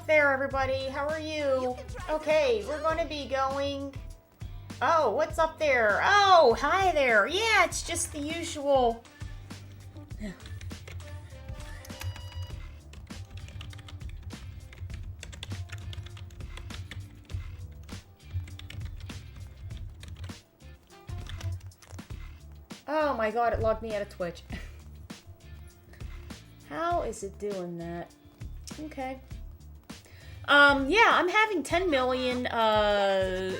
there, everybody? How are you? Okay, we're going to be going... Oh, what's up there? Oh, hi there. Yeah, it's just the usual... Oh my god, it logged me out of Twitch. How is it doing that? Okay. Yeah, I'm having 10 million,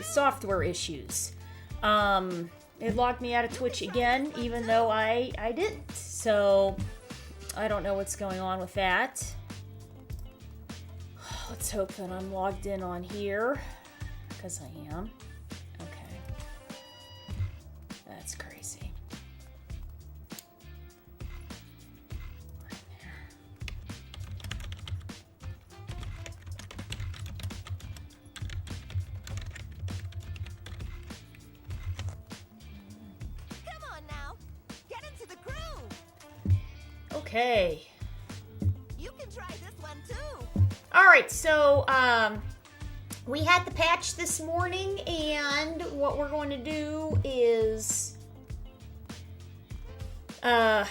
software issues. It logged me out of Twitch again, even though I didn't. So, I don't know what's going on with that. Let's hope that I'm logged in on here. Because I am. Okay. That's crazy. Okay. You can try this one too. Alright, so, we had the patch this morning, and what we're going to do is, go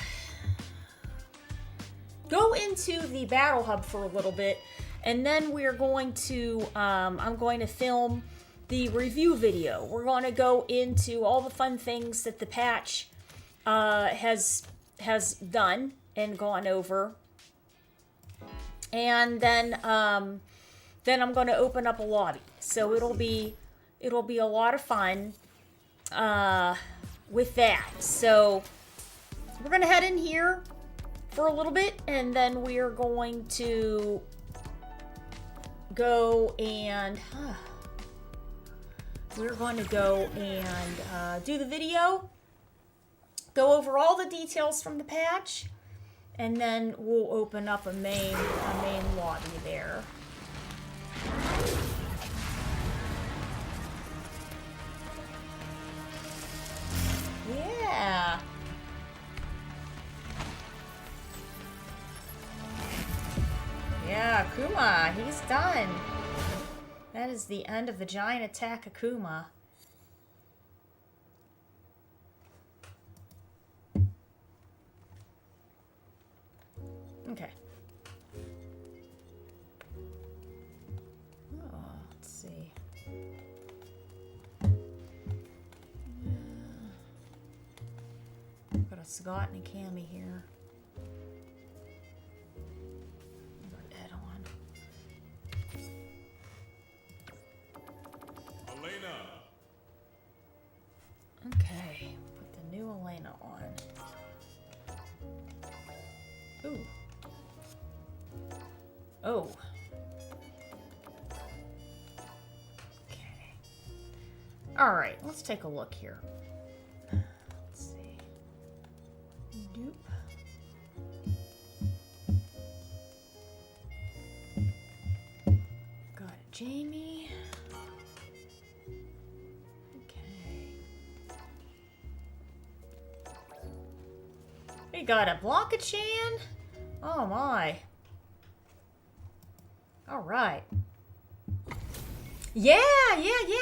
into the Battle Hub for a little bit, and then we're going to, I'm going to film the review video. We're going to go into all the fun things that the patch, has done and gone over, and then I'm going to open up a lobby. So it'll be a lot of fun with that. So we're going to head in here for a little bit, and then we are going to go and do the video, go over all the details from the patch, and then we'll open up a main lobby there. Yeah. Yeah, Akuma, he's done. That is the end of the giant attack Akuma. Okay. Oh, let's see. Got a Scott and a Cammy here. Got Ed on. Elena. Okay, put the new Elena on. Ooh. Oh. Okay. Alright, let's take a look here. Let's see. Doop. Got it, Jamie. Okay. We got a Blanca-chan? Oh my. All right. Yeah.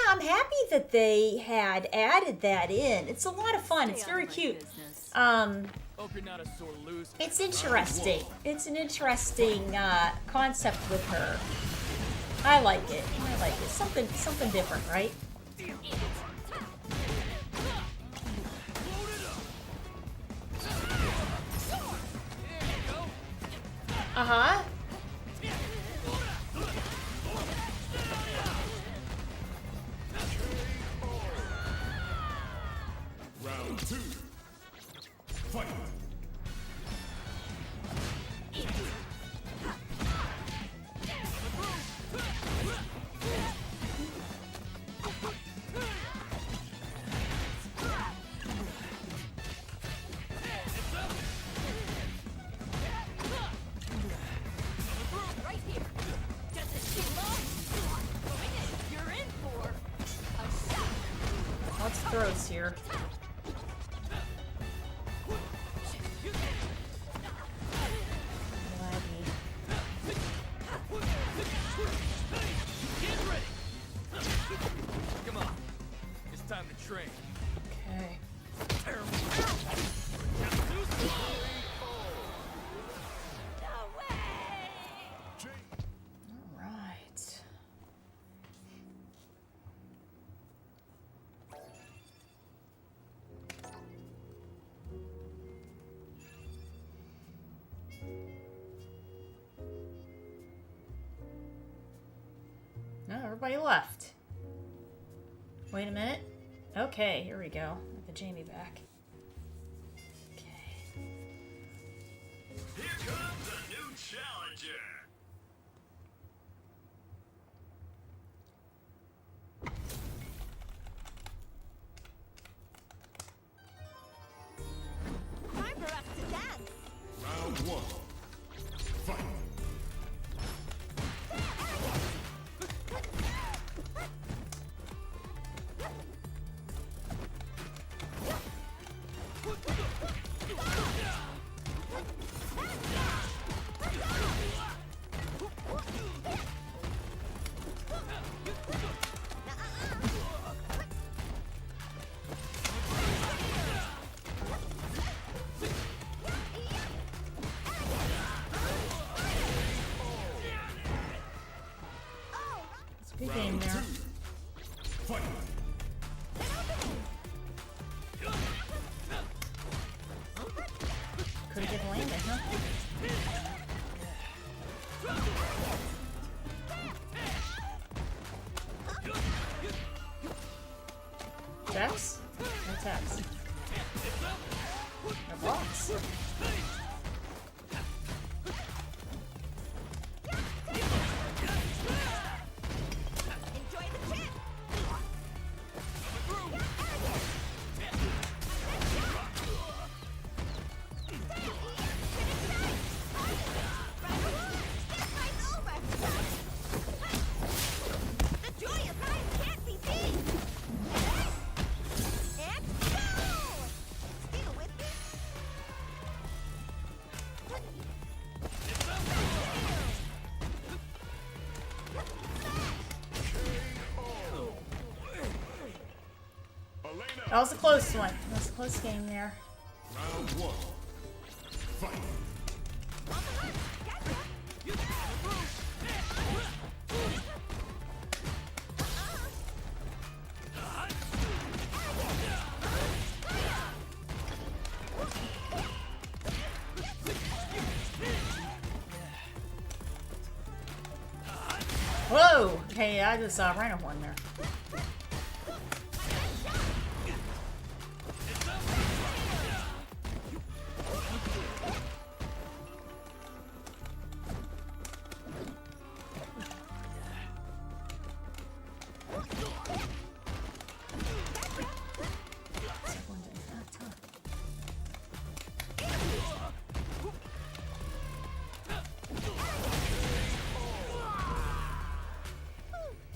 I'm happy that they had added that in. It's a lot of fun. It's very cute. It's interesting. It's an interesting concept with her. I like it. Something different, right? Uh-huh. Round 2. Fight. Right here. Just a Sheila. You're in for a shot. Lots of throws here. Laggy. everybody left. Wait a minute. Okay, here we go. Get Jamie back. Okay. Here comes a new challenger. Time for us to dance. Round one. Fight. It's a good game there. Fight. Couldn't get landed, huh? Jax? No tax. No blocks. Enjoy the trip. The joy of life can't be beat. And go! Still with me? Elena. That was a close one. That was a close game there. Round one. Fight. Whoa! Hey, I just ran a one there.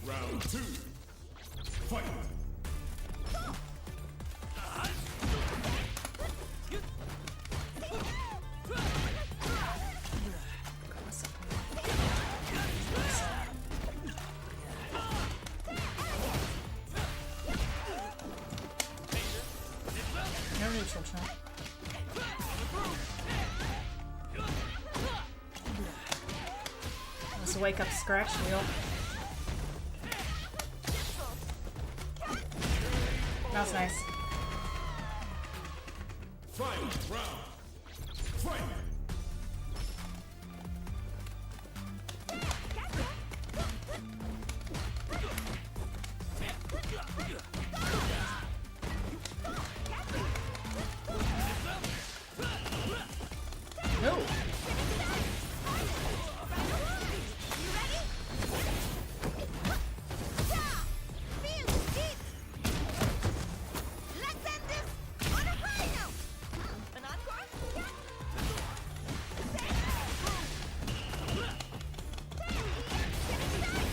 Round two. Fight. No neutral shot. Let's wake up scratch wheel. That was nice. Final round. Fight. No. Feel it. Let's end this on a high note. An encore?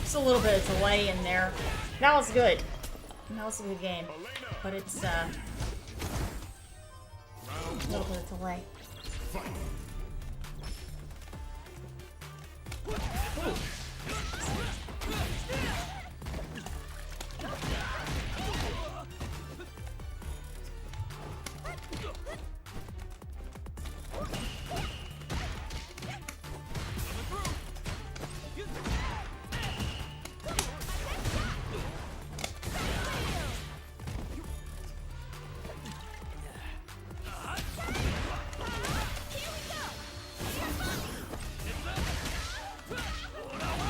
Just a little bit of delay in there. That was good. That was a good game. Elena. But it's Round a little one. bit of delay. Fight. Here we go.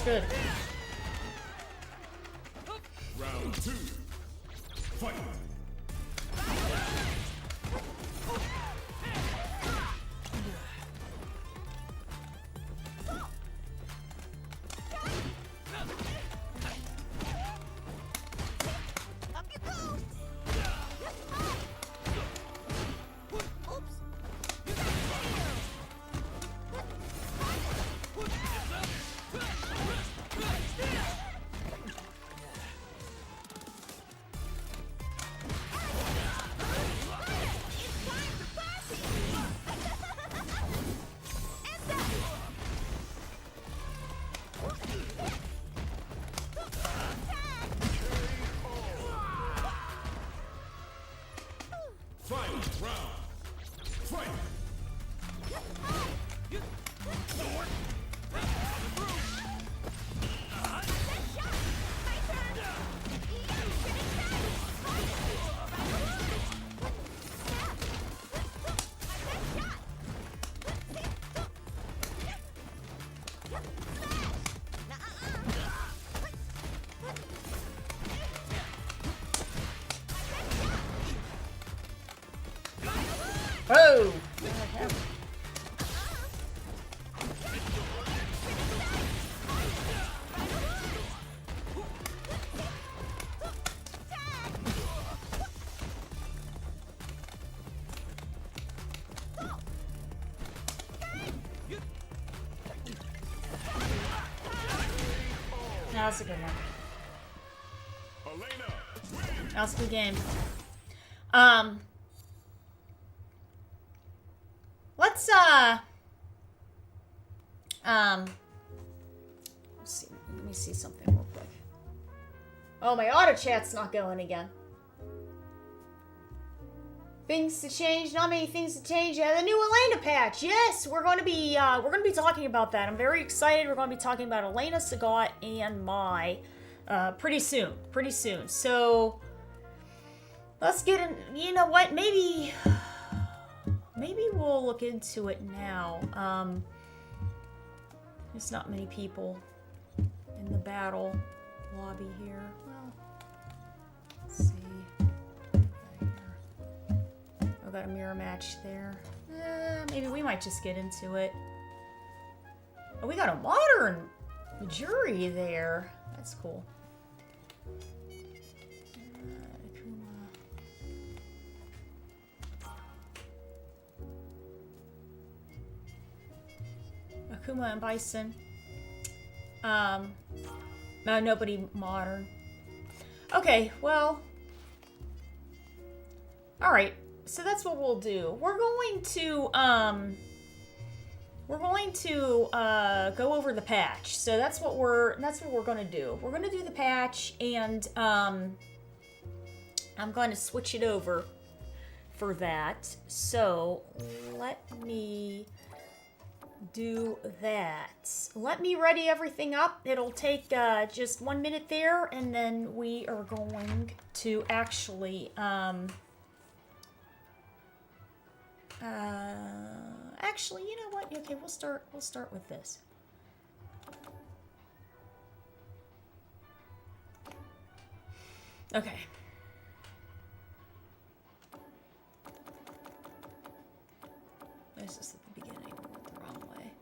Understood. Round 2. Fight. Up you go. Oops. Final round. Fight. Oh! That's a good one. Elena, That was a good game. Let's see. Let me see something real quick. Oh, my auto chat's not going again. Things to change, not many things to change. Yeah, the new Elena patch. Yes, we're going to be talking about that. I'm very excited. We're going to be talking about Elena, Sagat, and Mai pretty soon. So let's get in. You know what? Maybe we'll look into it now. There's not many people in the battle lobby here. Well, let's see. I've got a mirror match there. Maybe we might just get into it. Oh, we got a modern jury there. That's cool. Akuma and Bison. No, nobody modern. Okay, well. Alright, so that's what we'll do. We're going to go over the patch. So that's what we're gonna do. We're gonna do the patch, and I'm going to switch it over for that. So let me do that. Let me ready everything up. It'll take just 1 minute there, and then we are going to actually actually, you know what? Okay, we'll start with this. Okay. This is at the beginning. We went the wrong way.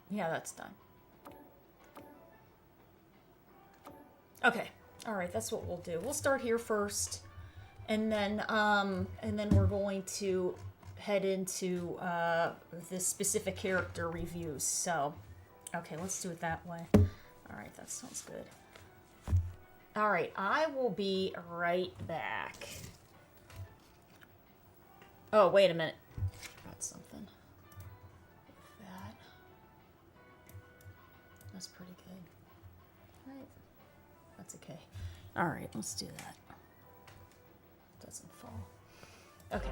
Yeah, that's done. Okay. All right, that's what we'll do. We'll start here first, and then we're going to head into the specific character reviews. So, okay, let's do it that way. All right, that sounds good. All right, I will be right back. Oh, wait a minute. Got something with that. That's pretty good. Right. That's okay. All right, let's do that. Doesn't fall. Okay.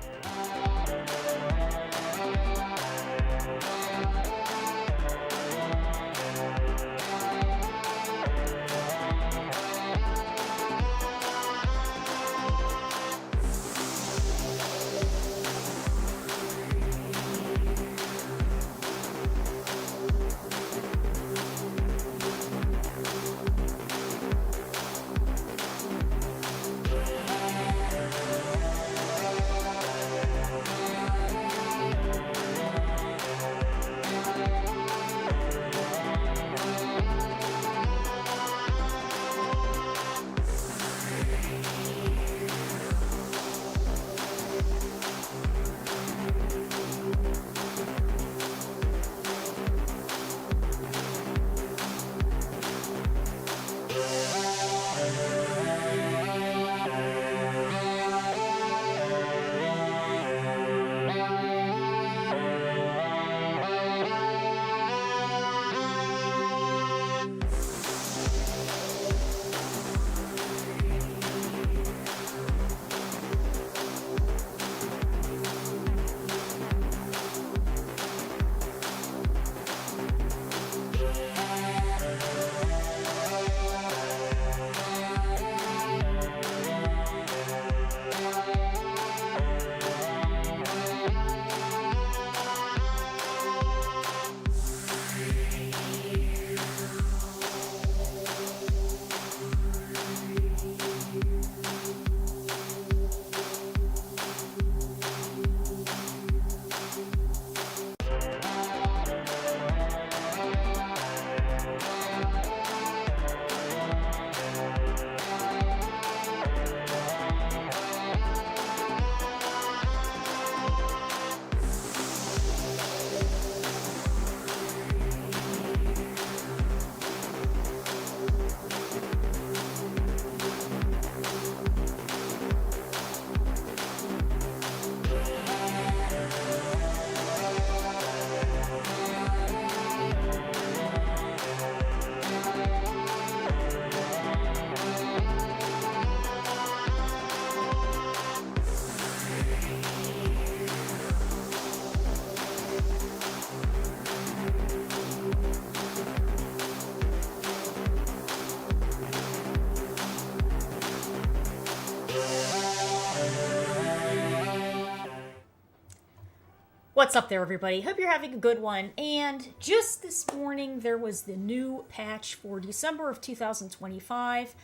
What's up there, everybody? Hope you're having a good one. And just this morning, there was the new patch for December of 2025,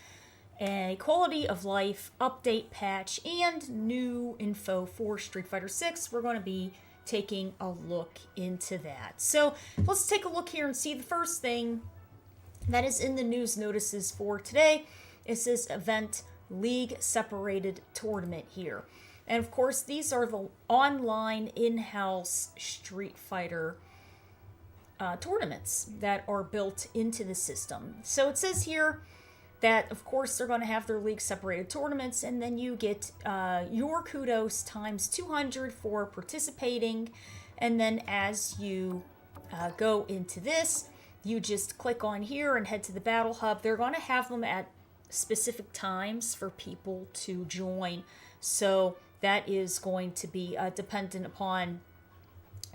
a quality of life update patch, and new info for Street Fighter 6. We're going to be taking a look into that. So let's take a look here and see the first thing that is in the news notices for today. Is this event League Separated Tournament here. And of course, these are the online in-house Street Fighter tournaments that are built into the system. So it says here that, of course, they're going to have their league separated tournaments, and then you get your kudos times 200 for participating. And then as you go into this, you just click on here and head to the Battle Hub. They're going to have them at specific times for people to join. So that is going to be dependent upon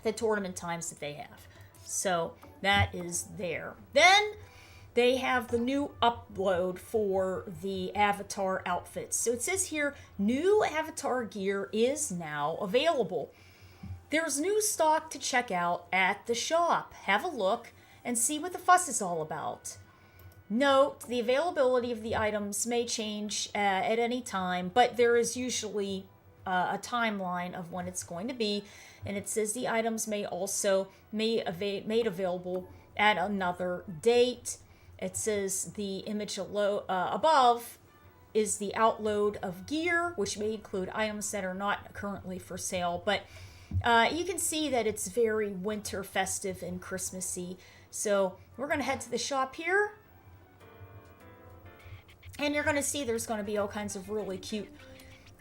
the tournament times that they have. So that is there. Then they have the new upload for the avatar outfits. So it says here, new avatar gear is now available. There's new stock to check out at the shop. Have a look and see what the fuss is all about. Note, the availability of the items may change at any time, but there is usually a timeline of when it's going to be. And it says the items may also made available at another date. It says the image above is the outload of gear, which may include items that are not currently for sale. But you can see that it's very winter festive and Christmassy. So we're going to head to the shop here. And you're going to see there's going to be all kinds of really cute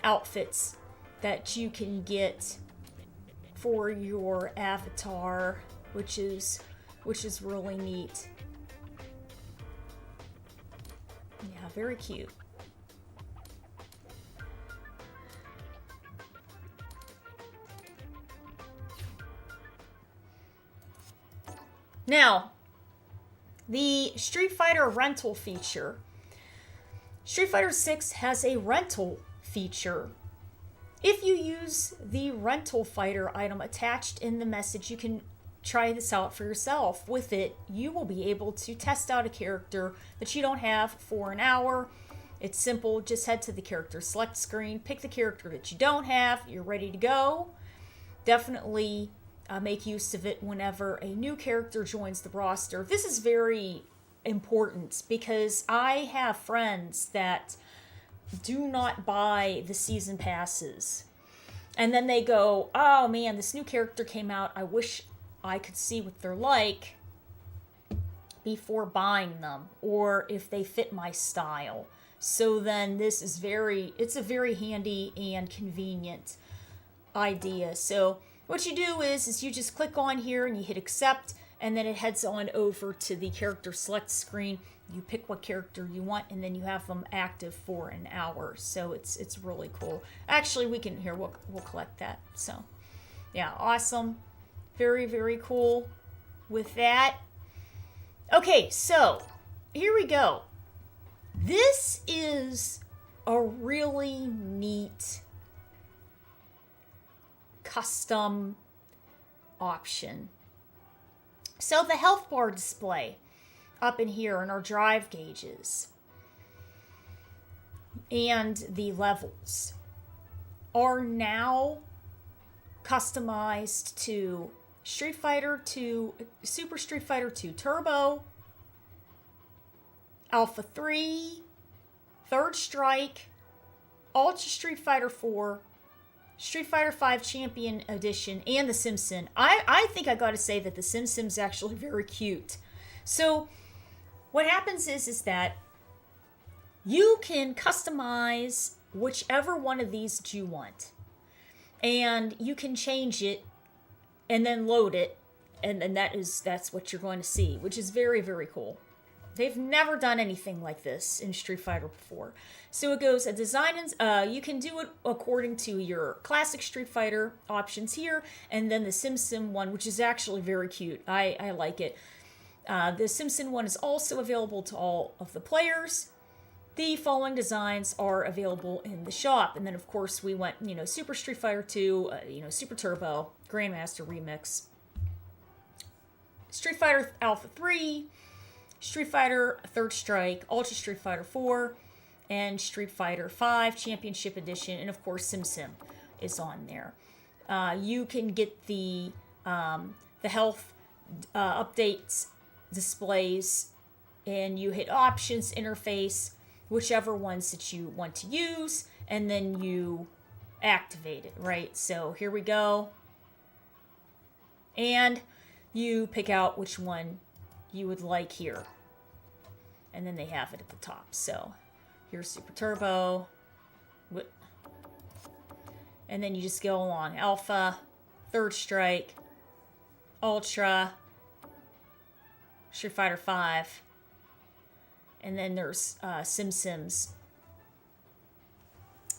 outfits that you can get for your avatar, which is really neat. Yeah, very cute. Now, the Street Fighter rental feature. Street Fighter 6 has a rental feature. If you use the rental fighter item attached in the message, you can try this out for yourself. With it, you will be able to test out a character that you don't have for an hour. It's simple. Just head to the character select screen, pick the character that you don't have. You're ready to go. Definitely make use of it whenever a new character joins the roster. This is very important because I have friends that do not buy the season passes. And then they go, oh man, this new character came out. I wish I could see what they're like before buying them, or if they fit my style. So then this is it's a very handy and convenient idea. So what you do is you just click on here and you hit accept, and then it heads on over to the character select screen. You pick what character you want, and then you have them active for an hour. So it's really cool. Actually, we'll collect that. So yeah, awesome. Very, very cool with that. Okay, so here we go. This is a really neat custom option. So the health bar display up in here in our drive gauges and the levels are now customized to Street Fighter 2, Super Street Fighter 2 Turbo, Alpha 3, Third Strike, Ultra Street Fighter 4, Street Fighter 5 Champion Edition, and the Sim Sim. I think I gotta say that the Sim Sim's actually very cute. So what happens is that you can customize whichever one of these that you want. And you can change it and then load it, and that's what you're going to see, which is very, very cool. They've never done anything like this in Street Fighter before. So it goes a design, and you can do it according to your classic Street Fighter options here, and then the Sim Sim one, which is actually very cute. I like it. The Sim Sim one is also available to all of the players. The following designs are available in the shop. And then, of course, we went, Super Street Fighter 2, Super Turbo, Grandmaster Remix, Street Fighter Alpha 3, Street Fighter Third Strike, Ultra Street Fighter 4, and Street Fighter 5 Championship Edition. And, of course, Sim Sim is on there. You can get the health updates displays, and you hit options, interface, whichever ones that you want to use, and then you activate it, right? So here we go. And you pick out which one you would like here. And then they have it at the top. So here's Super Turbo. And then you just go along. Alpha, Third Strike, Ultra, Street Fighter 5. And then there's Sim Sims,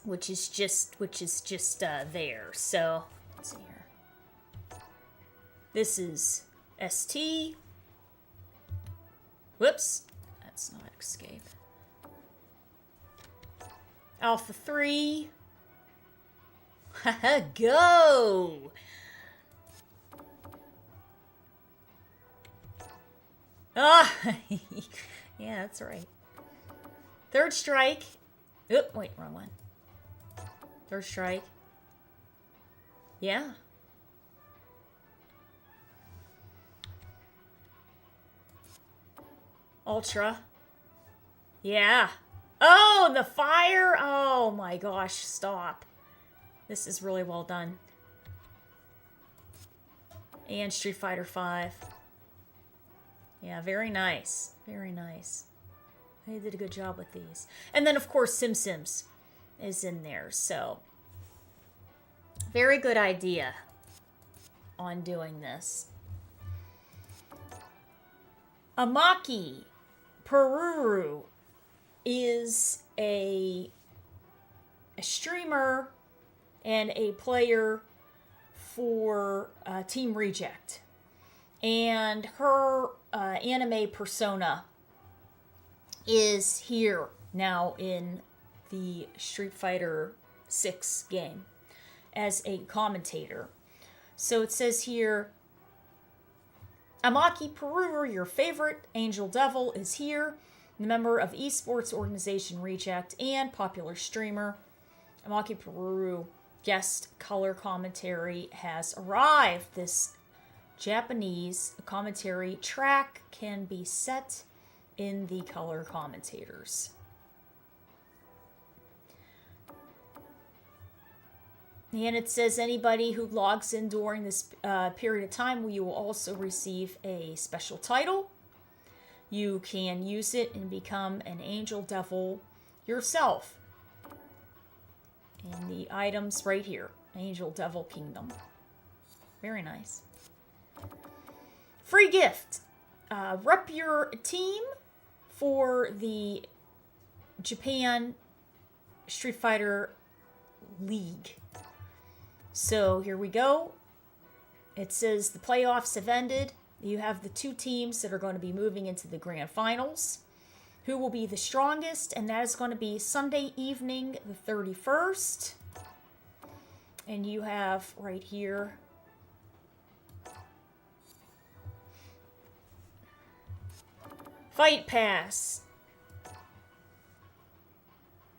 which is just there. So let's see here. This is ST. Whoops, that's not escape. Alpha 3. Go. Ah. Yeah, that's right. Third Strike. Oop, wait, wrong one. Third Strike. Yeah. Ultra. Yeah. Oh, the fire. Oh my gosh, stop. This is really well done. And Street Fighter 5. Yeah, very nice. Very nice. They did a good job with these. And then, of course, Sim Sims is in there. So, very good idea on doing this. Amaki Peruru is a streamer and a player for Team Reject. And her anime persona is here now in the Street Fighter 6 game as a commentator. So it says here, Amaki Peruru, your favorite Angel Devil, is here. The member of esports organization Reject and popular streamer. Amaki Peruru guest color commentary has arrived. This Japanese commentary track can be set in the color commentators. And it says anybody who logs in during this period of time, you will also receive a special title. You can use it and become an Angel Devil yourself. And the items right here, Angel Devil Kingdom. Very nice. Free gift. Rep your team for the Japan Street Fighter League. So here we go. It says the playoffs have ended. You have the two teams that are going to be moving into the grand finals. Who will be the strongest? And that is going to be Sunday evening, the 31st. And you have right here Fight Pass.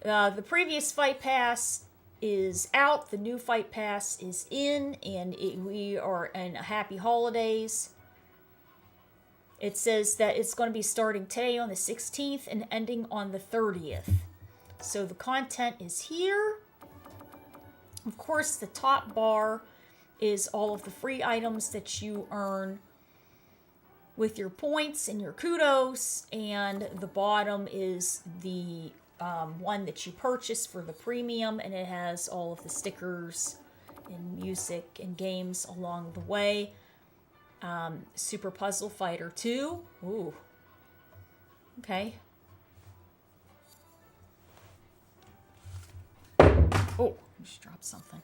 The previous Fight Pass is out. The new Fight Pass is in, and we are in happy holidays. It says that it's going to be starting today on the 16th and ending on the 30th. So the content is here. Of course, the top bar is all of the free items that you earn with your points and your kudos, and the bottom is the one that you purchase for the premium, and it has all of the stickers and music and games along the way. Super Puzzle Fighter 2. Ooh. Okay. Oh, I just dropped something.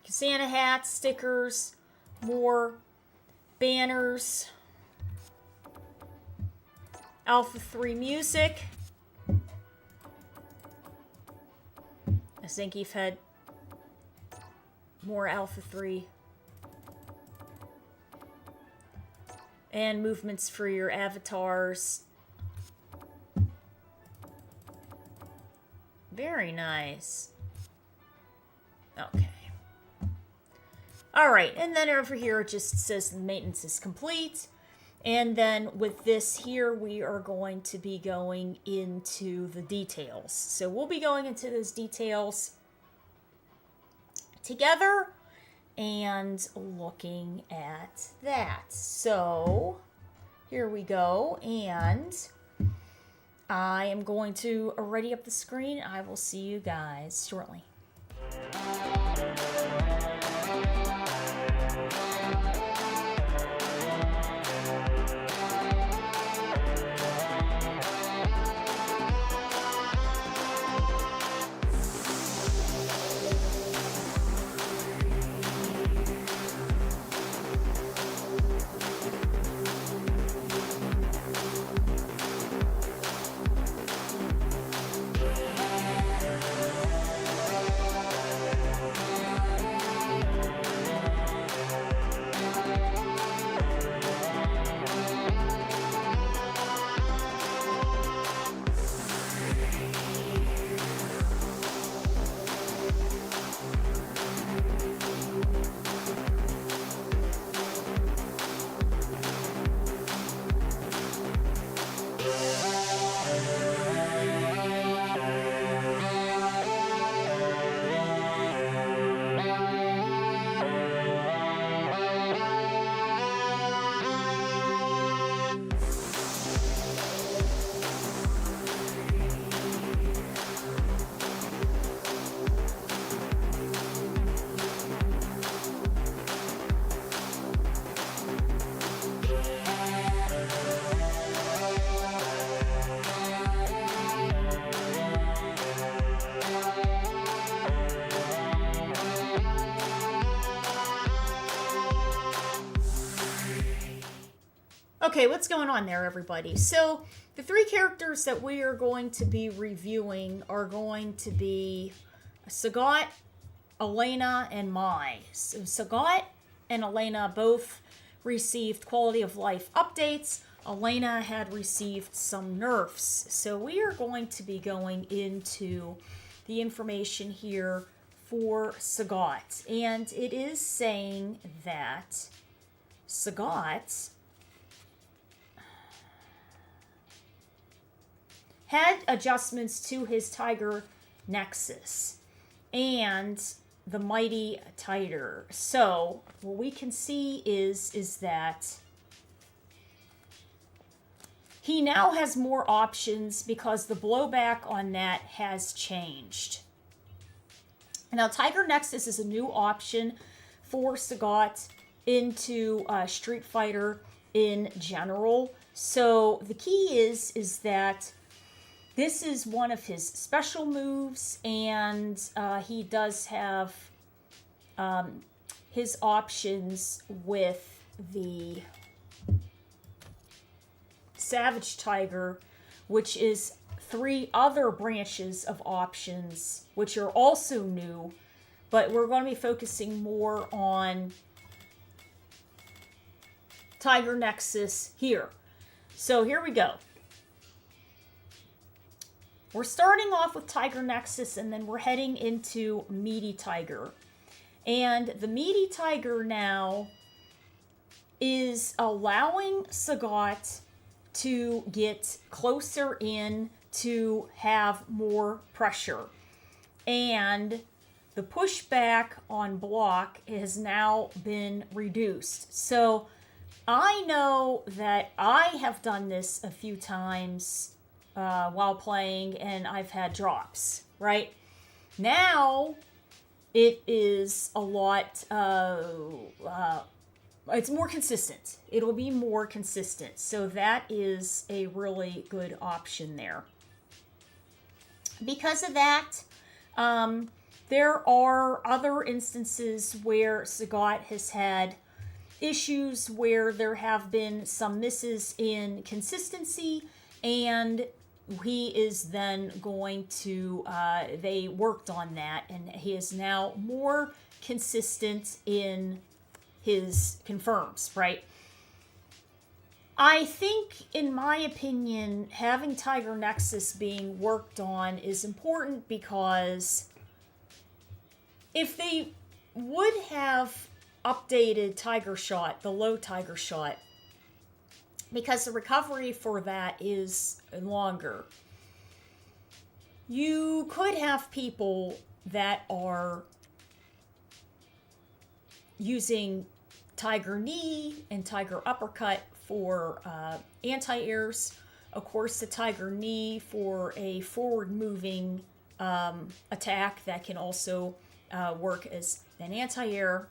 Santa hats, stickers, more banners. Alpha 3 music. I think you've had more Alpha 3. And movements for your avatars. Very nice. Okay. Alright, and then over here it just says the maintenance is complete. And then with this here, we are going to be going into the details. So we'll be going into those details together and looking at that. So here we go. And I am going to ready up the screen. I will see you guys shortly. Okay, what's going on there, everybody? So, the three characters that we are going to be reviewing are going to be Sagat, Elena, and Mai. So, Sagat and Elena both received quality of life updates. Elena had received some nerfs. So, we are going to be going into the information here for Sagat. And it is saying that Sagat had adjustments to his Tiger Nexus and the Mighty Titer. So what we can see is that he now has more options because the blowback on that has changed. Now Tiger Nexus is a new option for Sagat into Street Fighter in general. So the key is that this is one of his special moves, and he does have his options with the Savage Tiger, which is 3 other branches of options, which are also new, but we're going to be focusing more on Tiger Nexus here. So here we go. We're starting off with Tiger Nexus, and then we're heading into Meaty Tiger. And the Meaty Tiger now is allowing Sagat to get closer in to have more pressure. And the pushback on block has now been reduced. So I know that I have done this a few times while playing, and I've had drops, right? Now, it is a lot, it's more consistent. It'll be more consistent. So that is a really good option there. Because of that, there are other instances where Sagat has had issues where there have been some misses in consistency, And he is then going to, they worked on that, and he is now more consistent in his confirms, right? I think, in my opinion, having Tiger Nexus being worked on is important because if they would have updated Tiger Shot, the low Tiger Shot, because the recovery for that is longer, you could have people that are using Tiger Knee and Tiger Uppercut for anti-airs. Of course, the Tiger Knee for a forward-moving attack that can also work as an anti-air,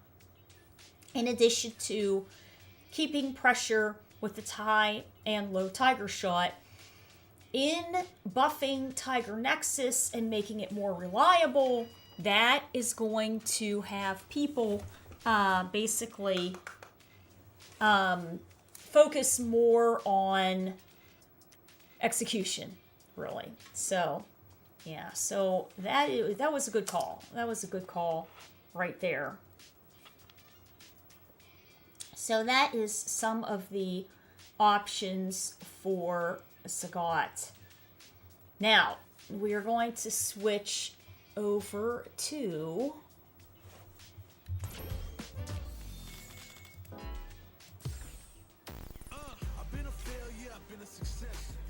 in addition to keeping pressure with the high and low Tiger Shot. In buffing Tiger Nexus and making it more reliable, that is going to have people basically focus more on execution, really. So, yeah, so that was a good call. That was a good call right there. So that is some of the options for Sagat. Now, we are going to switch over to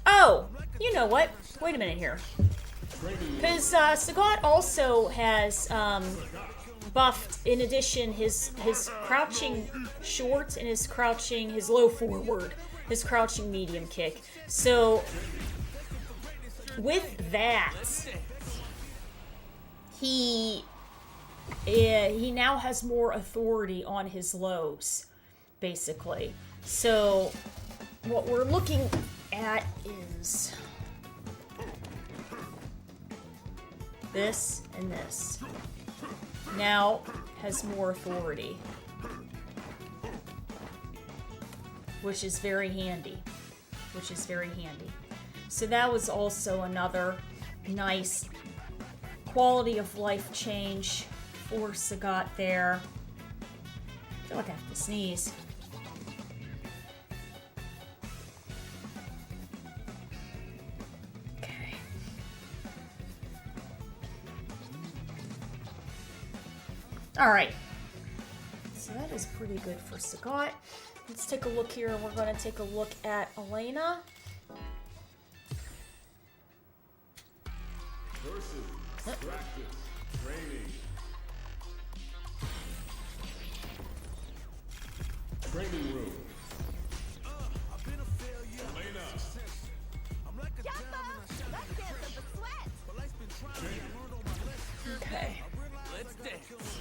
oh, you know what? Wait a minute here. Because Sagat also has buffed, in addition, his crouching short and his low forward, his crouching medium kick. So with that, he now has more authority on his lows, basically. So what we're looking at is this and this. Now has more authority, which is very handy. So that was also another nice quality of life change for Sagat there. I feel like I have to sneeze. Okay. All right. So that is pretty good for Sagat. Let's take a look here. We're going to take a look at Elena. Versus practice, training. Training room. Elena. Jumbo! Let's dance in the sweat! Okay. Let's dance.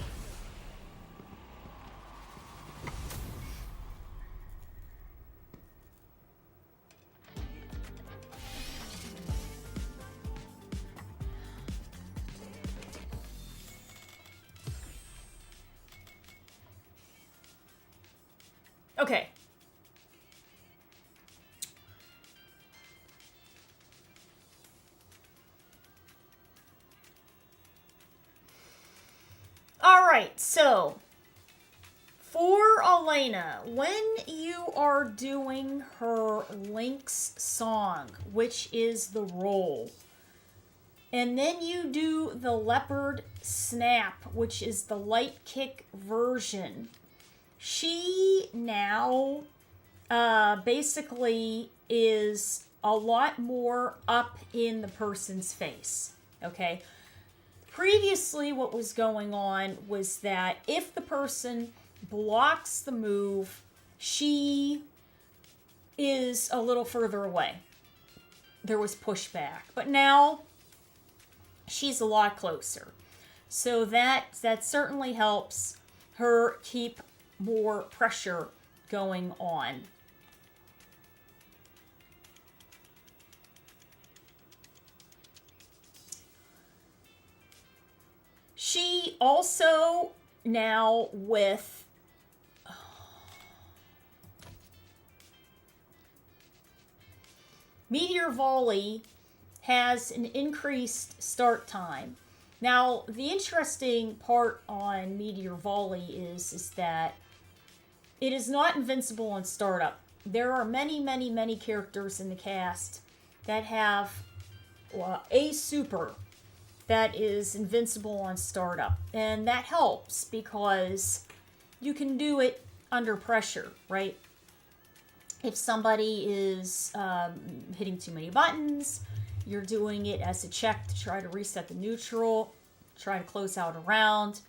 Okay. All right, so for Elena, when you are doing her Link's song, which is the roll, and then you do the Leopard Snap, which is the light kick version, she now basically is a lot more up in the person's face, okay? Previously, what was going on was that if the person blocks the move, she is a little further away. There was pushback. But now, she's a lot closer. So that certainly helps her keep more pressure going on. She also now with Meteor Volley has an increased start time. Now, the interesting part on Meteor Volley is that it is not invincible on startup. There are many, many, many characters in the cast that have a super that is invincible on startup. And that helps because you can do it under pressure, right? If somebody is hitting too many buttons, you're doing it as a check to try to reset the neutral, try to close out a round.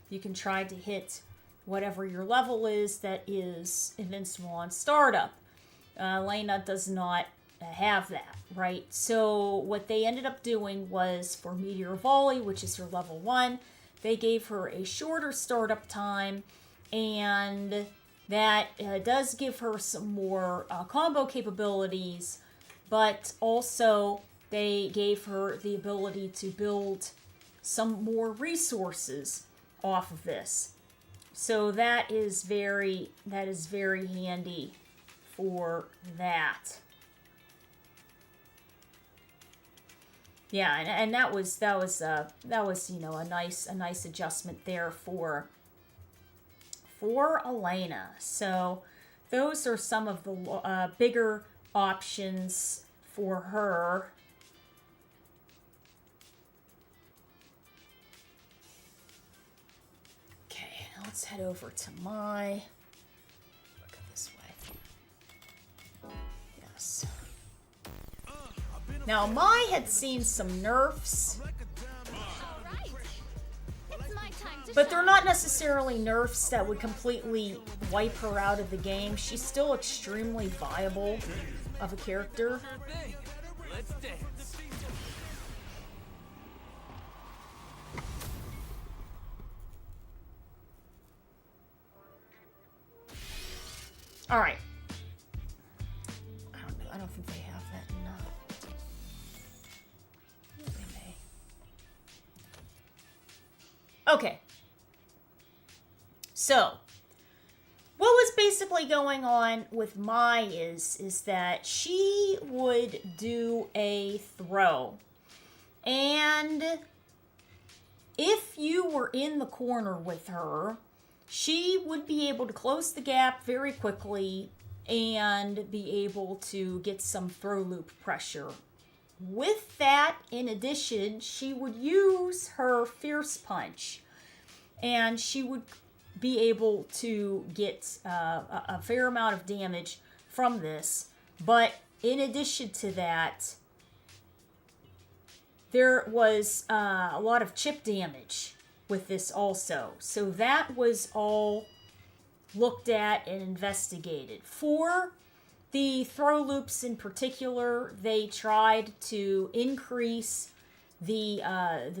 You can try to hit whatever your level is that is invincible on startup. Lena does not have that, right? So what they ended up doing was for Meteor Volley, which is her level 1, they gave her a shorter startup time, and that does give her some more combo capabilities, but also they gave her the ability to build some more resources off of this. So that is very handy for that. Yeah, and that was a nice adjustment there for Elena. So those are some of the bigger options for her. Okay, let's head over to Mai. Look at this way. Yes. Now, Mai had seen some nerfs, but they're not necessarily nerfs that would completely wipe her out of the game. She's still extremely viable of a character. Let's dance. All right. I don't think they have that in they may. Okay. So, what was basically going on with Mai is that she would do a throw. And if you were in the corner with her, she would be able to close the gap very quickly and be able to get some throw loop pressure. With that, in addition, she would use her Fierce Punch, and she would be able to get a fair amount of damage from this. But in addition to that, there was a lot of chip damage with this also. So that was all looked at and investigated. For the throw loops in particular, they tried to increase the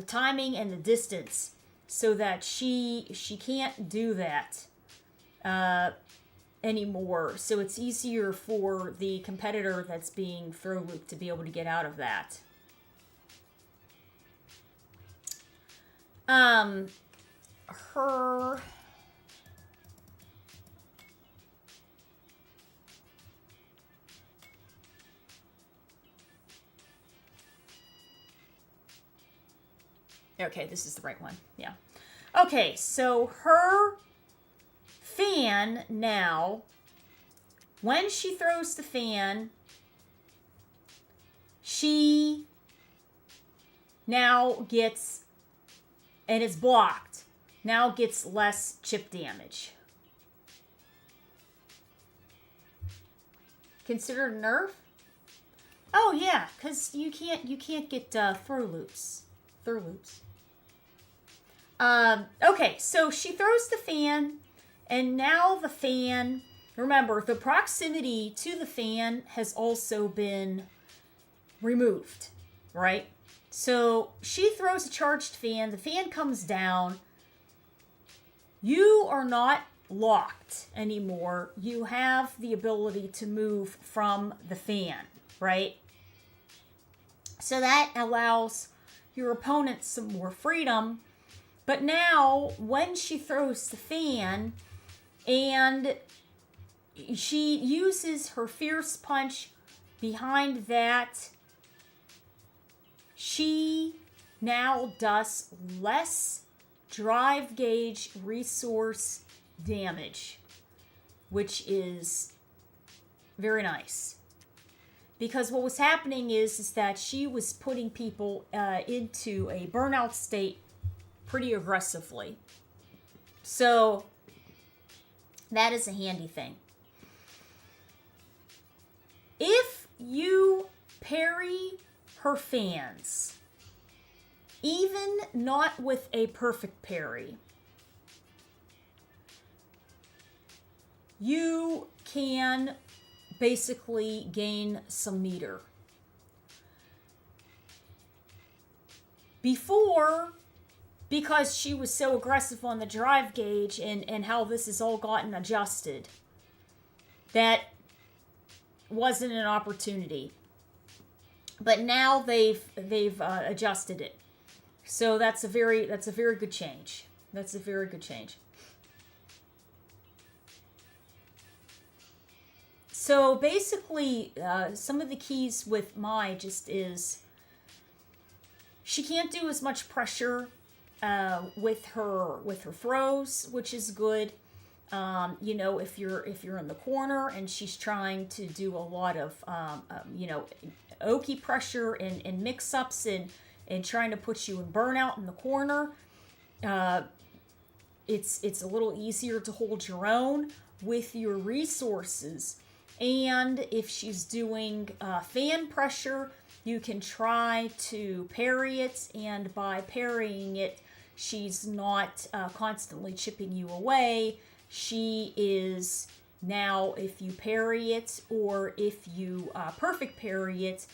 timing and the distance so that she can't do that anymore. So it's easier for the competitor that's being throw looped to be able to get out of that. Her... Okay, this is the right one. Yeah. Okay, so her fan now, when she throws the fan, she now gets, and it's blocked, now gets less chip damage. Considered a nerf? Oh yeah, because you can't get throw loops. Okay, so she throws the fan, and now the fan, remember, the proximity to the fan has also been removed, right? So she throws a charged fan, the fan comes down, you are not locked anymore. You have the ability to move from the fan, right? So that allows your opponent some more freedom. But now, when she throws the fan, and she uses her Fierce Punch behind that, she now does less drive gauge resource damage, which is very nice. Because what was happening is that she was putting people into a burnout state pretty aggressively. So that is a handy thing. If you parry her fans, even not with a perfect parry, you can basically gain some meter. Before, because she was so aggressive on the drive gauge and how this has all gotten adjusted, that wasn't an opportunity. But now they've adjusted it. So that's a very good change. That's a very good change. So basically, some of the keys with Mai just is she can't do as much pressure with her throws, which is good. If you're in the corner and she's trying to do a lot of Oki pressure and mix-ups and trying to put you in burnout in the corner, it's a little easier to hold your own with your resources. And if she's doing fan pressure, you can try to parry it, and by parrying it, she's not constantly chipping you away. She is now, if you parry it or if you perfect parry it,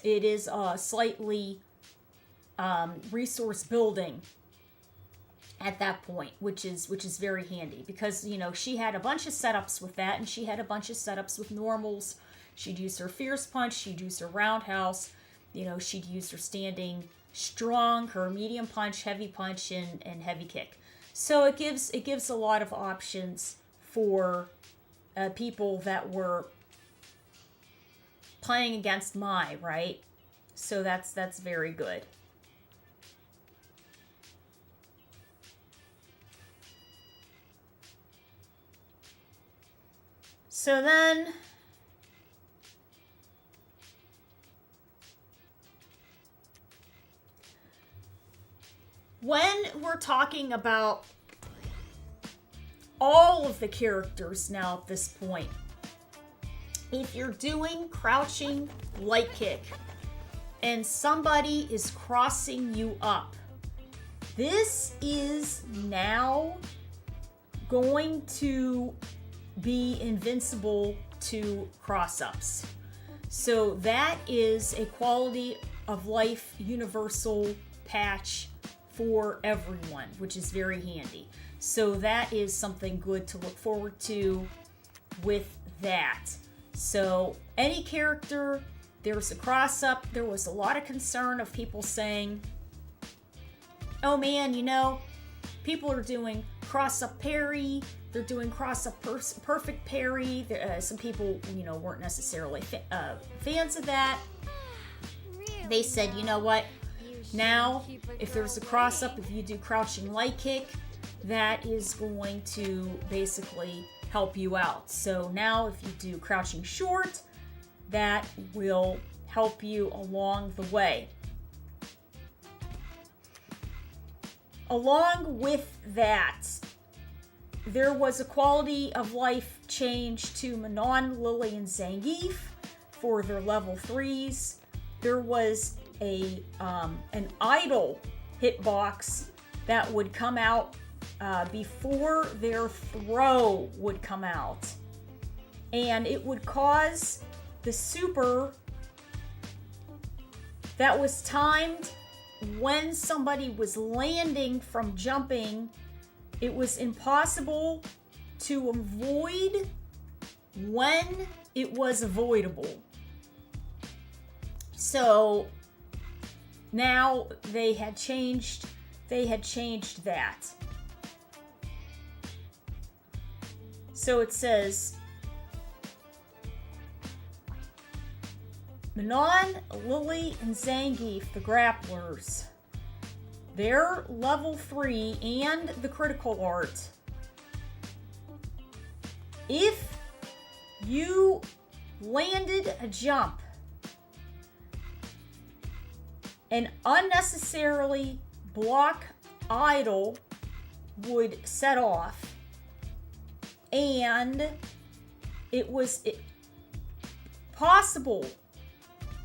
it is slightly resource building at that point, which is very handy, because she had a bunch of setups with that, and she had a bunch of setups with normals. She'd use her fierce punch, she'd use her roundhouse, she'd use her standing strong, her medium punch, heavy punch, and heavy kick. So it gives a lot of options for people that were playing against Mai, right? So that's very good. So then, when we're talking about all of the characters now at this point, if you're doing crouching light kick and somebody is crossing you up, this is now going to be invincible to cross-ups. So that is a quality of life universal patch for everyone, which is very handy. So that is something good to look forward to with that. So any character, there's a cross-up. There was a lot of concern of people saying, oh man, people are doing cross-up parry, they're doing cross-up perfect parry. Some people, weren't necessarily fans of that. They said, you know what? Now, if there's a cross-up, if you do crouching light kick, that is going to basically help you out. So now if you do crouching short, that will help you along the way. Along with that, there was a quality of life change to Manon, Lily, and Zangief for their level 3s. There was an idle hitbox that would come out before their throw would come out. And it would cause the super that was timed when somebody was landing from jumping. It was impossible to avoid when it was avoidable. So now they had changed that. So it says, Manon, Lily, and Zangief, the grapplers, they're level 3 and the critical art. If you landed a jump and unnecessarily block idle would set off, and it was possible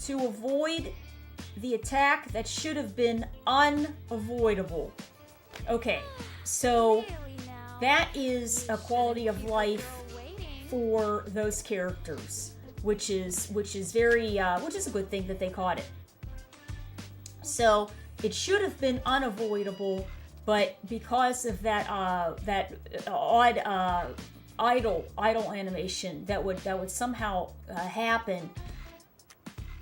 to avoid the attack that should have been unavoidable. Okay, so that is a quality of life for those characters, which is very which is a good thing that they caught it. So it should have been unavoidable, but because of that odd idle animation that would somehow happen,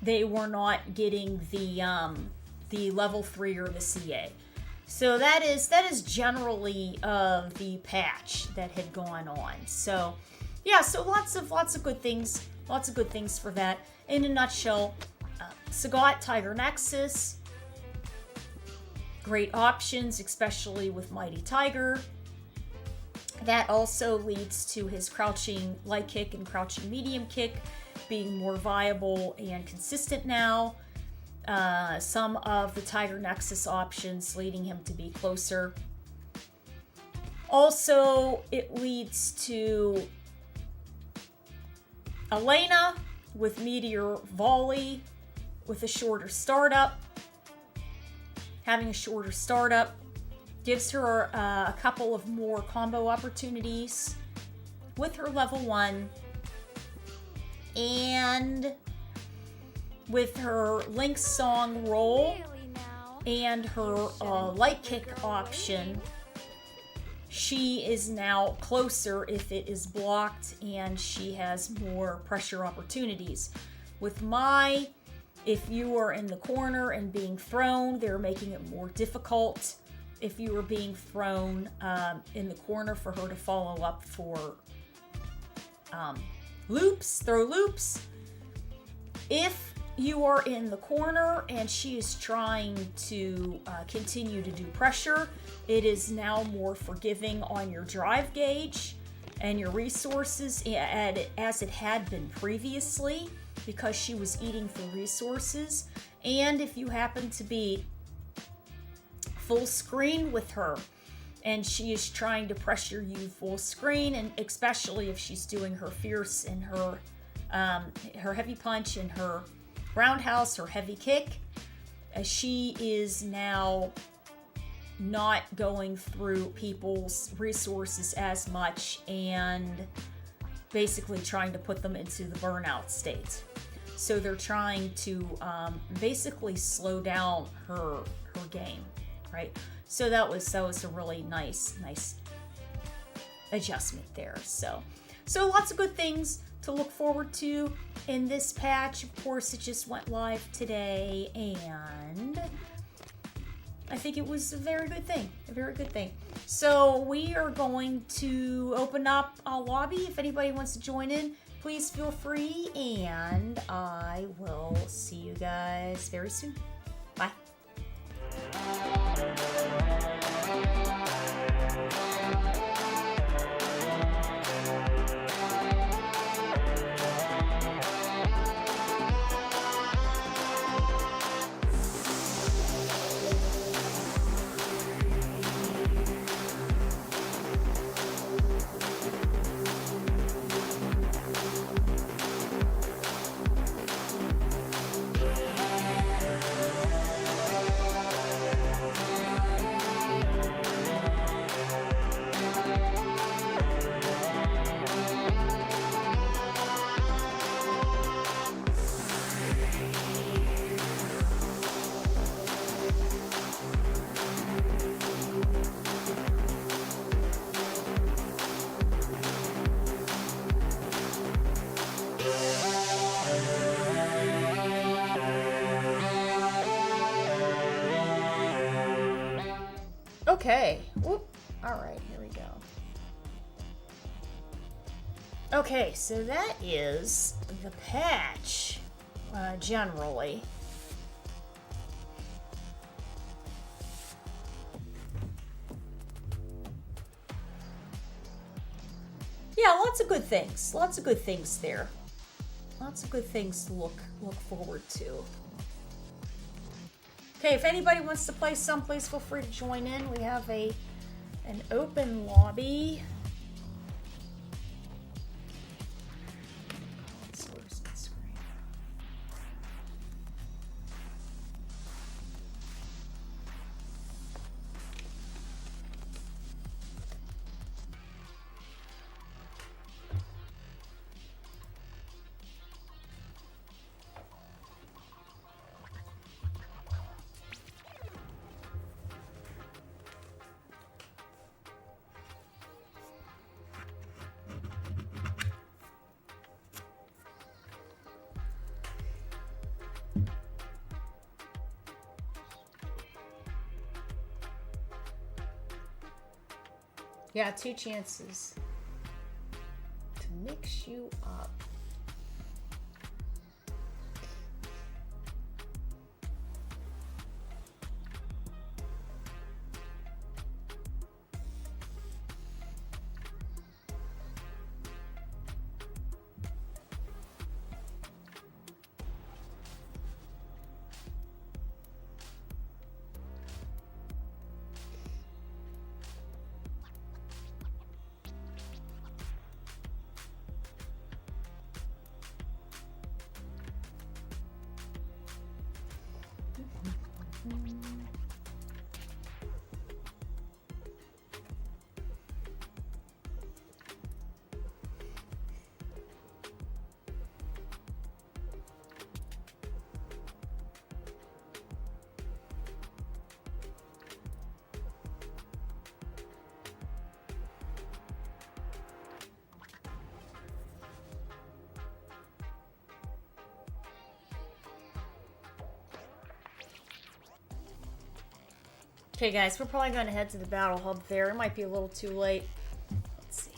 they were not getting the level 3 or the CA. So that is generally the patch that had gone on. So yeah, so lots of good things for that. In a nutshell, Sagat Tiger Nexus, great options, especially with Mighty Tiger. That also leads to his crouching light kick and crouching medium kick being more viable and consistent now. Some of the Tiger Nexus options leading him to be closer. Also, it leads to Elena with Meteor Volley with a shorter startup. Having a shorter startup gives her a couple of more combo opportunities with her level 1. And with her Link Song roll and her light kick option, she is now closer if it is blocked, and she has more pressure opportunities. With Mai, if you are in the corner and being thrown, they're making it more difficult if you are being thrown in the corner for her to follow up for throw loops. If you are in the corner and she is trying to continue to do pressure, it is now more forgiving on your drive gauge and your resources as it had been previously, because she was eating for resources. And if you happen to be full screen with her and she is trying to pressure you full screen, and especially if she's doing her fierce and her heavy punch and her roundhouse or heavy kick, she is now not going through people's resources as much and basically trying to put them into the burnout state. So they're trying to basically slow down her game, right? So that was a really nice adjustment there. So lots of good things to look forward to in this patch. Of course, it just went live today, and I think it was a very good thing. So we are going to open up a lobby. If anybody wants to join in, please feel free, and I will see you guys very soon. Bye. Okay. Whoop. All right, here we go. Okay, so that is the patch. generally. Yeah, lots of good things. Lots of good things there. Lots of good things to look forward to. Okay, if anybody wants to play someplace, feel free to join in. We have an open lobby. Yeah, 2 chances to mix you up. Okay, guys, we're probably going to head to the Battle Hub there. It might be a little too late. Let's see.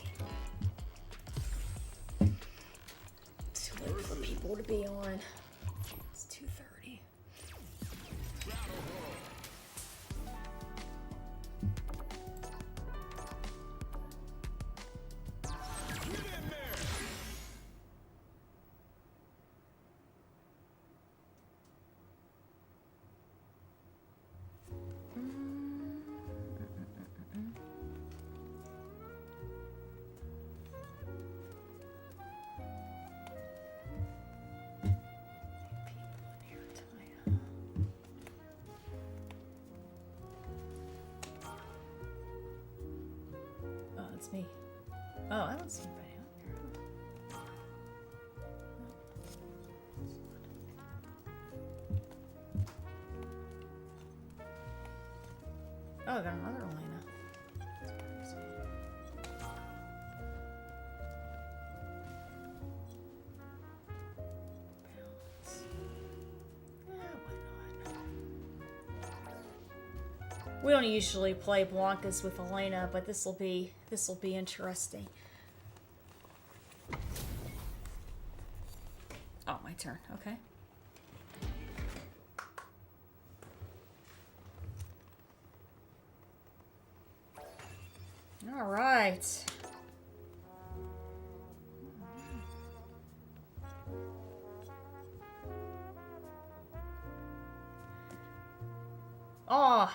Too late for people to be on. It's 2:30. It's me. Oh, I don't see anybody out there. Oh, I got another Elena. That's crazy. Balance. Yeah, why not? We don't usually play Blankas with Elena, but this will be interesting. Oh, my turn. Okay. All right. Oh.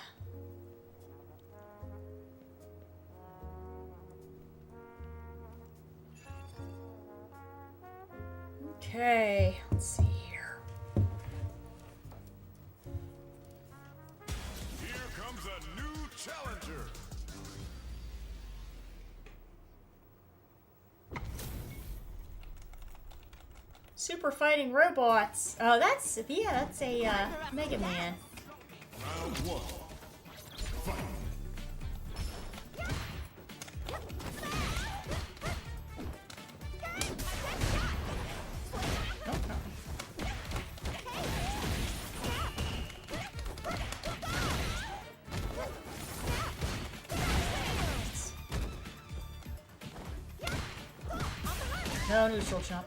Okay, let's see here. Here comes a new challenger. Super Fighting Robots. Oh, that's a Mega Man. Round 1. Fight. No neutral jump.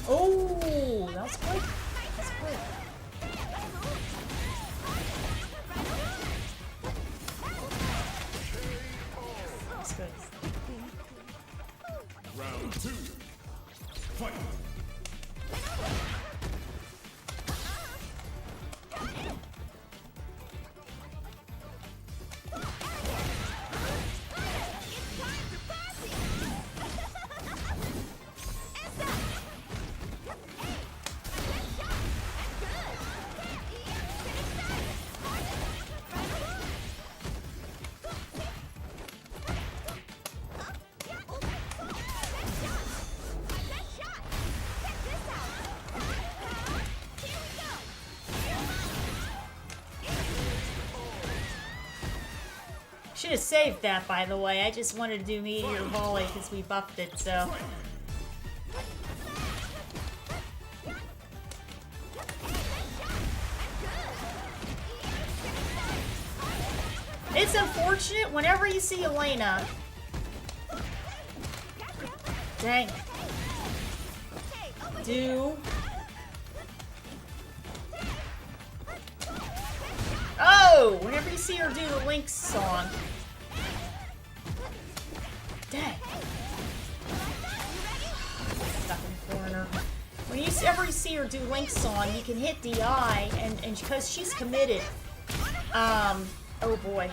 Oh, that was quick. That's quick. That's good. Round 2. Fight. Should have saved that, by the way. I just wanted to do Meteor Volley because we buffed it, so. It's unfortunate whenever you see Elena. Dang. Do. Oh! Whenever you see her do the Link song. Dang. Stuck in the corner. When you ever see her do Link song, you can hit DI, and because she's committed. Oh boy.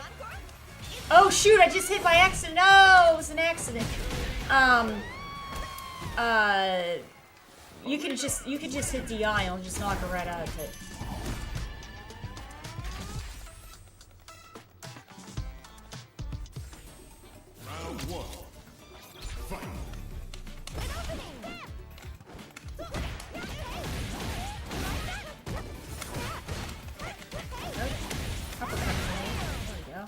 Oh shoot, I just hit by accident. No, it was an accident. You could just hit DI and it'll just knock her right out of it. Round 1. Fight. Uppercut. There we go.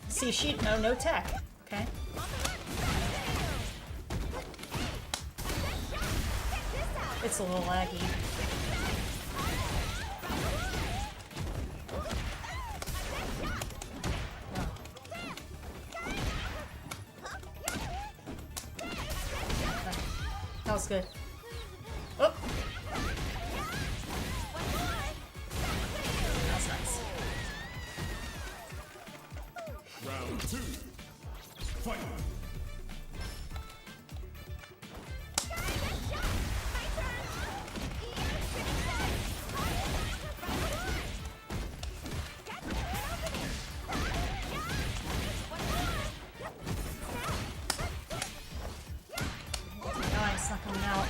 See, she no tech. Okay. It's a little laggy. That was good. Oh. That's nice. Round 2. Fight. Nice, not coming out.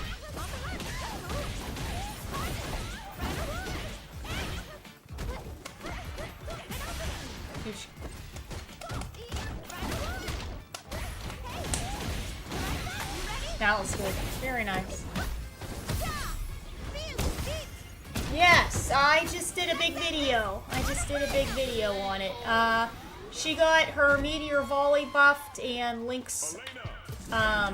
Huge. That was good. Very nice. Yes, I just did a big video. On it. She got her Meteor Volley buffed and Link's, her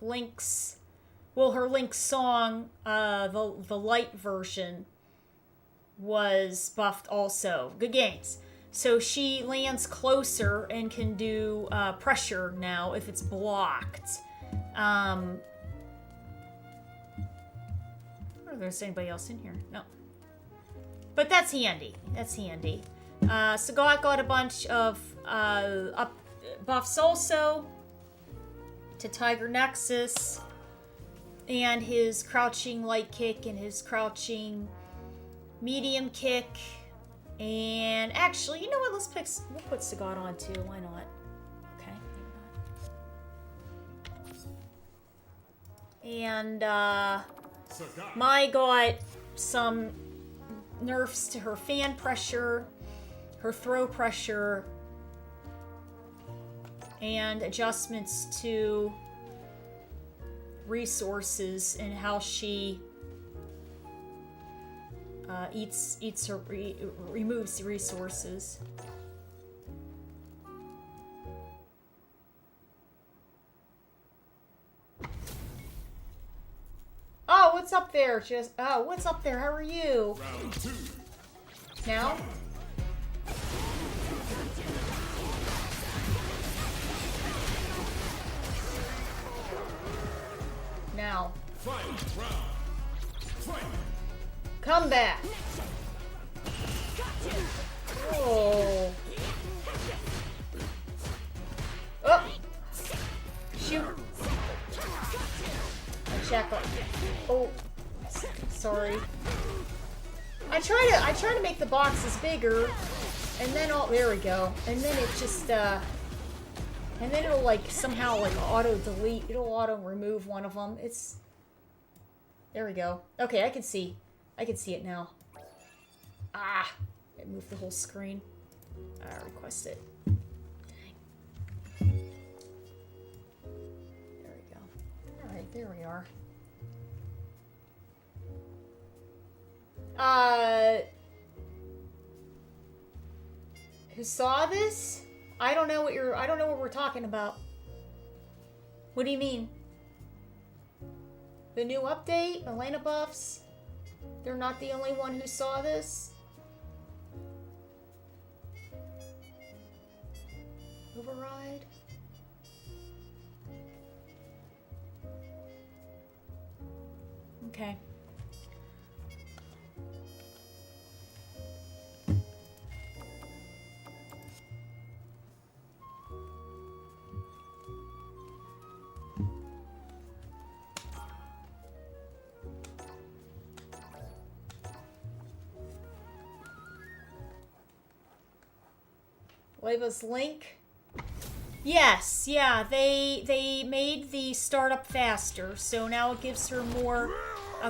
Link song, the light version was buffed also. Good games. So she lands closer and can do pressure now if it's blocked. I don't know if there's anybody else in here. No. But that's handy. Sagat got a bunch of up buffs also to Tiger Nexus and his crouching light kick and his crouching medium kick. And actually, you know what? We'll put Sagat on too. Why not? Okay. And Mai got some nerfs to her fan pressure, her throw pressure, and adjustments to resources and how she removes resources. Oh, what's up there? What's up there? How are you? Round 2. Now? Final round. Fight. Come back. Oh. Oh. Shoot. Check. Oh. Sorry. I try to make the boxes bigger, and then there we go. And then it just and then it'll like somehow like auto delete. It'll auto remove one of them. There we go. Okay, I can see it now. Ah, it moved the whole screen. Request it. Dang. There we go. All right, there we are. Who saw this? I don't know what we're talking about. What do you mean? The new update? Elena buffs? They're not the only one who saw this? Override? Okay. Leva's link. Yes, yeah, they made the startup faster, so now it gives her more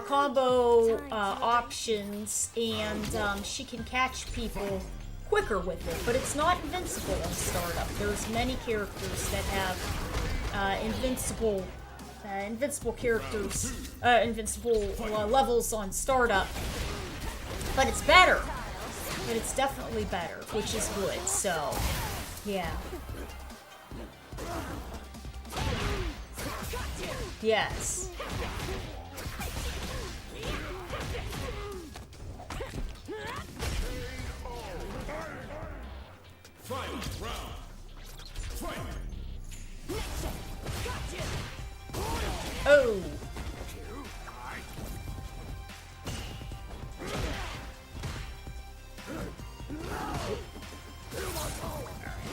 combo options, and she can catch people quicker with it. But it's not invincible on startup. There's many characters that have invincible levels on startup, but it's better. But it's definitely better, which is good. So, yeah. Yes. Final round. Fight. Oh.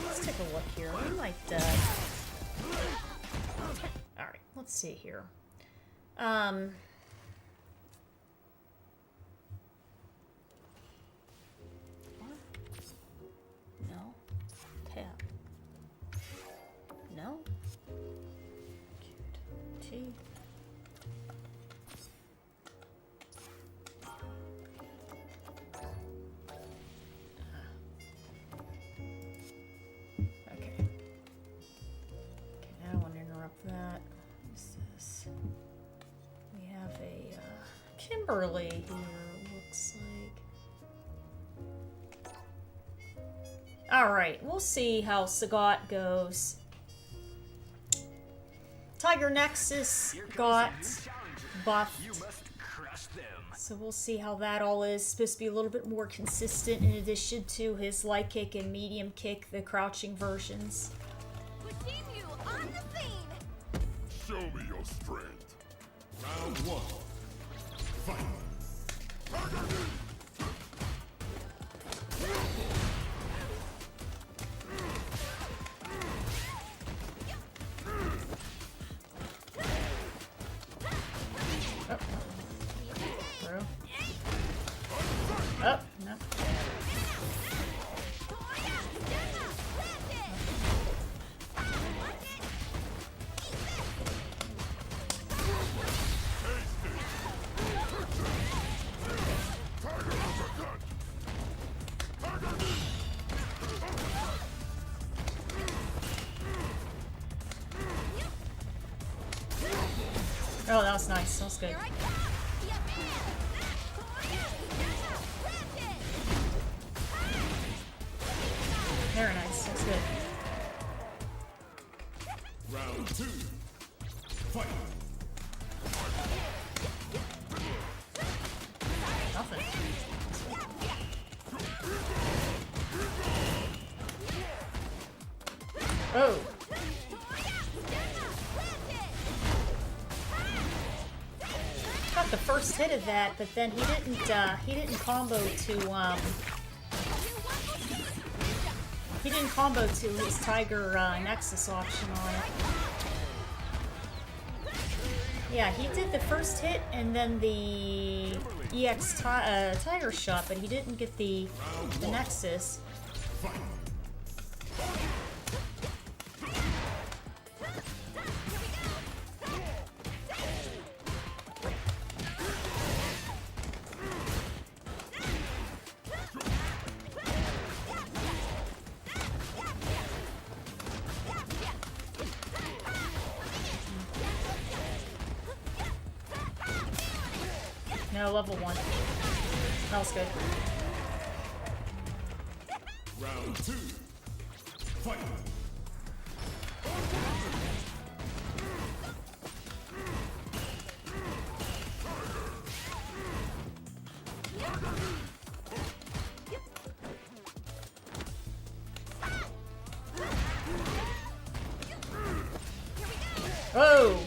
Let's take a look here. We might, Alright, let's see here. No. Tap. No. T. That. What's this? We have a Kimberly here, looks like. Alright, we'll see how Sagat goes. Tiger Nexus got buffed. So we'll see how that all is. Supposed to be a little bit more consistent in addition to his light kick and medium kick, the crouching versions. Continue on the scene. Show me your strength. Round one. Fight. Oh, no. Oh, that was nice. That was good. Very nice. That's good. Round two. Fight. Nothing. Oh. got the first hit of that, but then he didn't combo to he didn't combo to his Tiger Nexus option on it. Yeah, he did the first hit and then the EX Tiger shot, but he didn't get the Nexus. No, level 1. That was good. Round 2. Fight. Whoa!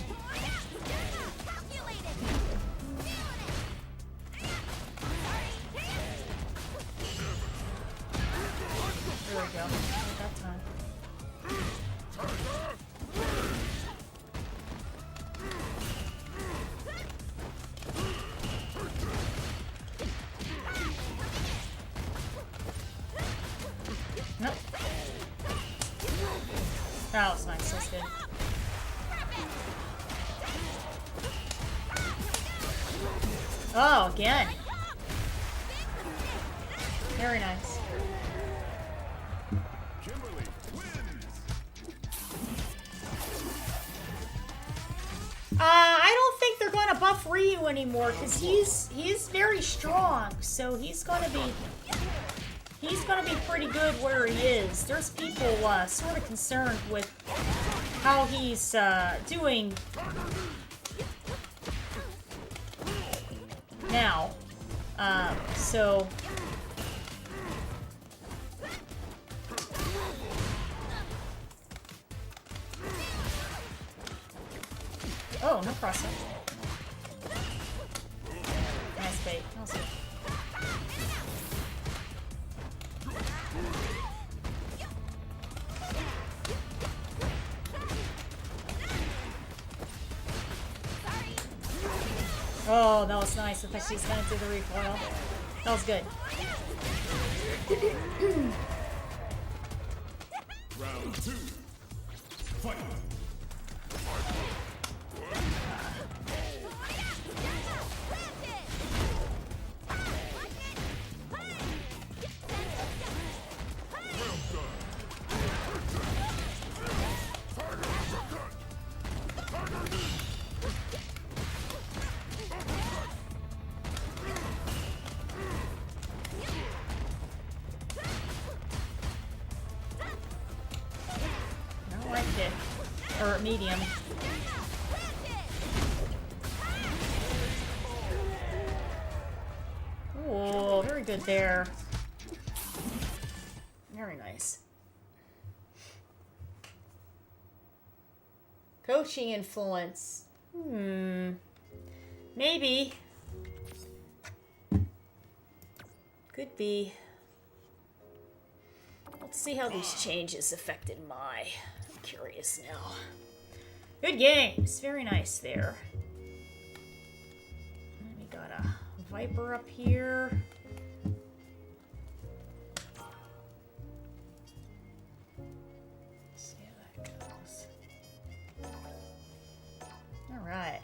There we go. Not that time. Nope. That was nice. That's good. Oh, again. Very nice. Kimberly wins. I don't think they're gonna buff Ryu anymore because he's very strong. So he's gonna be pretty good where he is. There's people sort of concerned with how he's doing now. So. Oh, no crossing. Nice bait. That was good. Oh, that was nice. I thought she was gonna do the recoil. That was good. Round 2. Fight. I liked it. Or medium. Oh, very good there. Very nice. Coaching influence. Maybe. Could be. Let's see how these changes affected my. I'm curious now. Good games. Very nice there. And we got a Viper up here. Let's see how that goes. All right.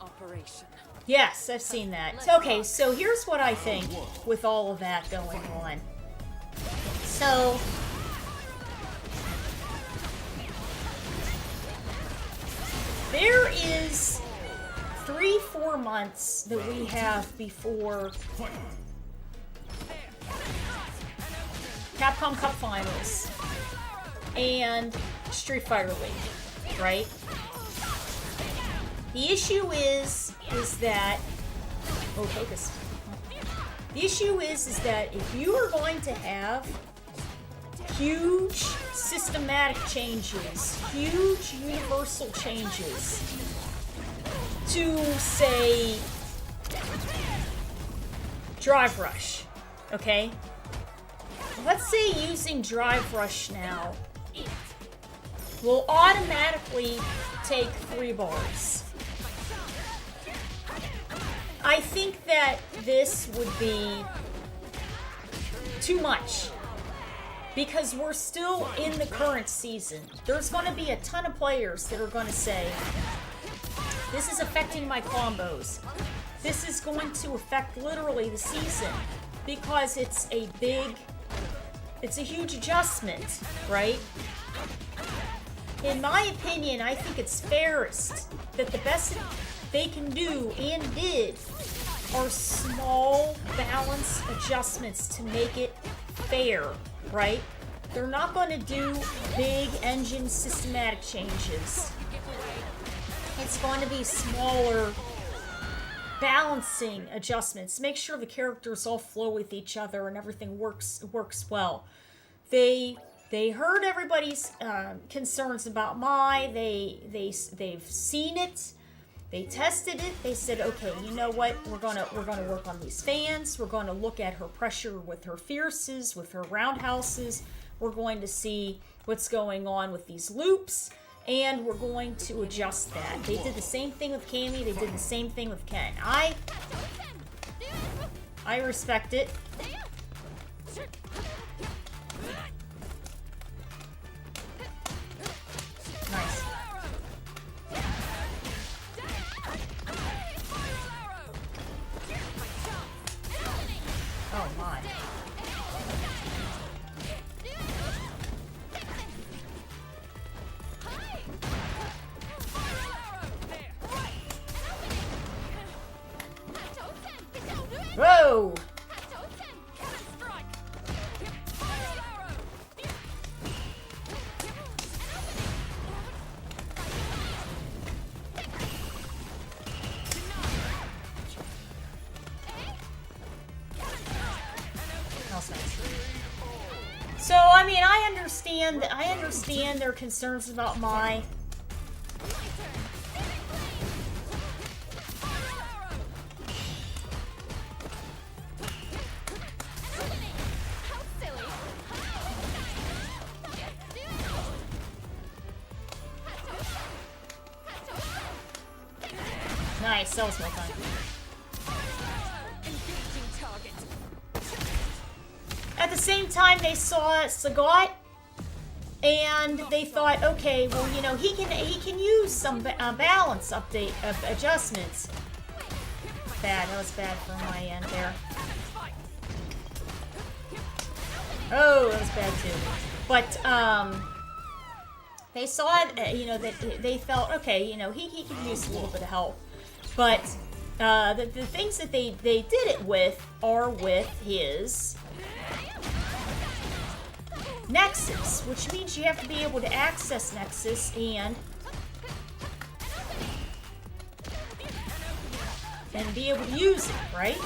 Operation. Yes, I've seen that. Okay, so here's what I think with all of that going on. So, there is 3-4 months that we have before Capcom Cup Finals and Street Fighter League, right? The issue is that... Oh, focus. The issue is that if you are going to have huge systematic changes, huge universal changes to, say, Drive Rush, okay? Let's say using Drive Rush now will automatically take 3 bars. I think that this would be too much because we're still in the current season. There's going to be a ton of players that are going to say, this is affecting my combos. This is going to affect literally the season because it's a huge adjustment, right? In my opinion, I think it's fairest that the best they can do and did are small balance adjustments to make it fair, right? They're not going to do big engine systematic changes. It's going to be smaller balancing adjustments. Make sure the characters all flow with each other and everything works well. They heard everybody's concerns about Mai. They've seen it. They tested it. They said, okay, you know what? We're gonna work on these fans. We're going to look at her pressure with her fierces, with her roundhouses. We're going to see what's going on with these loops, and we're going to adjust that. They did the same thing with Cammy. They did the same thing with Ken. I respect it. Nice. Oh my. Whoa! So, I mean, I understand their concerns about Mai. Nice, that was well done. At the same time, they saw Sagat, and they thought, okay, well, you know, he can use some balance update adjustments. Bad, that was bad from my end there. Oh, that was bad too. But they saw it, you know, that they felt, okay, you know, he could use a little bit of help. But the things that they did it with are with his Nexus, which means you have to be able to access Nexus and be able to use it, right?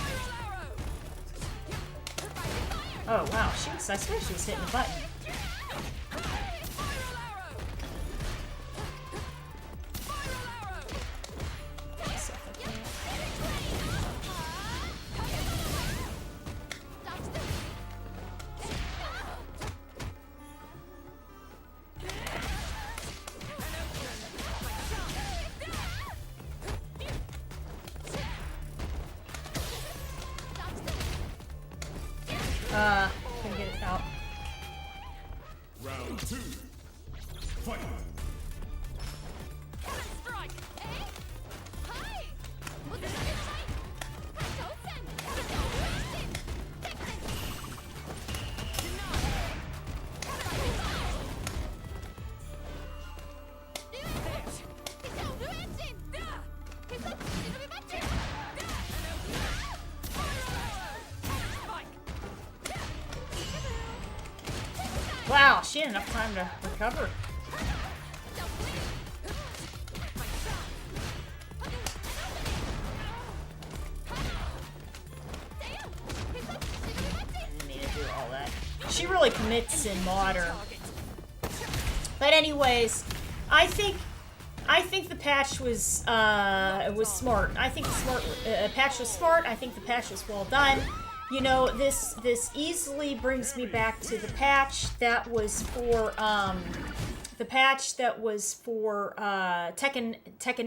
Oh wow, I swear she was hitting the button. Couldn't get it out. Round 2. Fight. Wow, she had enough time to recover. She really commits in Modern. But anyways, I think the patch was smart. I think the patch was smart. I think the patch was well done. You know, this easily brings me back to the patch that was for Tekken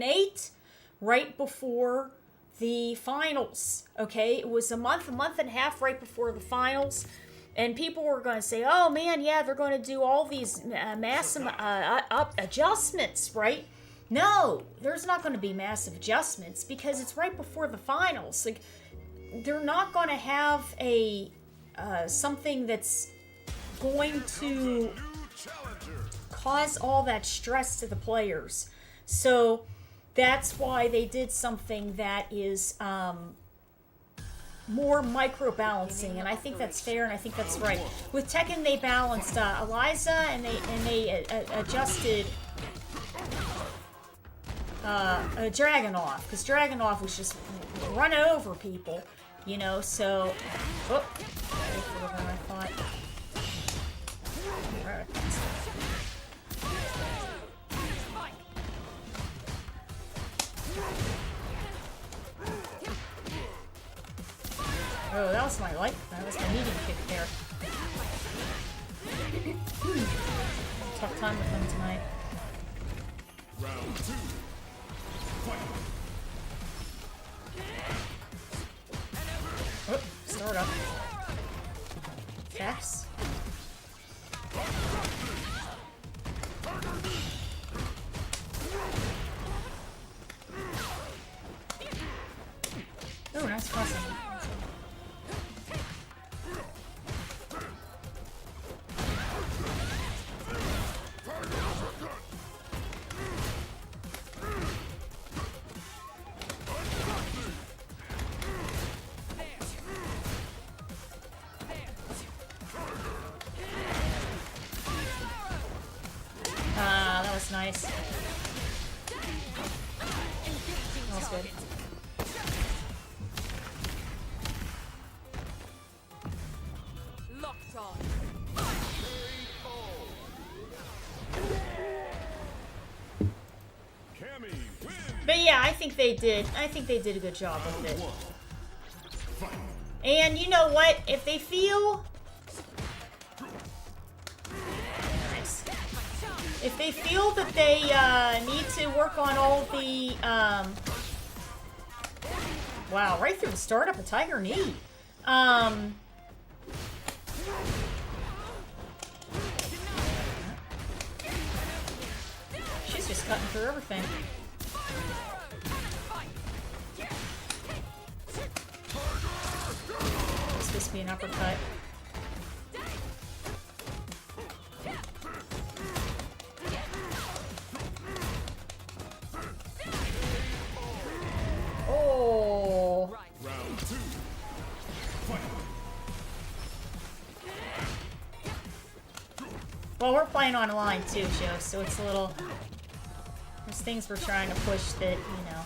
8, right before the finals. Okay, it was a month and a half right before the finals. And people were going to say, oh man, yeah, they're going to do all these massive adjustments, right? No, there's not going to be massive adjustments because it's right before the finals. Like, they're not going to have a something that's going to cause all that stress to the players. So that's why they did something that is more micro-balancing, and I think that's fair, and I think that's right. With Tekken, they balanced Eliza, and they adjusted Dragunov, because Dragunov was just running over people, you know. So, oh, whatever I thought. Right. Oh, that was my that was my medium kick there. Tough time with them tonight. Round 2. Fight. Oh, start up. Caps. Oh, nice crossing. That was nice. That was good. Locked on. Cammy wins. But yeah, I think they did a good job with it. And you know what? If they feel if they feel that they need to work on all the wow, right through the startup of Tiger Knee. She's just cutting through everything. It's supposed to be an uppercut. Oh. Round 2. Fight. Well, we're playing online too, Joe, so it's a little... There's things we're trying to push that, you know...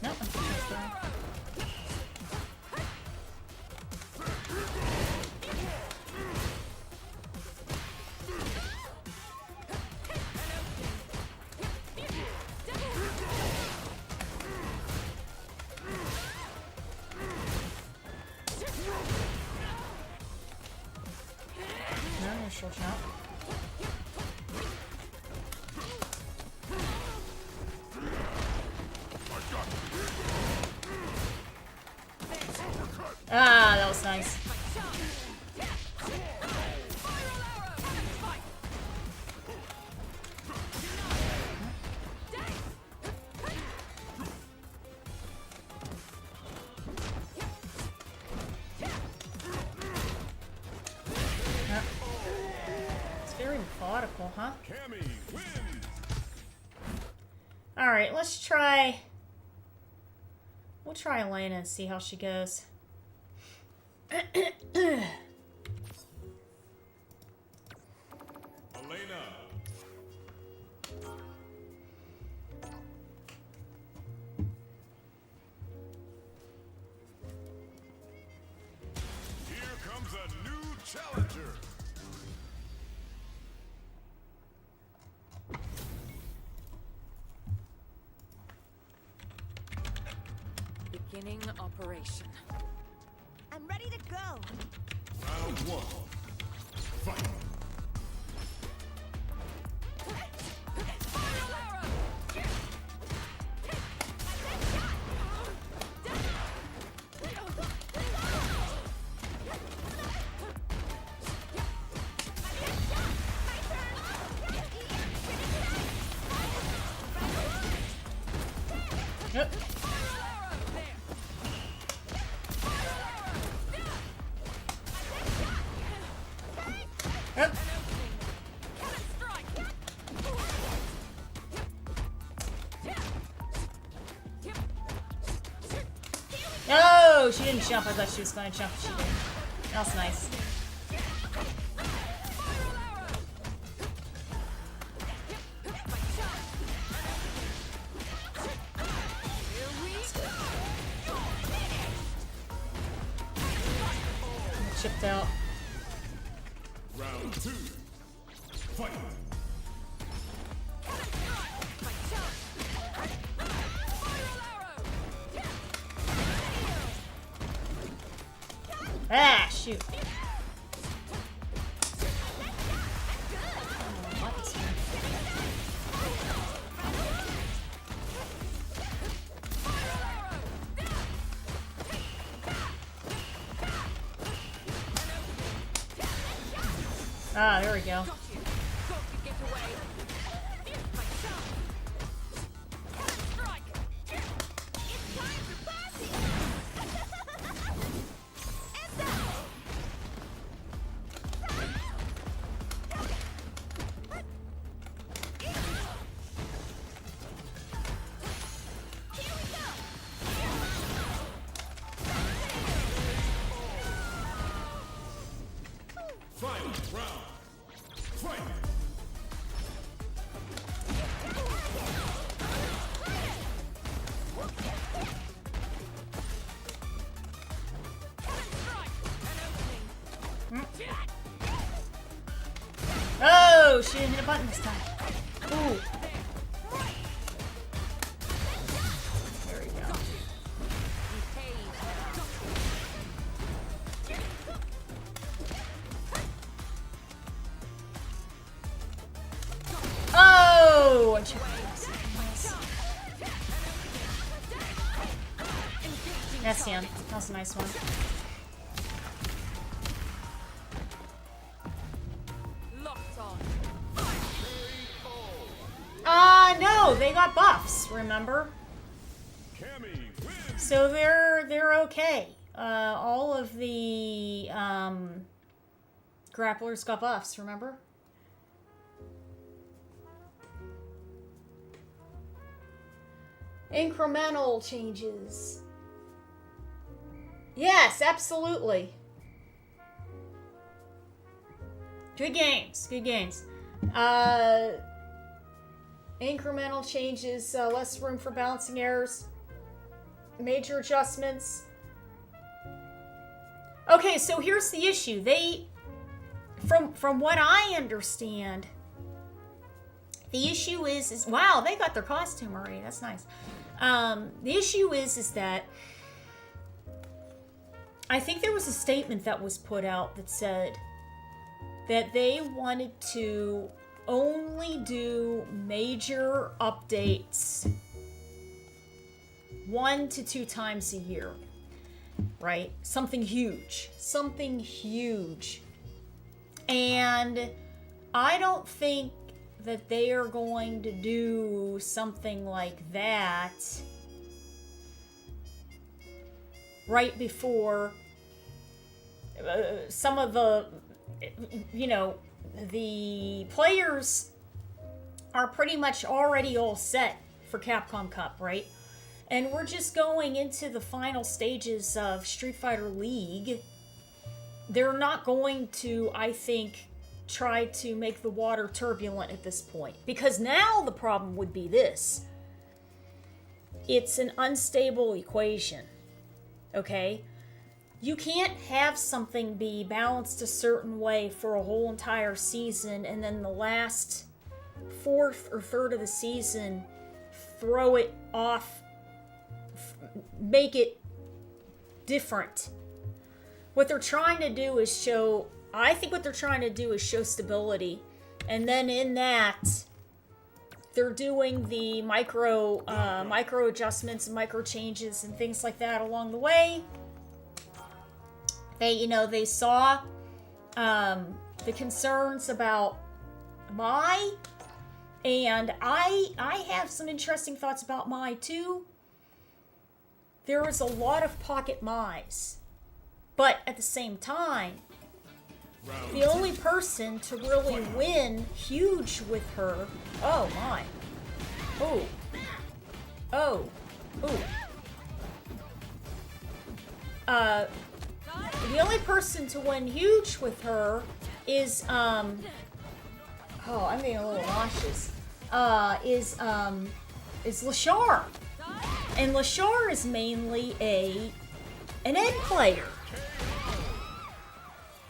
Nope, I'm just fine. No, initial jump. Ah, that was nice. It's very methodical, huh? Cammy wins. Alright, let's try... We'll try Elena and see how she goes. Elena. Challenger. Beginning operation. I'm ready to go. Round one. Fight. Yep. Yep. Oh, she didn't jump. I thought she was going to jump. She didn't. That was nice. Chipped out. Round two. Fight. Ah, shoot. Ah, there we go. Final round. Fight. Oh, she didn't hit a button this time. Ooh. There we go. Oh! And she That's the end. That was a nice one. No, they got buffs, remember? Cammy wins. So they're okay. All of the grapplers got buffs, remember? Incremental changes. Yes, absolutely. Good games. Good games. Incremental changes, less room for balancing errors. Major adjustments. Okay, so here's the issue. They, from what I understand, the issue is wow, they got their costume already. That's nice. The issue is that I think there was a statement that was put out that said that they wanted to only do major updates 1 to 2 times a year, right? Something huge. Something huge. And I don't think that they are going to do something like that right before some of the, you know, the players are pretty much already all set for Capcom Cup, right? And we're just going into the final stages of Street Fighter League. They're not going to, I think, try to make the water turbulent at this point. Because now the problem would be this. It's an unstable equation. Okay? you can't have something be balanced a certain way for a whole entire season and then the last fourth or third of the season throw it off, make it different. What they're trying to do is show, I think what they're trying to do is show stability. And then in that, they're doing the micro adjustments and micro changes and things like that along the way. They saw the concerns about Mai, and I have some interesting thoughts about Mai too. There is a lot of pocket Mais, but at the same time, the only person to really win huge with her, oh my, the only person to win huge with her is I'm getting a little nauseous. Is Lashar, and Lashar is mainly an Ed player.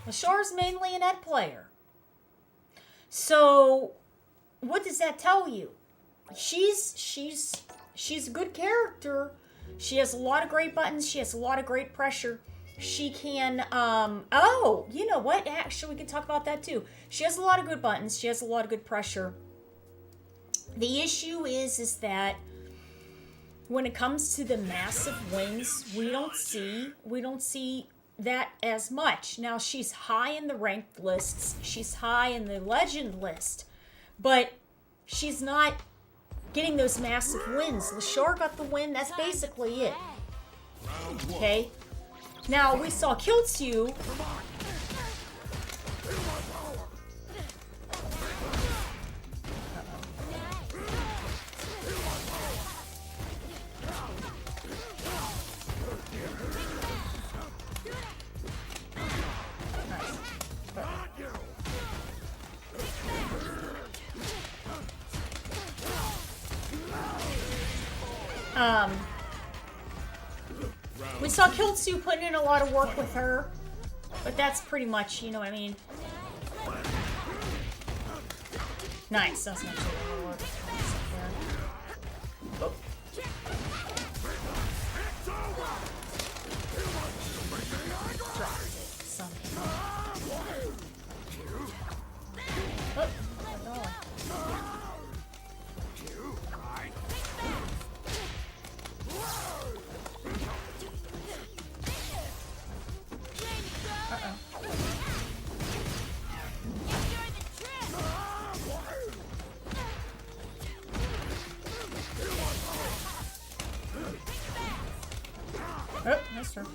Lashar's mainly an Ed player. So, what does that tell you? She's a good character. She has a lot of great buttons. She has a lot of great pressure. She can, you know what? Actually, we can talk about that too. She has a lot of good buttons. She has a lot of good pressure. The issue is that when it comes to the massive wins, we don't see that as much. Now, she's high in the ranked lists. She's high in the legend list. But she's not getting those massive wins. Lashar got the win. That's basically it. Okay? Now, we saw Kiltsu. We saw Kiltsu putting in a lot of work with her, but that's pretty much, you know what I mean. Nice, that's not too bad work. Oh. Oh, nice turn.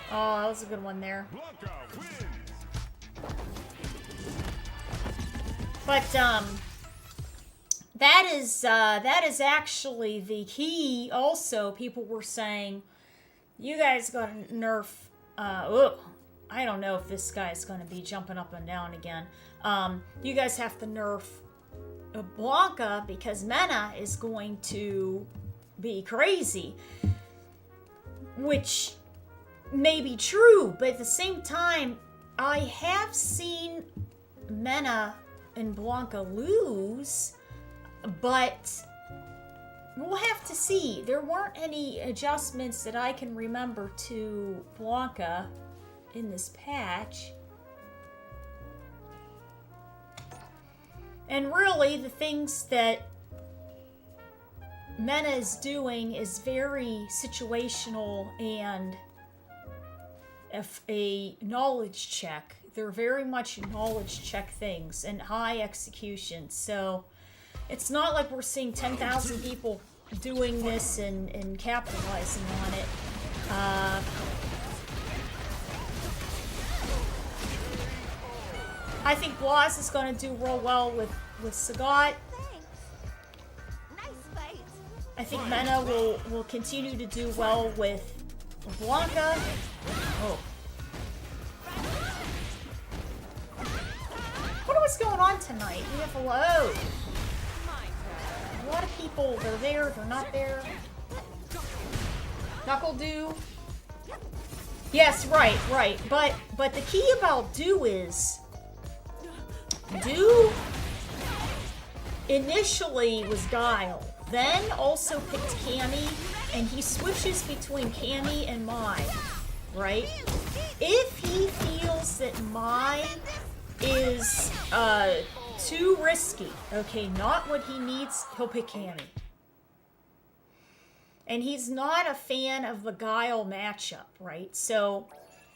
Oh, that was a good one there. But that is actually the key. Also, people were saying, you guys got to nerf. I don't know if this guy's going to be jumping up and down again. You guys have to nerf Blanca because Mena is going to be crazy, which may be true, but at the same time, I have seen Mena and Blanca lose, but we'll have to see. There weren't any adjustments that I can remember to Blanca in this patch. And really, the things that Mena is doing is very situational and a knowledge check. They're very much knowledge check things and high execution. So it's not like we're seeing 10,000 people doing this and capitalizing on it. I think Blaz is going to do real well with Sagat. Thanks. Nice fight. I think Mena will continue to do well with Blanca. Oh. I wonder what's going on tonight. We have a lot of people. They're there, they're not there. Knuckle Do. Yes, right. But the key about Do is Do initially was Guile, then also picked Cammy, and he switches between Cammy and Mai, right? If he feels that Mai is too risky, okay, not what he needs, he'll pick Cammy. And he's not a fan of the Guile matchup, right? So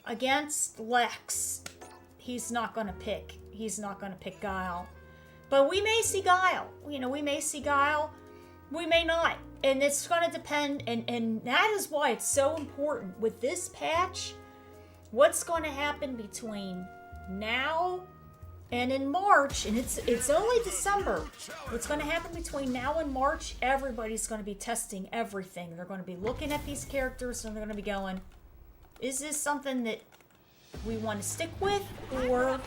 against Lex, he's not gonna pick Guile. But we may see Guile. You know, we may see Guile, we may not. And it's gonna depend, and that is why it's so important with this patch, what's gonna happen between now and in March, and it's only December. What's going to happen between now and March, everybody's going to be testing everything. They're going to be looking at these characters and they're going to be going, is this something that we want to stick with or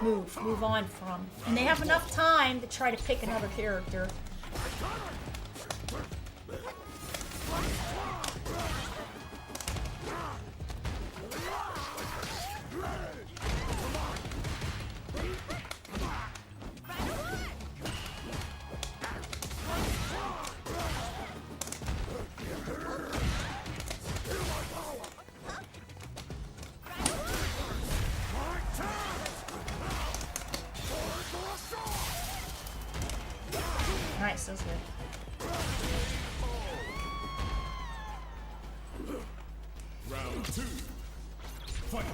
move on from? And they have enough time to try to pick another character. Nice, that's good. Round 2. Fight.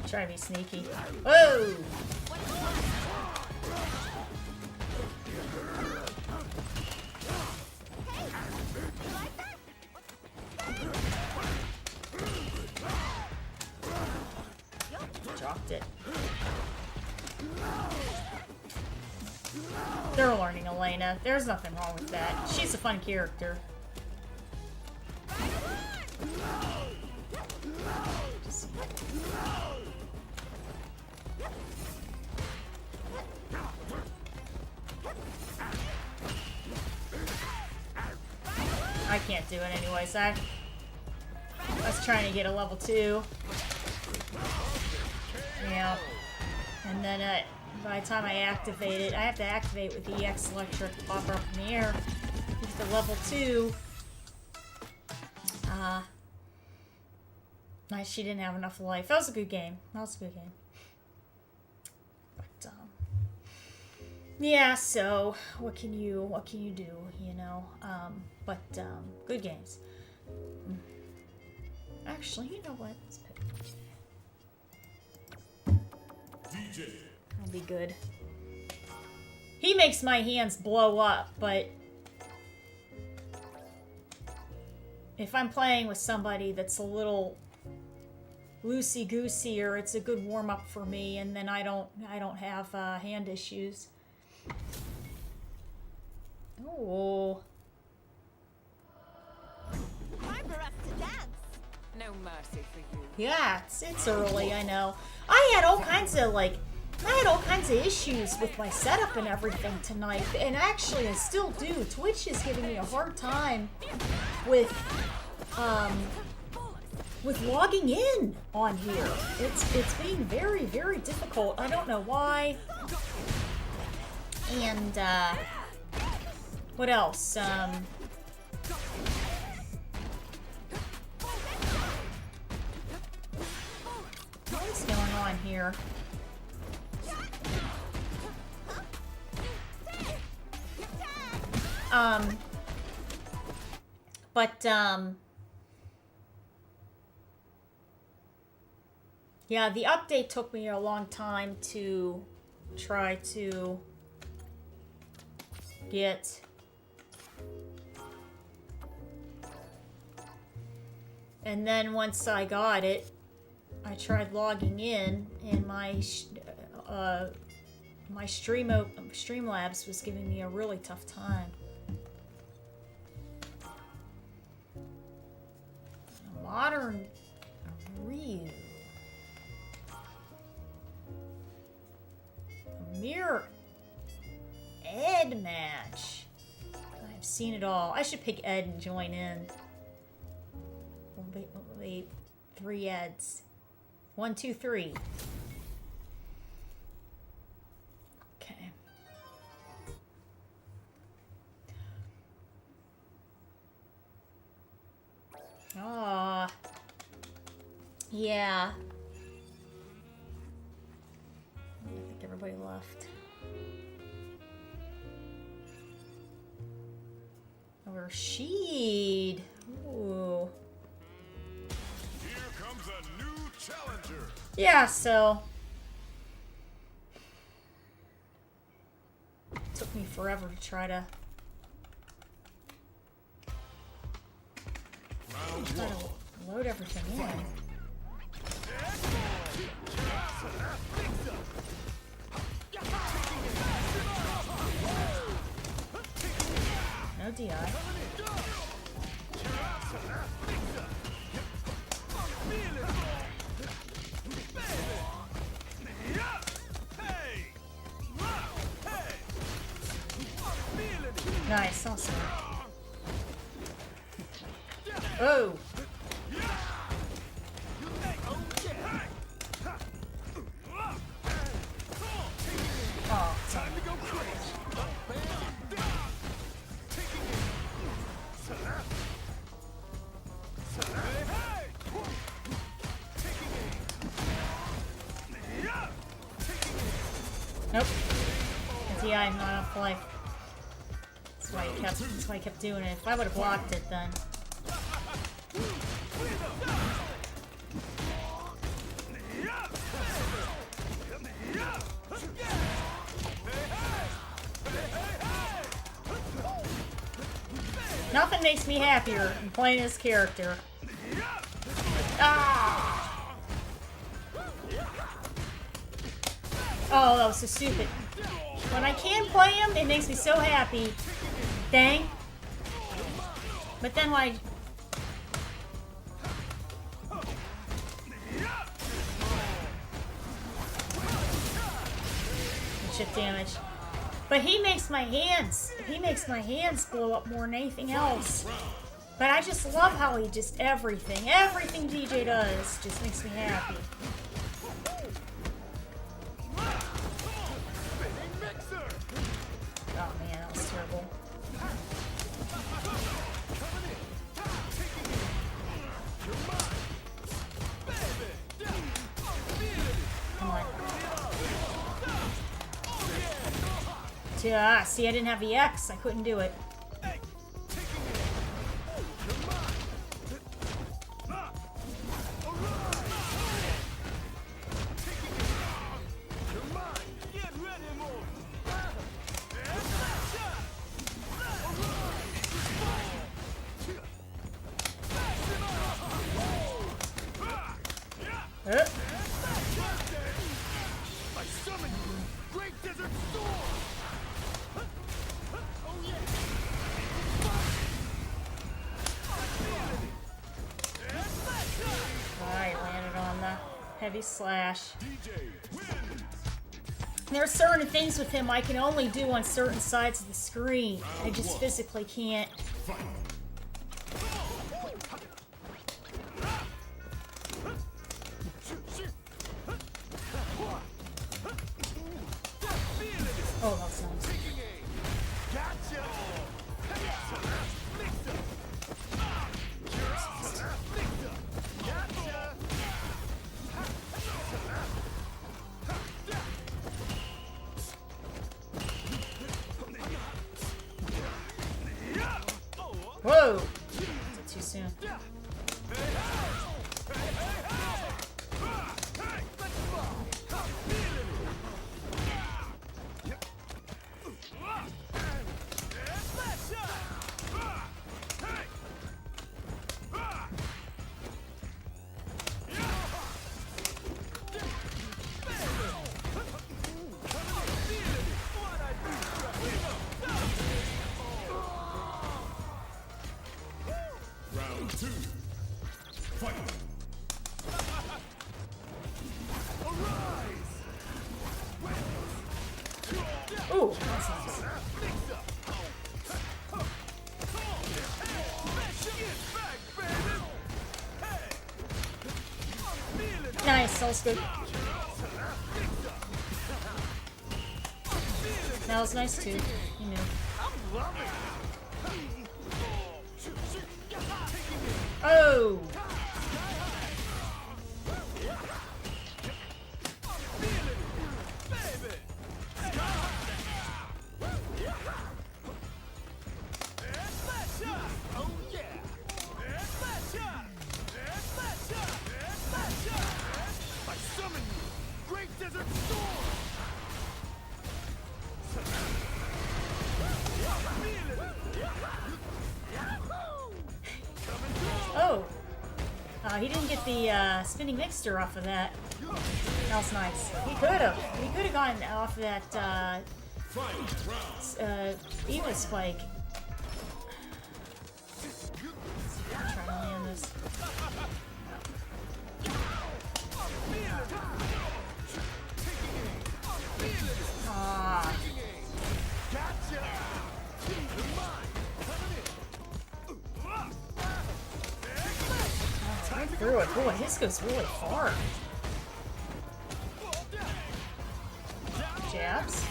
Try to be sneaky. Whoa! Dropped it. They're learning Elena. There's nothing wrong with that. She's a fun character. I can't do it anyways. I was trying to get a level 2. Yeah. And then by the time I activate it, I have to activate with the EX Electric to pop her up in the air. Get to level 2. Nice, she didn't have enough life. That was a good game. But, yeah, so what can you do, you know? Good games. Actually, you know what? Let's pick DJ. That'll be good. He makes my hands blow up, but if I'm playing with somebody that's a little loosey-goosey, it's a good warm-up for me, and then I don't have hand issues. Oh. Time for us to dance. No mercy for you. Yeah, it's early, I know. I had all kinds of issues with my setup and everything tonight, and actually I still do. Twitch is giving me a hard time with logging in on here. It's being very, very difficult. I don't know why. And what else? What's going on here? Yeah, the update took me a long time to try to get And then once I got it, I tried logging in, and my Streamlabs was giving me a really tough time. Modern Ryu. A Mirror Ed match. I've seen it all. I should pick Ed and join in. Wait, 3 Eds. 1, 2, 3. Okay. Ah. Yeah. I think everybody left. Rashid. Ooh. Here comes a new challenger. Yeah, so. Took me forever to try to. Try to load everything in. No DI. Nice, awesome. Oh! Oh, time to go Nope. DI not enough life. That's why I kept doing it. If I would have blocked it then. Nothing makes me happier than playing this character. Ah! Oh, that was so stupid. When I can play him, it makes me so happy. Dang. But then when I... Chip damage. But he makes my hands blow up more than anything else. But I just love how he just everything DJ does just makes me happy. Oh man, that was terrible. Come on. See, I didn't have the X. I couldn't do it. Heavy slash. There are certain things with him I can only do on certain sides of the screen. I just physically can't. Oh, that's nice. Whoa! Is it too soon? Ooh, that's nice. Nice, that was good. That was nice too. You knew. Oh! I summon you, Great Desert Storm! Oh! He didn't get the spinning mixer off of that. That was nice. He could have. He could have gotten off of that Eva spike. Try to land this. Ah. It's right through it. Boy, his goes really far. Jabs.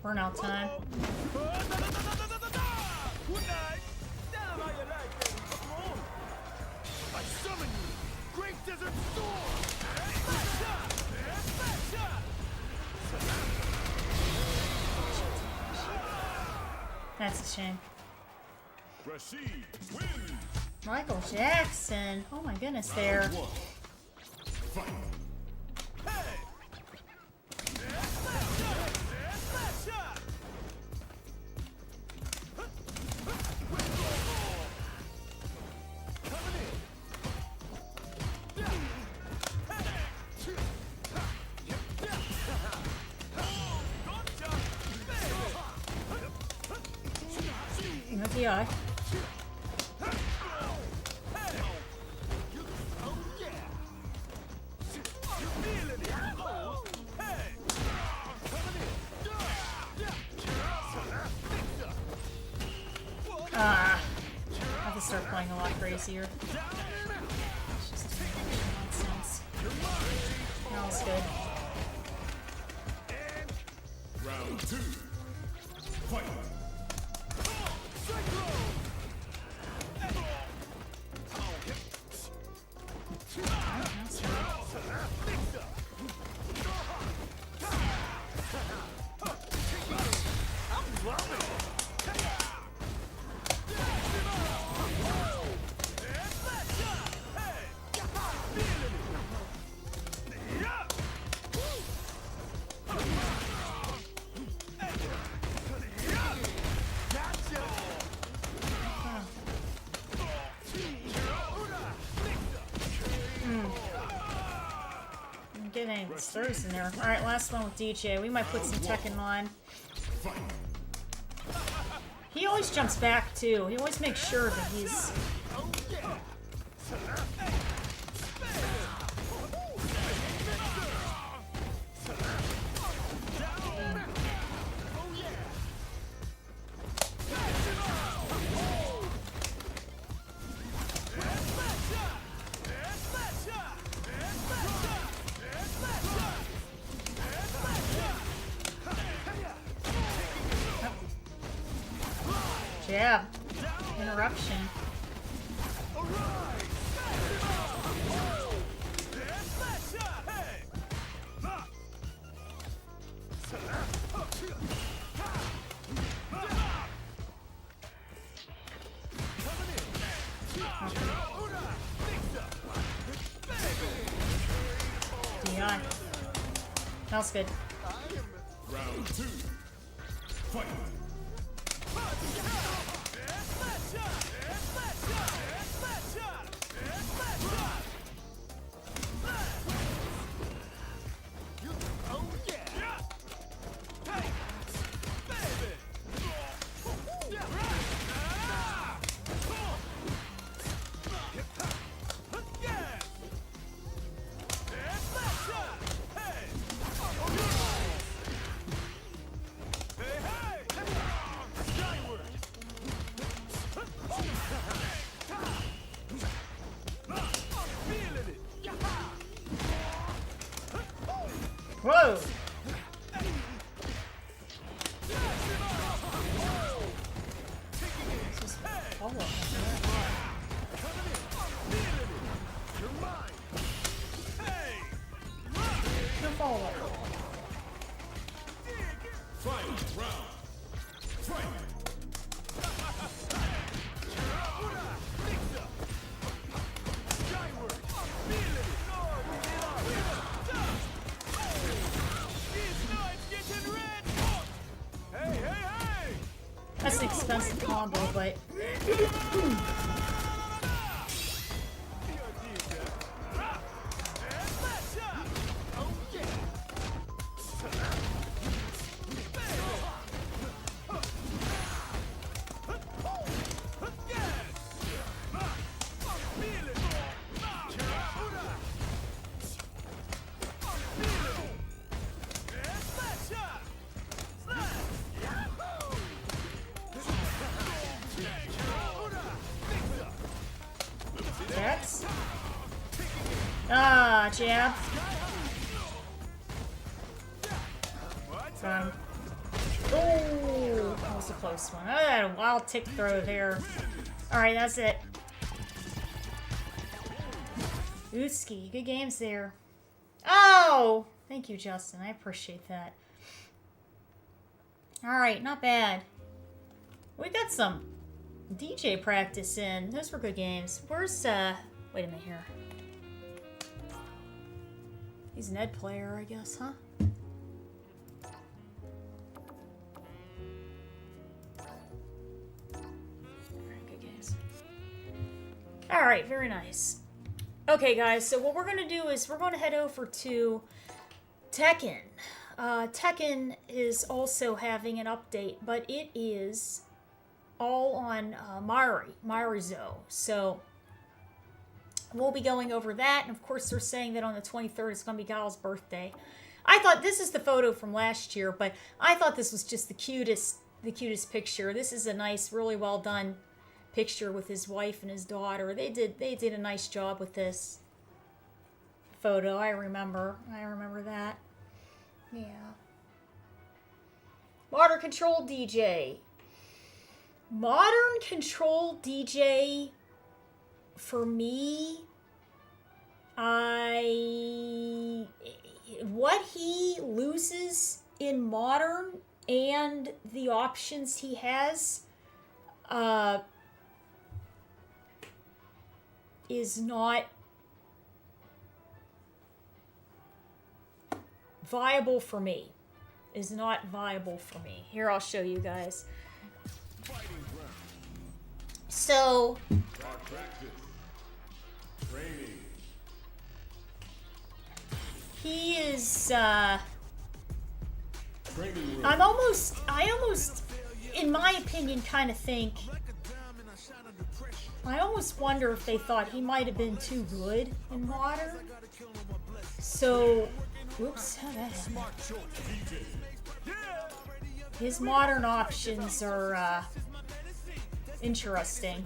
Burnout time. I summon you, Great Desert Storm! That's a shame. Rashid wins! Michael Jackson. Oh my goodness, there. Fight! No DI. I have to start playing a lot crazier. It's just too much nonsense. That was good. Round 2. Fight! That's right. I'm getting stirs in there. Alright, last one with DJ. We might put some tech in line. He always jumps back too. He always makes sure that he's... Jab. Interruption. DI. Smells good. Round 2. Fight! round. Fight. That's an expensive combo, but that's jab. Oh, that was a close one. I had a wild tick throw there. Alright, that's it. Utsuki, good games there. Oh! Thank you, Justin. I appreciate that. Alright, not bad. We got some DJ practice in. Those were good games. Where's, wait a minute here. He's an Ed player, I guess, huh? Very good games. Alright, very nice. Okay, guys, so what we're going to do is we're going to head over to Tekken. Tekken is also having an update, but it is all on Marizo. So we'll be going over that, and of course they're saying that on the 23rd it's going to be Gal's birthday. I thought this is the photo from last year, but I thought this was just the cutest picture. This is a nice, really well done picture with his wife and his daughter. They did a nice job with this photo. I remember that. Yeah. Modern Control DJ. Modern Control DJ, for me, what he loses in Modern and the options he has is not viable for me. Here, I'll show you guys. So, he is, I almost, in my opinion, kind of think, I almost wonder if they thought he might have been too good in Modern. So, whoops, how that happened? His Modern options are, interesting.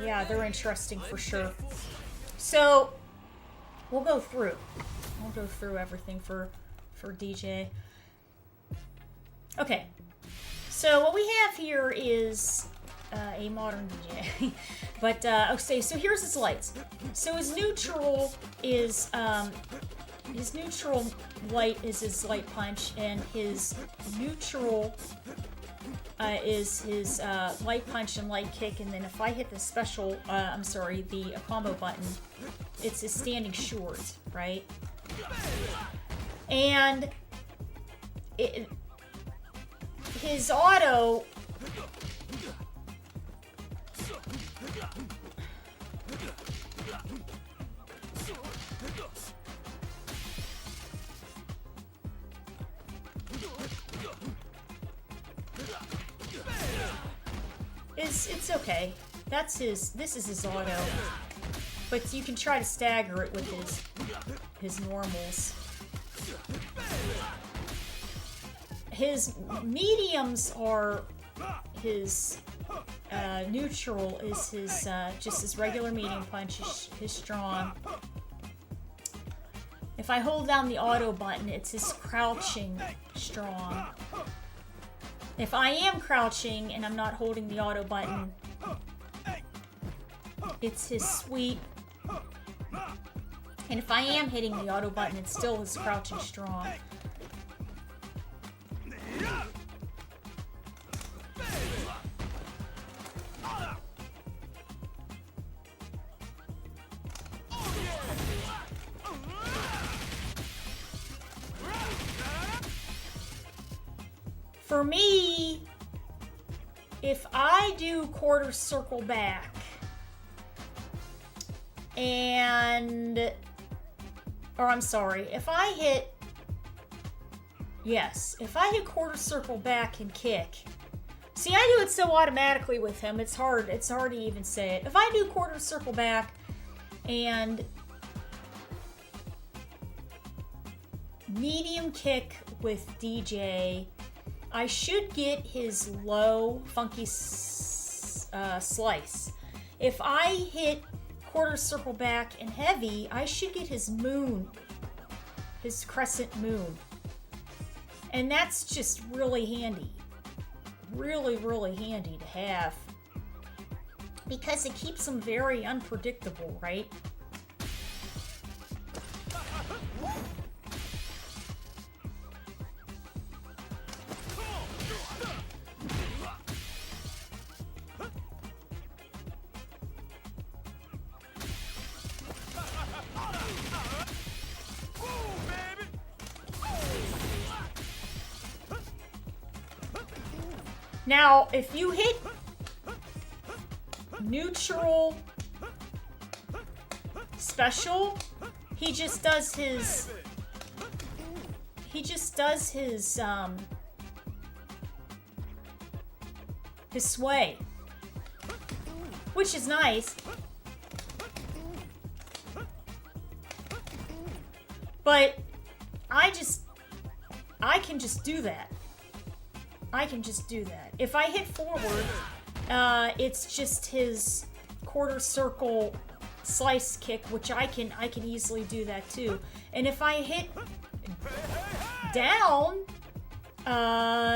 Yeah, they're interesting for sure. So, we'll go through everything for DJ. Okay. So, what we have here is a Modern DJ. But, okay, so here's his lights. So, his neutral is, his neutral light is his light punch, and his neutral is his light punch and light kick, and then if I hit the special, the combo button, it's his standing short, right? And his auto it's okay. This is his auto. But you can try to stagger it with his normals. His mediums are his neutral is his just his regular medium punch, his strong. If I hold down the auto button, it's his crouching strong. If I am crouching and I'm not holding the auto button, it's his sweep. And if I am hitting the auto button, it's still his crouching strong. For me, if I do quarter circle back and, or I'm sorry, if I hit quarter circle back and kick. See, I do it so automatically with him, it's hard to even say it. If I do quarter circle back and medium kick with DJ, I should get his low funky slice. If I hit quarter circle back and heavy, I should get his moon, his crescent moon. And that's just really handy. Really, really handy to have. Because it keeps them very unpredictable, right? Now, if you hit neutral special, he just does his sway, which is nice. But I can just do that. If I hit forward, it's just his quarter circle slice kick, which I can easily do that too. And if I hit down,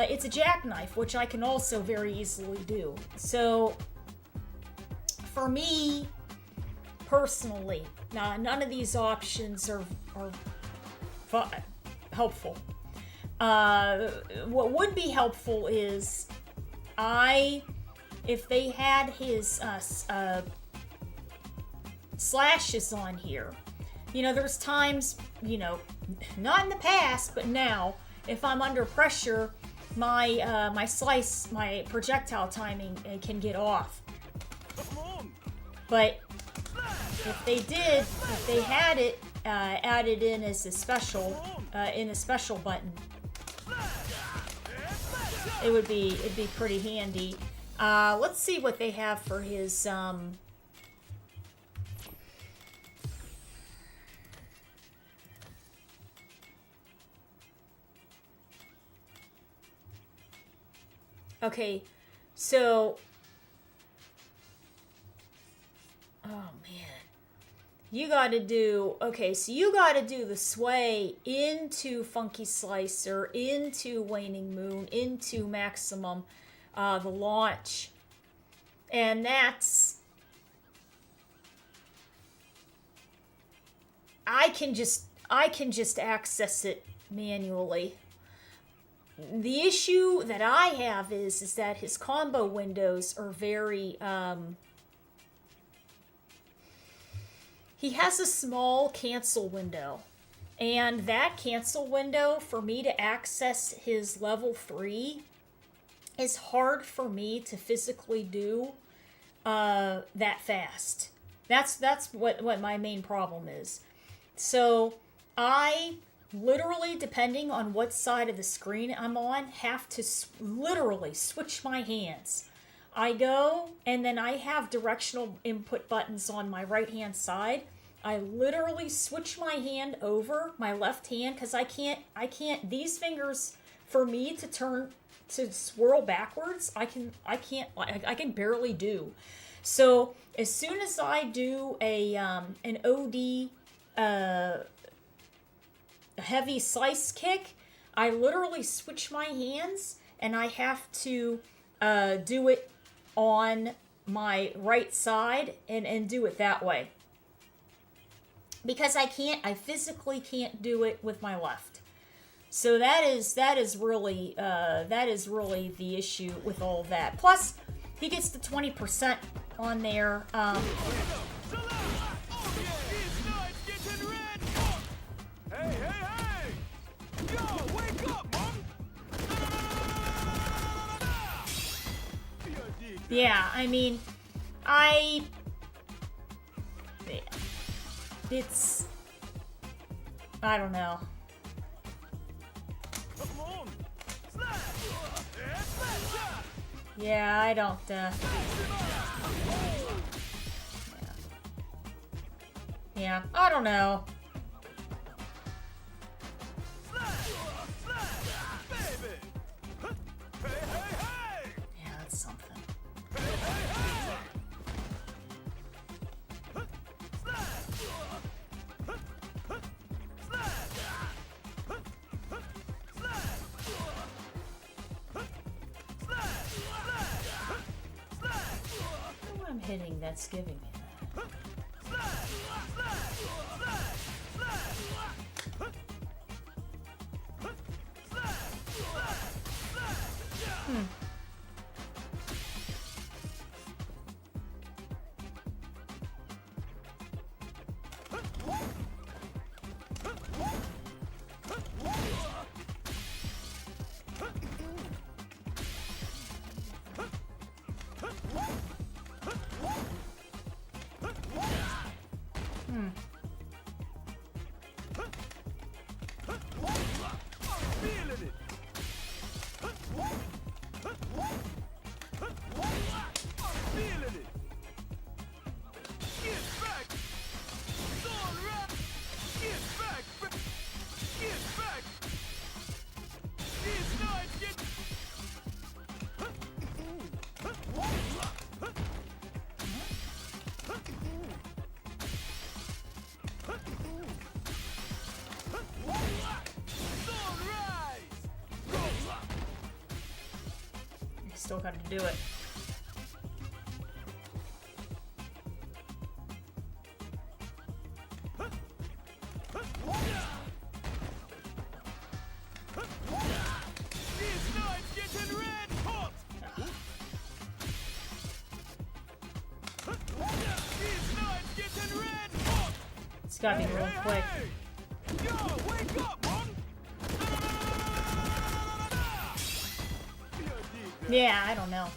it's a jackknife, which I can also very easily do. So for me personally, none of these options are helpful. What would be helpful is if they had his slashes on here. You know, there's times, you know, not in the past, but now, if I'm under pressure, my slice, my projectile timing can get off. But if they had it added in as a special, in a special button, it'd be pretty handy. Let's see what they have for his okay, so oh man. You gotta do the sway into Funky Slicer, into Waning Moon, into Maximum, the launch. And that's... I can just access it manually. The issue that I have is that his combo windows are very... he has a small cancel window, and that cancel window for me to access his level 3 is hard for me to physically do that fast. That's what my main problem is. So I literally, depending on what side of the screen I'm on, have to literally switch my hands. I go, and then I have directional input buttons on my right-hand side. I literally switch my hand over, my left hand, because I can't, these fingers, for me to swirl backwards, I can barely do. So as soon as I do an OD, a heavy slice kick, I literally switch my hands, and I have to do it on my right side and do it that way, because I physically can't do it with my left. So that is really the issue with all of that. Plus, he gets the 20% on there. Yeah, I mean, it's, I don't know. Come on. Slash. Yeah, I don't, yeah, I don't know. Baby. Hey, hey, hey. Yeah, that's something. What I'm hitting that's giving me that. Feeling it. Feeling it. Get back. It's all right. Get back. Get back. These knives get. It's all right. I still got to do it. These knives getting red hot. These knives getting red hot. It's got to be real quick. Hey! Yo, wake up, man! You did that. Yeah, I don't know.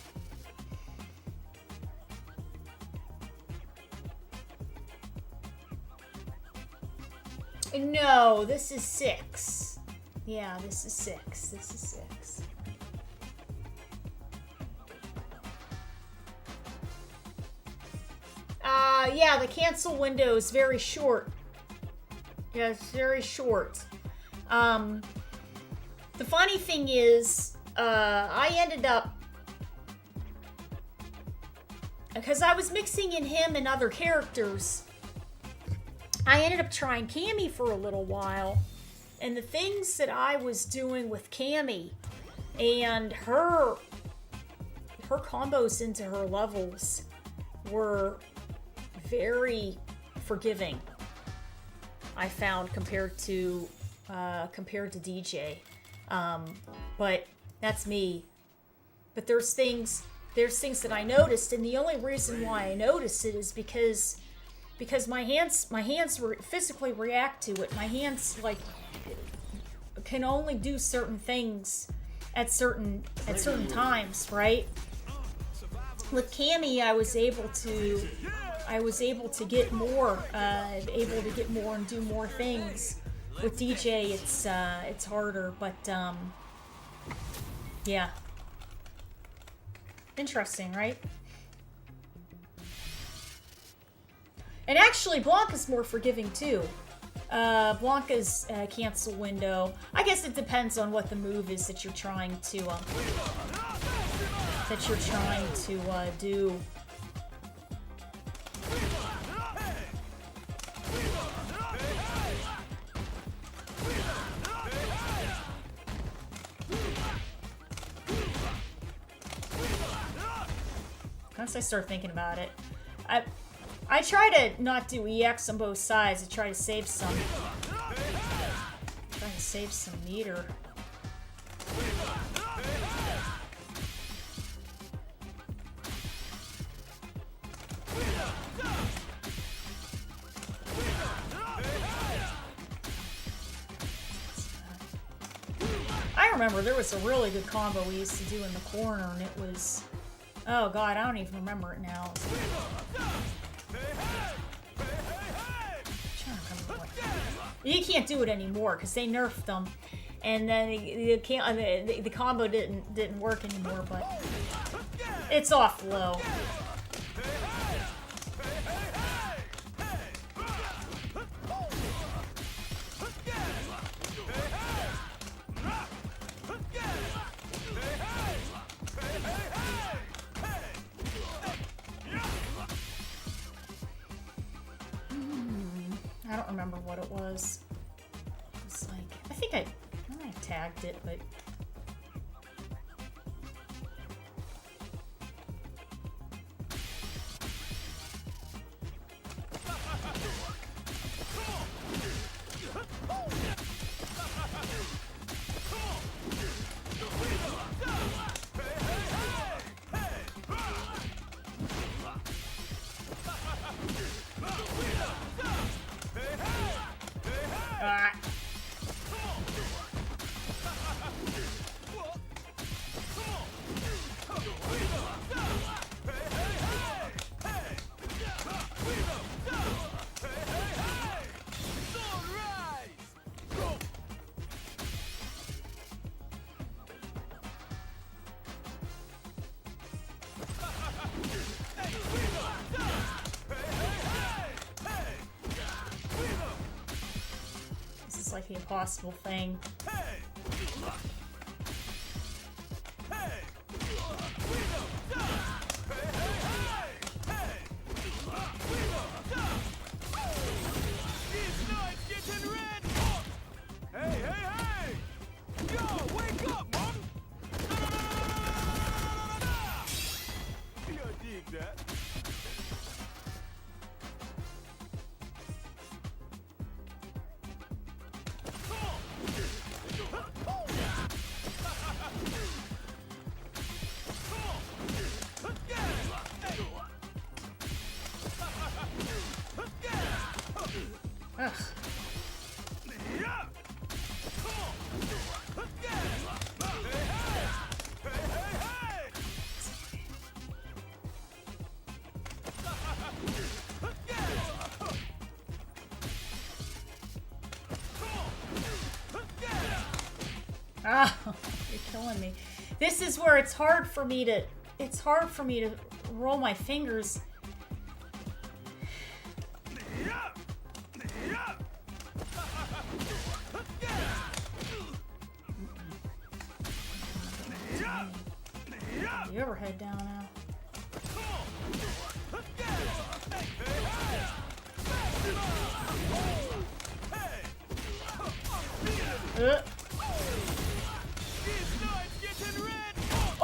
No, this is 6. Yeah, this is 6. This is 6. Yeah, the cancel window is very short. Yeah, it's very short. The funny thing is, I ended up, because I was mixing in him and other characters, I ended up trying Cammy for a little while, and the things that I was doing with Cammy and her combos into her levels were very forgiving, I found, compared to DJ. But that's me. But there's things that I noticed, and the only reason why I noticed it is because my hands physically react to it. My hands like can only do certain things at certain times, right? With Cammy, I was able to get more, and do more things. With DJ, it's harder, but yeah, interesting, right? And actually, Blanca's more forgiving too. Blanca's cancel window, I guess it depends on what the move is that you're trying to do. Once I start thinking about it, I try to not do EX on both sides. I try to save some. Meter. I remember there was a really good combo we used to do in the corner, and it was Oh god, I don't even remember it now. You can't do it anymore because they nerfed them, and then the combo didn't work anymore. But it's off low. I don't remember what it was. It was like, I think I tagged it, but this is like the impossible thing. Ugh. Oh, you're killing me. This is where it's hard for me to roll my fingers. You ever head down now?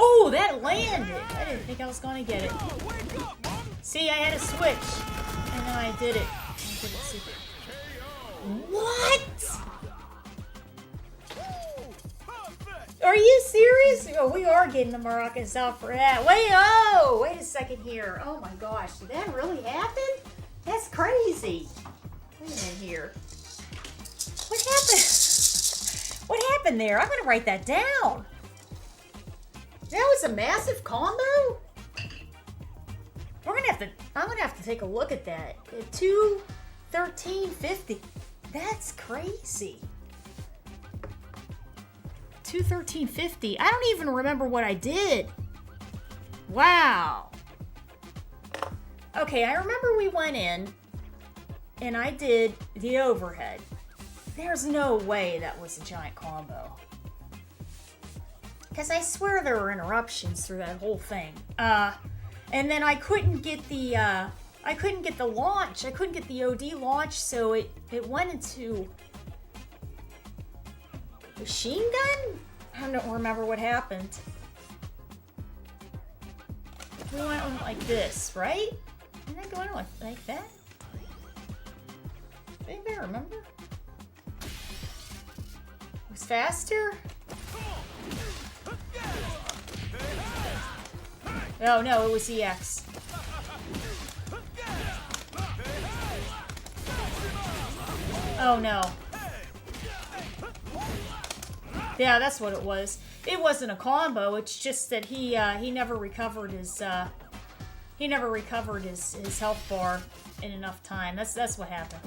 Oh, that landed! I didn't think I was gonna get it. See, I had a switch, and then I did it. Super. What? Are you serious? Oh, we are getting the Marakas out for that. Wait a second here. Oh my gosh, did that really happen? That's crazy. Wait a minute here. What happened? What happened there? I'm gonna write that down. That was a massive combo? I'm gonna have to take a look at that. 213.50. That's crazy. 213.50. I don't even remember what I did. Wow. Okay, I remember we went in and I did the overhead. There's no way that was a giant combo. Because I swear there were interruptions through that whole thing. And then I couldn't get the launch. I couldn't get the OD launch, so it went into machine gun? I don't remember what happened. We went on like this, right? Didn't I go on like that? Anybody remember? It was faster? Oh no, it was EX. Oh no. Yeah, that's what it was. it wasn't a combo. It's just that he never recovered his health bar in enough time. That's what happened.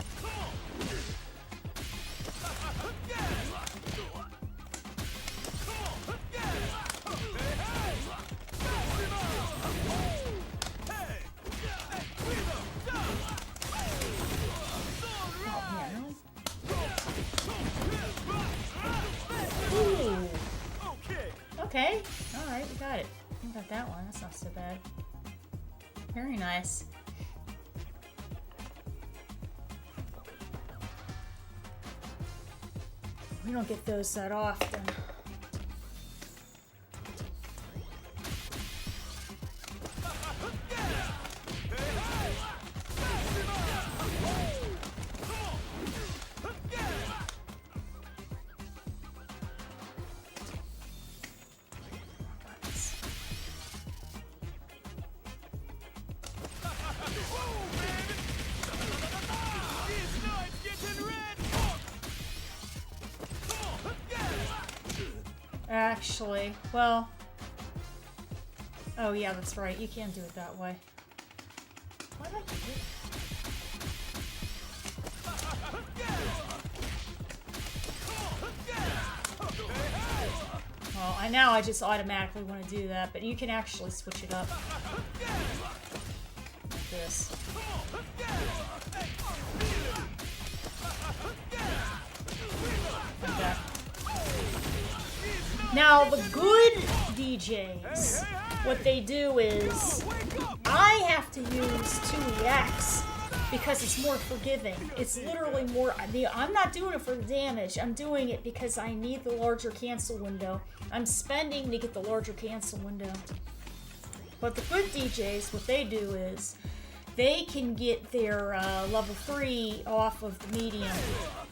Ooh. Okay. Alright, we got it. We got that one. That's not so bad. Very nice. We don't get those that often. Actually, well... Oh yeah, that's right. You can't do it that way. Why did I do it? Well, I just automatically want to do that, but you can actually switch it up. Like this. Like that. Now, the good DJs, what they do is, I have to use 2EX because it's more forgiving. It's literally more, I'm not doing it for the damage, I'm doing it because I need the larger cancel window. I'm spending to get the larger cancel window. But the good DJs, what they do is, they can get their level 3 off of the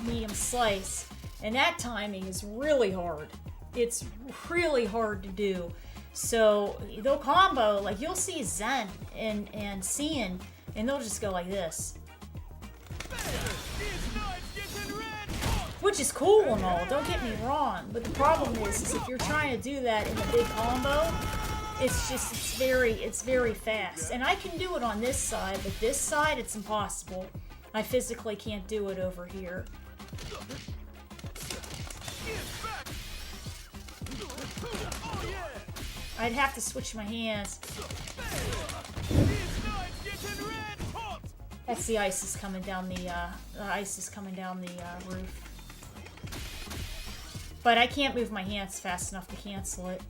medium slice, and that timing is really hard. It's really hard to do. So they'll combo, like you'll see Zen and Cian, and they'll just go like this. Which is cool and all, don't get me wrong. But the problem is if you're trying to do that in a big combo, it's very fast. And I can do it on this side, but this side it's impossible. I physically can't do it over here. I'd have to switch my hands. That's the ice is coming down the roof. But I can't move my hands fast enough to cancel it.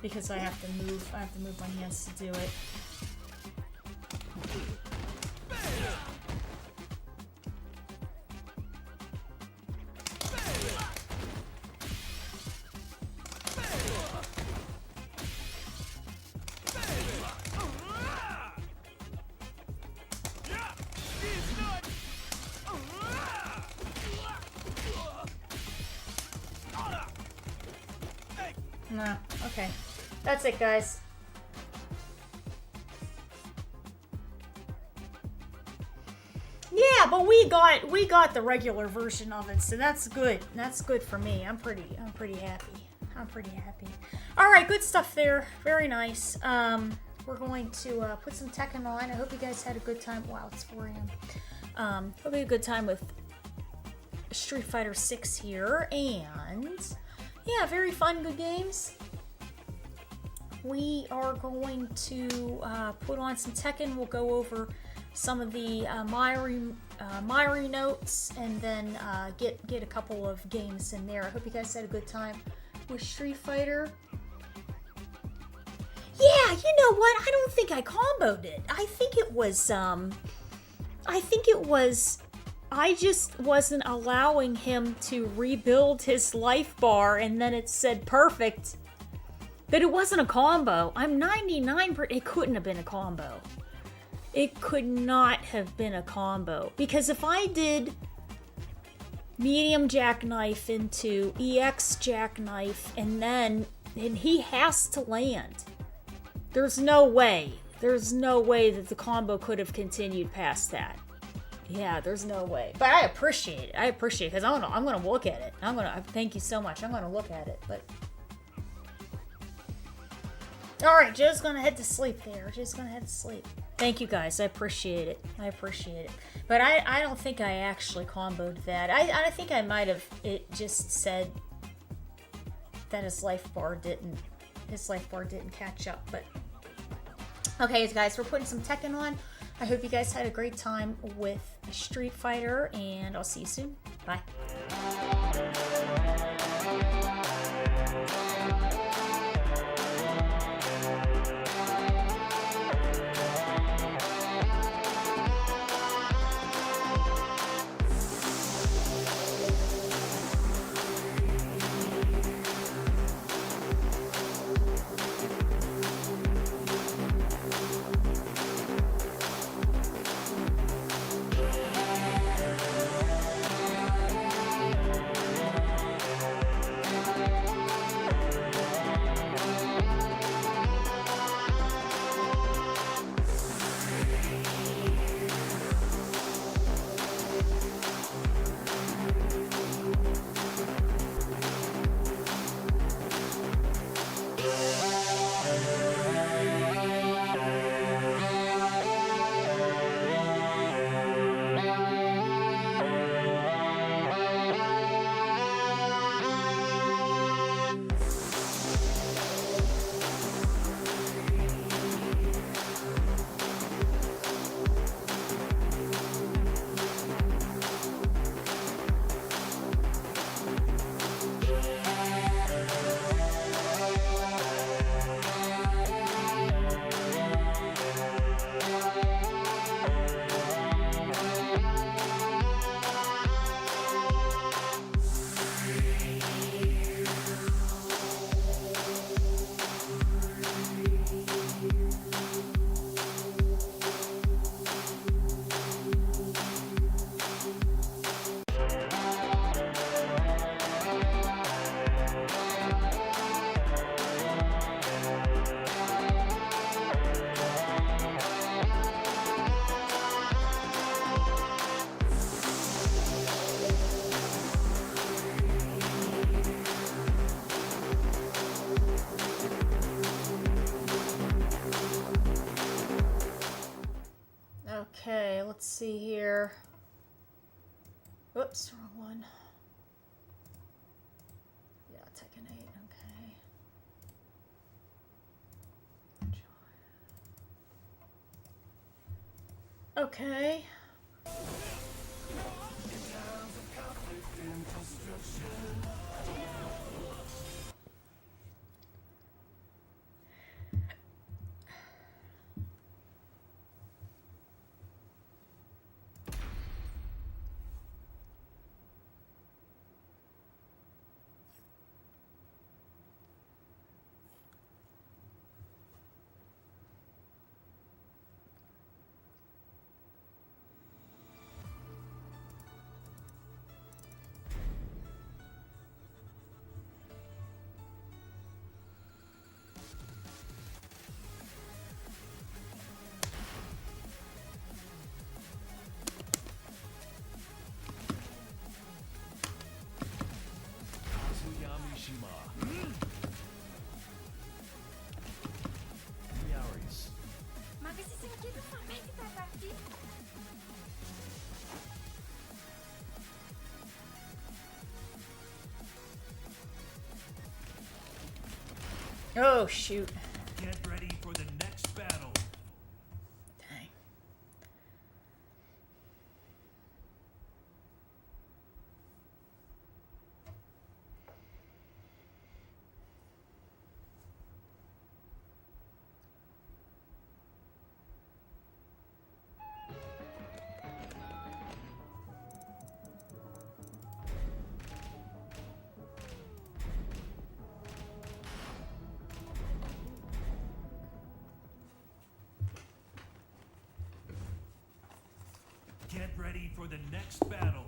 Because I have to move my hands to do it. Nah, okay. That's it, guys. Yeah, but we got the regular version of it, so that's good. That's good for me. I'm pretty happy. I'm pretty happy. All right, good stuff there. Very nice. We're going to put some Tekken on. I hope you guys had a good time. Wow, it's 4 a.m. Hope you had a good time with Street Fighter 6 here, and yeah, very fun, good games. We are going to put on some Tekken. We'll go over some of the Myri notes, and then get a couple of games in there. I hope you guys had a good time with Street Fighter. Yeah, you know what? I don't think I comboed it. I think it was I just wasn't allowing him to rebuild his life bar, and then it said perfect. But it wasn't a combo. I'm 99%. It couldn't have been a combo. It could not have been a combo. Because if I did medium jackknife into EX jackknife, and he has to land. There's no way. There's no way that the combo could have continued past that. Yeah, there's no way. But I appreciate it. I appreciate it because I'm gonna look at it. Thank you so much. I'm gonna look at it. But all right, Joe's gonna head to sleep there. Joe's gonna head to sleep. Thank you guys. I appreciate it. I appreciate it. But I don't think I actually comboed that. I think I might have. It just said that his life bar didn't catch up. But okay, guys, we're putting some Tekken on. I hope you guys had a great time with Street Fighter, and I'll see you soon. Bye. Okay, let's see here. Whoops, wrong one. Yeah, Tekken 8, okay. Okay. Oh, shoot. Get ready for the next battle. Dang. Get ready for the next battle.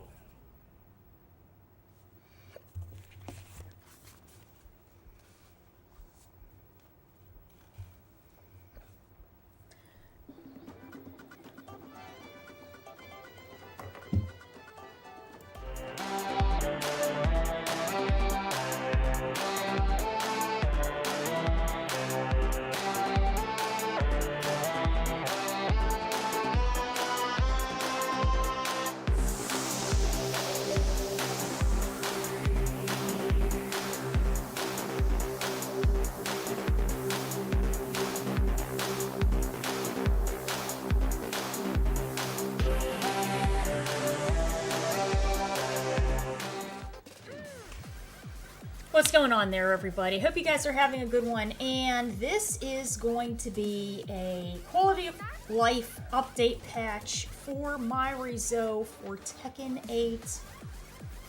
What's going on there, everybody? Hope you guys are having a good one. And this is going to be a quality of life update patch for Myrizo for Tekken 8.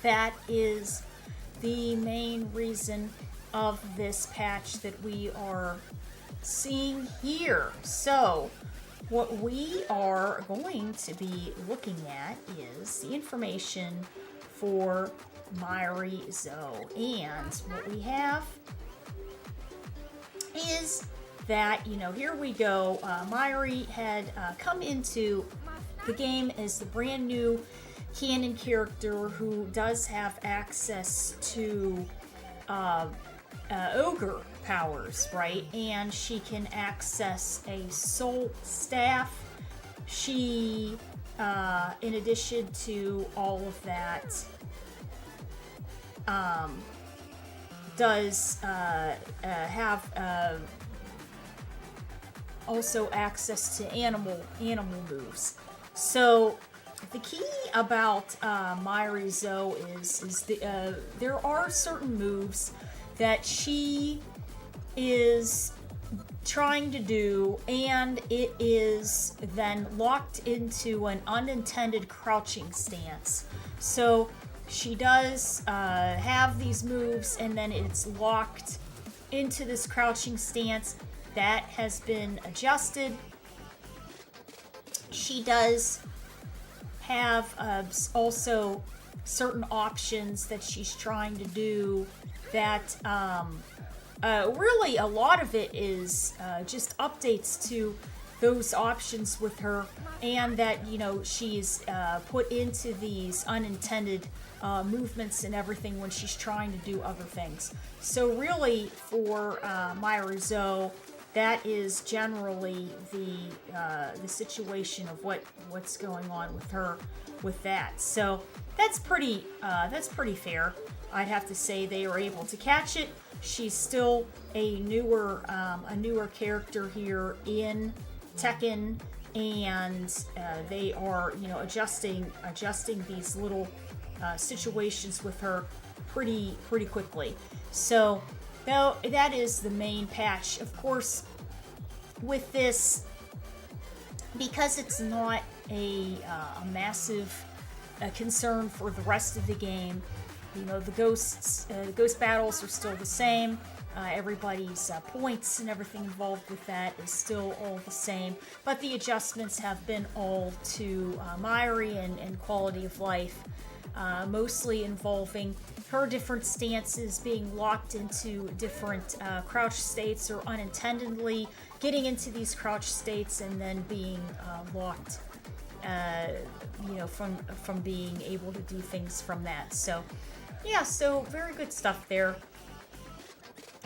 That is the main reason of this patch that we are seeing here. So, what we are going to be looking at is the information for Myrizo. And what we have is that, here we go. Myri had come into the game as the brand new canon character who does have access to ogre powers, right? And she can access a soul staff. She, in addition to all of that, does have also access to animal moves. So the key about Myrizo is there are certain moves that she is trying to do, and it is then locked into an unintended crouching stance. So she does have these moves, and then it's locked into this crouching stance that has been adjusted. She does have also certain options that she's trying to do that really a lot of it is just updates to those options with her, and that she's put into these unintended movements and everything when she's trying to do other things. So really for Myrizo, that is generally the situation of what's going on with her with that. So that's pretty fair. I'd have to say they are able to catch it. She's still a newer character here in Tekken, and they are adjusting these little situations with her pretty quickly. So that is the main patch. Of course, with this, because it's not a massive concern for the rest of the game, the ghost battles are still the same. Everybody's points and everything involved with that is still all the same, but the adjustments have been all to Myri and quality of life, mostly involving her different stances being locked into different crouch states, or unintendedly getting into these crouch states and then being locked, from being able to do things from that. So yeah, so very good stuff there.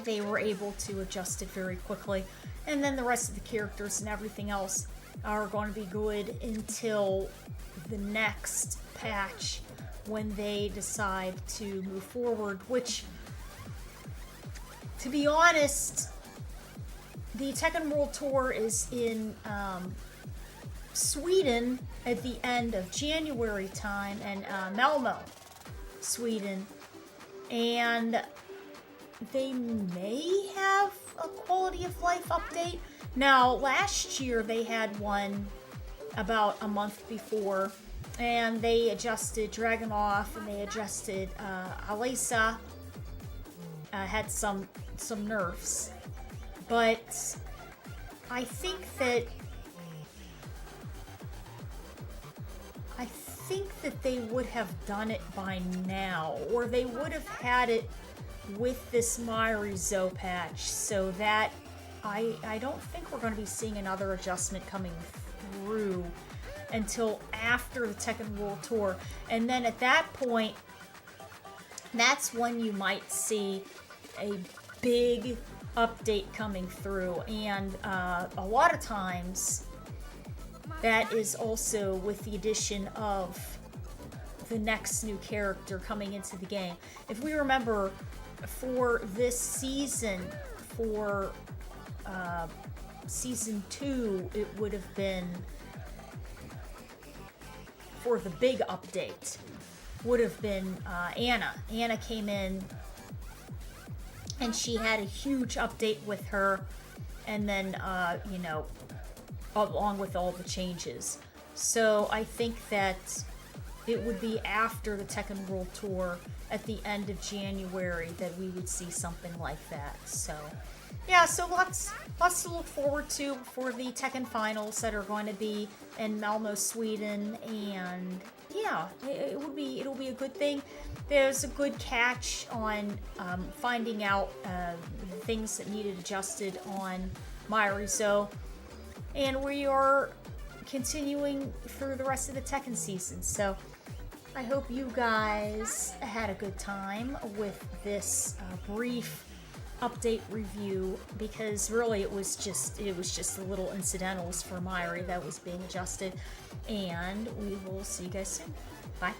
They were able to adjust it very quickly, and then the rest of the characters and everything else are going to be good until the next patch, when they decide to move forward, which, to be honest, the Tekken World Tour is in Sweden at the end of January time, and Malmo, Sweden, and they may have a quality of life update. Now, last year they had one about a month before, and they adjusted Dragunov, and they adjusted Alisa, had some nerfs, but I think that they would have done it by now, or they would have had it with this Myrizo patch, so that I don't think we're going to be seeing another adjustment coming through until after the Tekken World Tour. And then at that point, that's when you might see a big update coming through. And a lot of times, that is also with the addition of the next new character coming into the game. If we remember, for this season, for season 2, it would have been, for the big update, would have been Anna. Anna came in and she had a huge update with her, and then, you know, along with all the changes. So I think that it would be after the Tekken World Tour at the end of January that we would see something like that. So yeah, so lots to look forward to for the Tekken finals that are going to be in Malmo, Sweden, and yeah, it'll be a good thing. There's a good catch on finding out the things that needed adjusted on Myrizo, and we are continuing through the rest of the Tekken season. So I hope you guys had a good time with this brief update review, because really it was just the little incidentals for Myri that was being adjusted, and we will see you guys soon. Bye.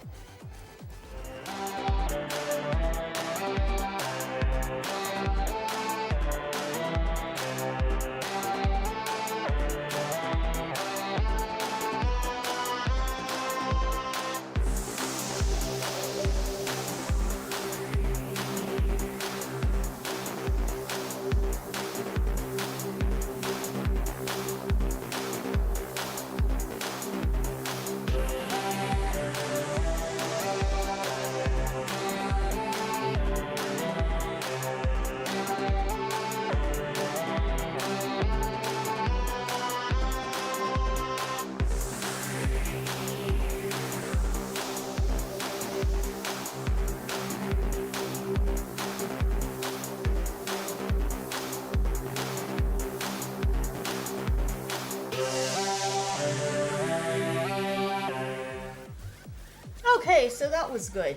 Okay, so that was good.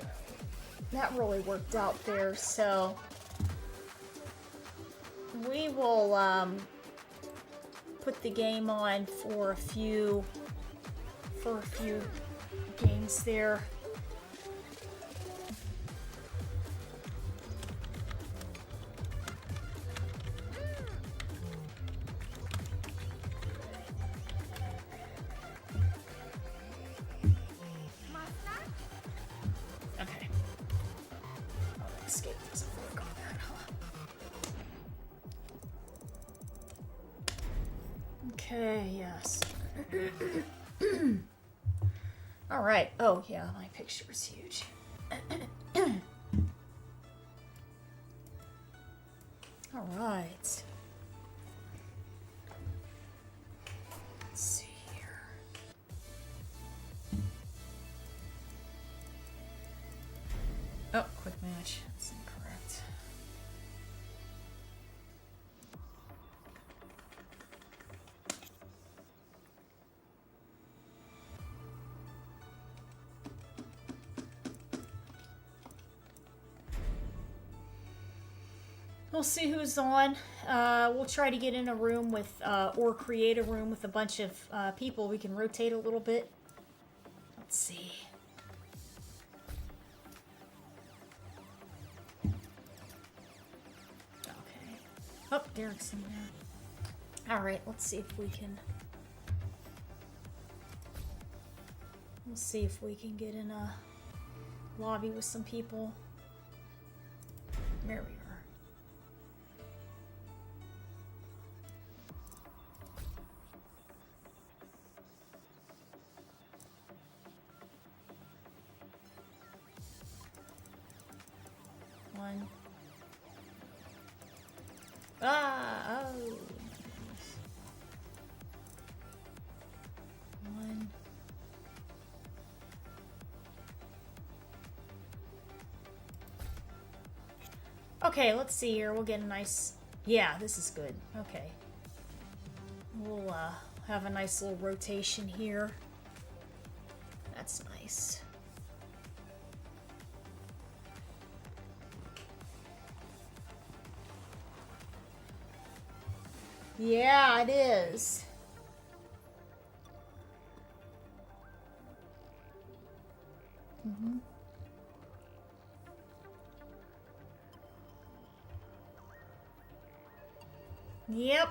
That really worked out there. So we will put the game on for a few games there. Okay. Oh, escape doesn't work on that, huh? Okay, yes. All right. Oh, yeah, my picture is huge. All right. Let's see here. Oh, quick match. That's incorrect. We'll see who's on. We'll try to get in a room with, or create a room with a bunch of people. We can rotate a little bit. Let's see. Okay. Oh, Derek's in there. Alright, let's see if we can... Let's see if we can get in a lobby with some people. There we are. One. Ah! Oh! One. Okay, let's see here. We'll get a nice... Yeah, this is good. Okay. We'll have a nice little rotation here. That's nice. Yeah, it is. Mm-hmm. Yep.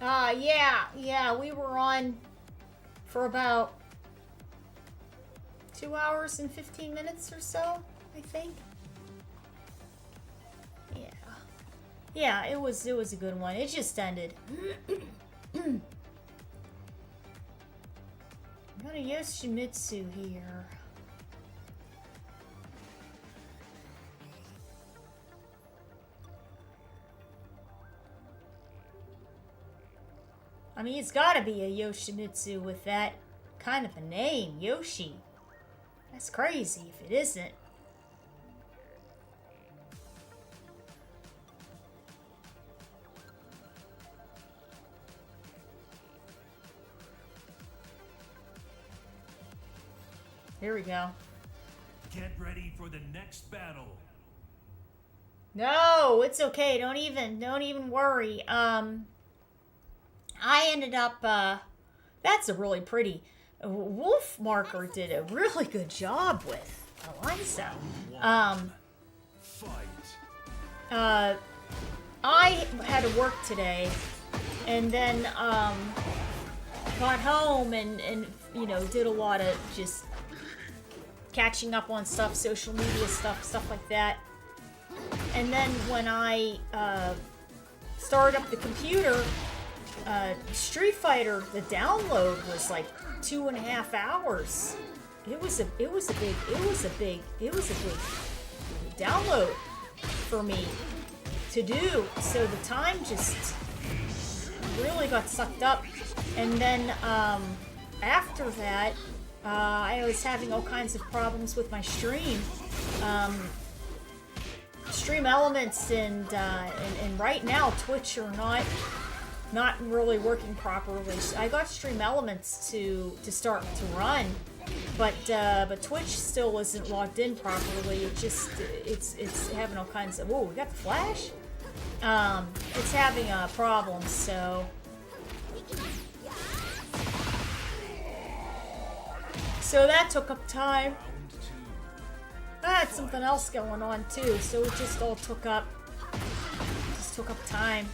Yeah, we were on for about 2 hours and 15 minutes or so, I think. Yeah. Yeah, it was a good one. It just ended. Got a Yoshimitsu here. I mean, it's gotta be a Yoshimitsu with that kind of a name, Yoshi. That's crazy if it isn't. Here we go. Get ready for the next battle. No, it's okay. Don't even worry. I ended up, that's a really pretty, Wolf Marker did a really good job with Eliza. Fight. I had to work today, and then, got home and, you know, did a lot of just catching up on stuff, social media stuff like that. And then when I, started up the computer, Street Fighter, the download was like 2.5 hours. It was a big download for me to do. So the time just really got sucked up. And then after that, I was having all kinds of problems with my stream. Stream Elements and right now Twitch are not really working properly. I got Stream Elements to start to run, but Twitch still isn't logged in properly. It's having all kinds of. Oh, we got the flash. It's having problems. So that took up time. I had something else going on too, so it just all took up time.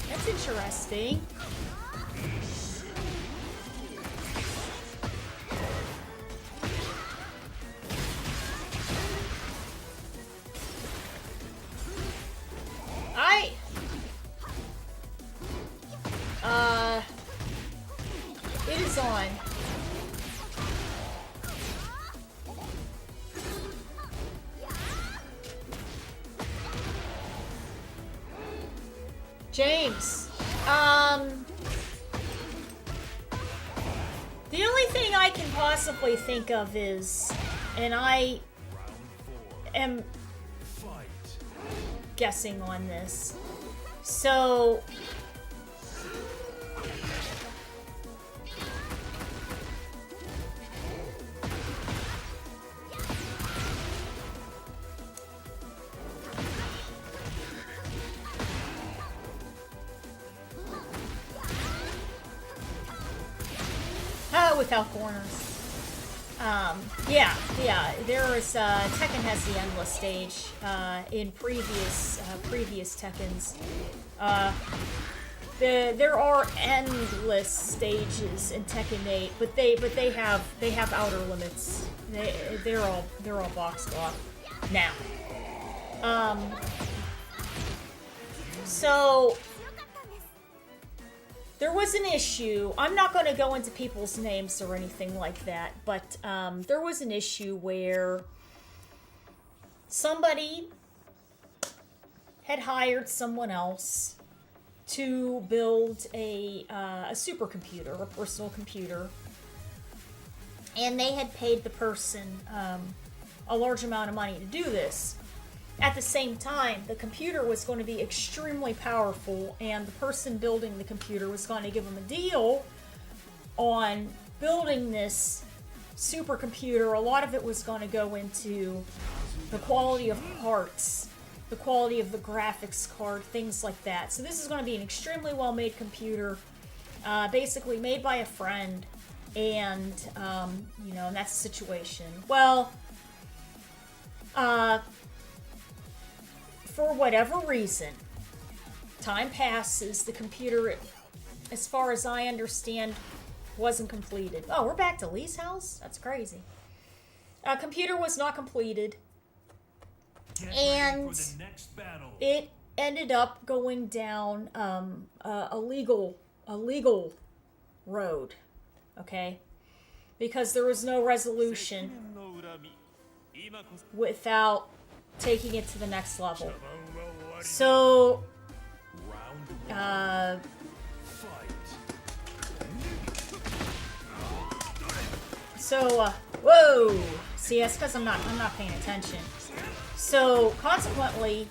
That's interesting. It is on. James, the only thing I can possibly think of is, and I am guessing on this, so without corners. Yeah. There is Tekken has the endless stage in previous Tekkens. there are endless stages in Tekken 8, but they have outer limits. They're all boxed off now. So there was an issue. I'm not going to go into people's names or anything like that, but there was an issue where somebody had hired someone else to build a supercomputer, a personal computer, and they had paid the person a large amount of money to do this. At the same time, the computer was going to be extremely powerful, and the person building the computer was going to give them a deal on building this supercomputer. A lot of it was going to go into the quality of parts, the quality of the graphics card, things like that. So this is going to be an extremely well-made computer, basically made by a friend, and, you know, and that's the situation. Well, for whatever reason, time passes, the computer, as far as I understand, wasn't completed. Oh, we're back to Lee's house? That's crazy. Computer was not completed, and it ended up going down a legal road, okay? Because there was no resolution without taking it to the next level. So, whoa! See, that's because I'm not paying attention. So, consequently,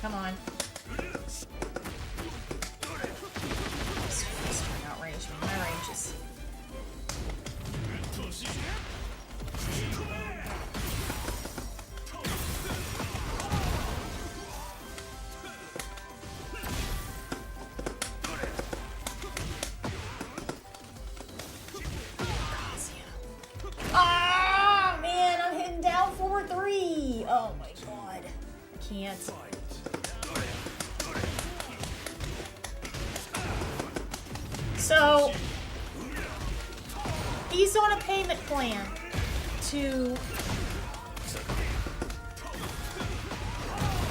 come on. This trying to outrange me. My range is... Ah, man, I'm hitting down 4-3. Oh my god. I can't. So, he's on a payment plan to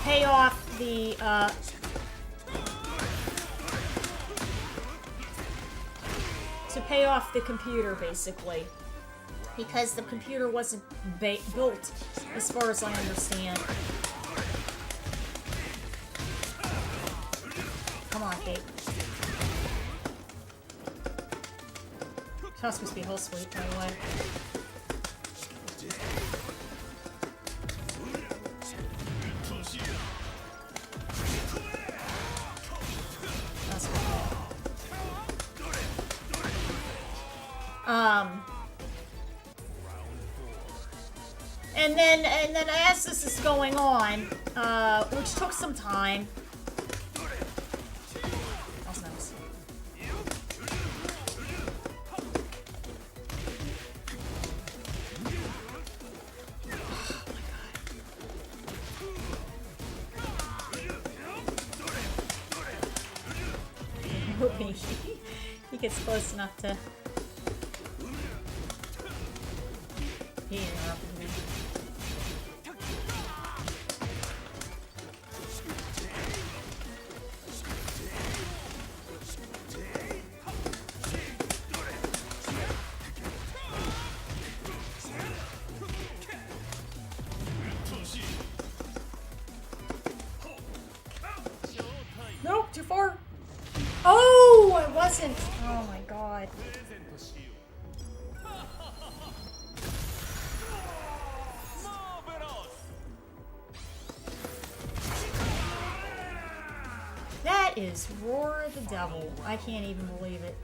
pay off the, computer, basically. Because the computer wasn't built, as far as I understand. Come on, Kate. That's supposed to be whole sweet, by the way. That's cool. And then as this is going on, which took some time. That's nice. Hoping he gets close enough to. He interrupted me. Nope, too far. Oh, I wasn't. Oh my god. That is Roar the Devil. I can't even believe it.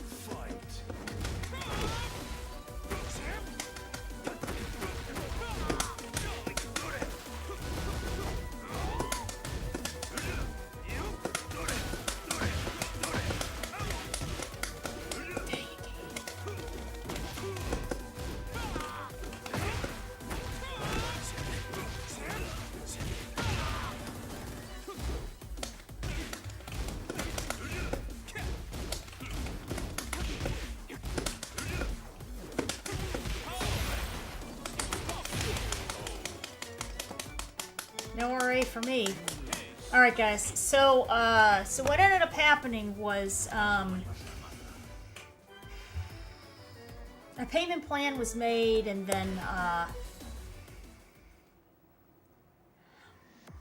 for me. All right, guys. So what ended up happening was a payment plan was made, and then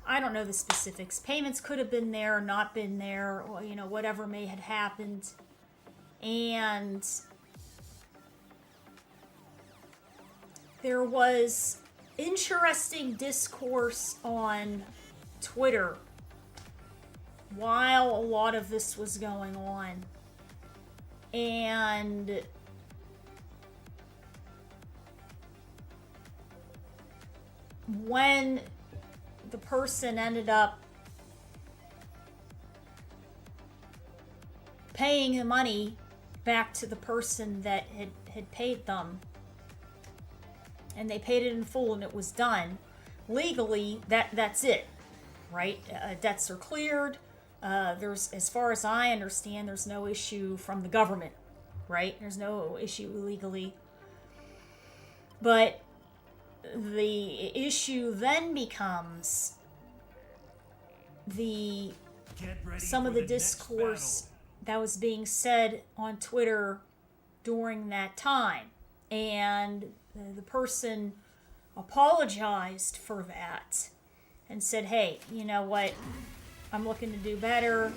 I don't know the specifics. Payments could have been there or not been there, or, you know, whatever may have happened. And there was interesting discourse on Twitter while a lot of this was going on. And when the person ended up paying the money back to the person that had paid them, and they paid it in full and it was done legally, that's it, right? Debts are cleared. There's, as far as I understand, there's no issue from the government, right? There's no issue legally. But the issue then becomes some of the discourse that was being said on Twitter during that time. And the person apologized for that and said, hey, you know what? I'm looking to do better.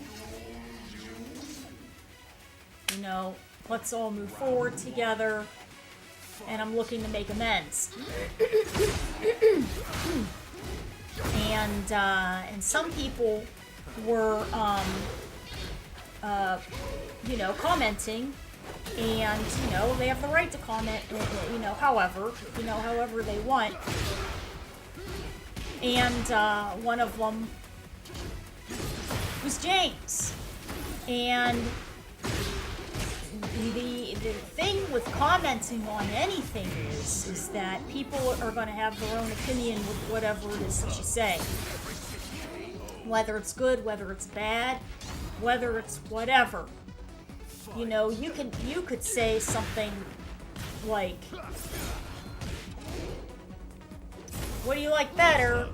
You know, let's all move forward together. And I'm looking to make amends. And some people were, you know, commenting, and, you know, they have the right to comment, you know, however they want. And one of them was James. And the thing with commenting on anything is that people are going to have their own opinion with whatever it is that you say. Whether it's good, whether it's bad, whether it's whatever. You know, you could say something like, what do you like better?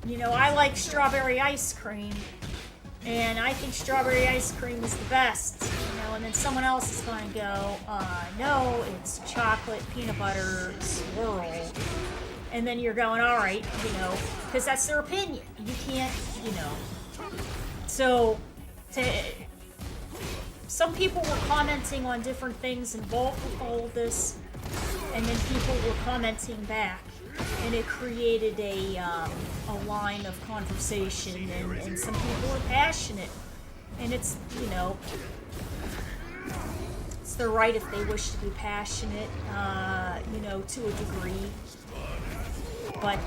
You know, I like strawberry ice cream, and I think strawberry ice cream is the best. You know, and then someone else is going to go, no, it's chocolate peanut butter swirl. And then you're going, all right, you know, because that's their opinion. You can't, you know. So, some people were commenting on different things involved with all of this, and then people were commenting back, and it created a line of conversation, and some people were passionate, and it's, you know, it's their right if they wish to be passionate, you know, to a degree. But,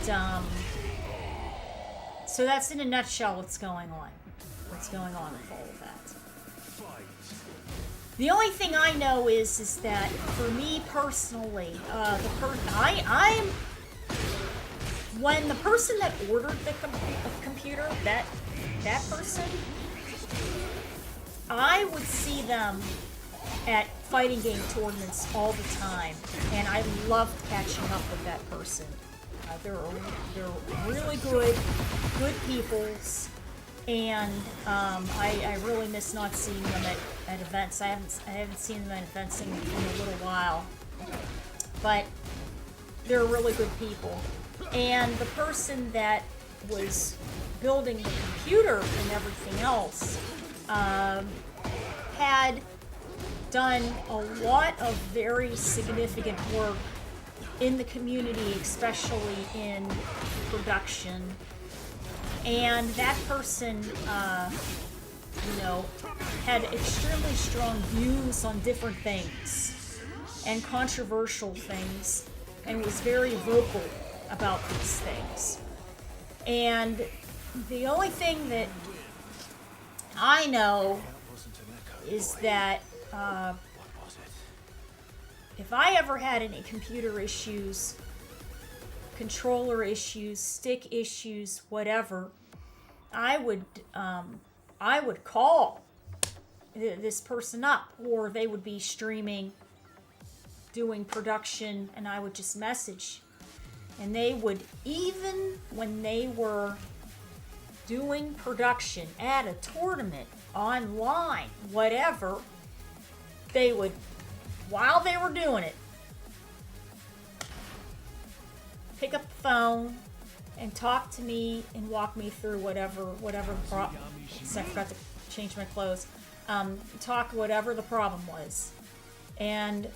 so that's in a nutshell what's going on. What's going on with all of that. The only thing I know is that for me personally, when the person that ordered the computer, that person, I would see them at fighting game tournaments all the time, and I loved catching up with that person. They're really good peoples, and I really miss not seeing them at events. I haven't seen them at events in a little while, but they're really good people. And the person that was building the computer and everything else had done a lot of very significant work in the community, especially in production. And that person, you know, had extremely strong views on different things and controversial things, and was very vocal about these things. And the only thing that I know is that if I ever had any computer issues, controller issues, stick issues, whatever, I would call this person up, or they would be streaming, doing production, and I would just message And they would, even when they were doing production at a tournament, online, whatever, they would, while they were doing it, pick up the phone and talk to me and walk me through whatever problem. I forgot to change my clothes. Talk whatever the problem was, and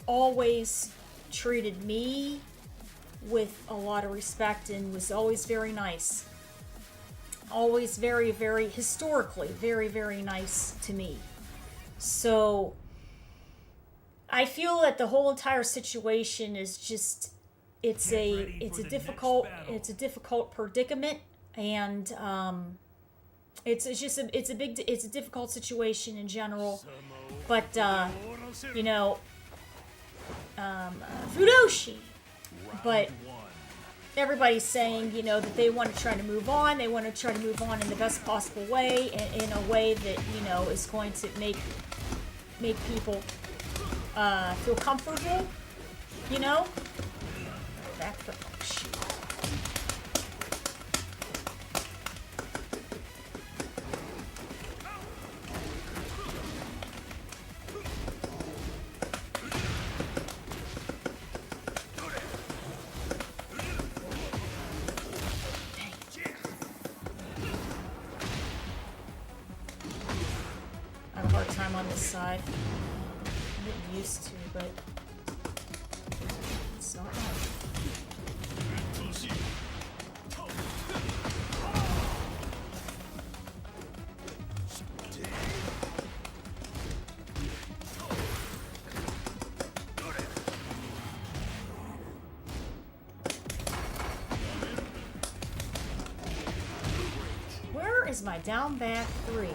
always treated me with a lot of respect and was always very nice. Always very, very historically, very, very nice to me. So I feel that the whole entire situation is just it's a difficult predicament, and it's a difficult situation in general. But you know, Fudoshi. But everybody's saying, you know, that they want to try to move on. They want to try to move on in the best possible way, in a way that, you know, is going to make people feel comfortable, you know? Back the oh, shoot. I have a hard time on this side. I'm getting used to, but it's not hard. Where is my down back 3?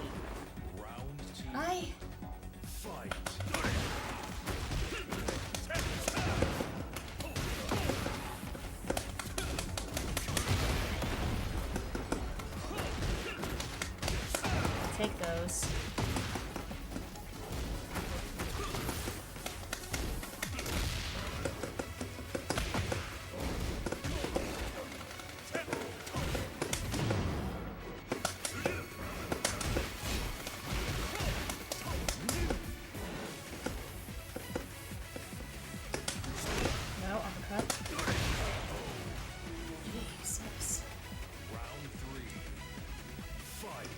Take those. No, uppercut. Jesus. Round 3. Fight.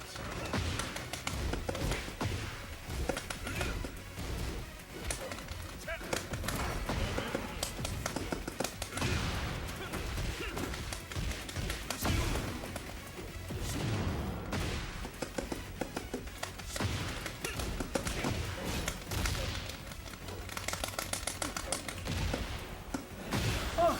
Oh.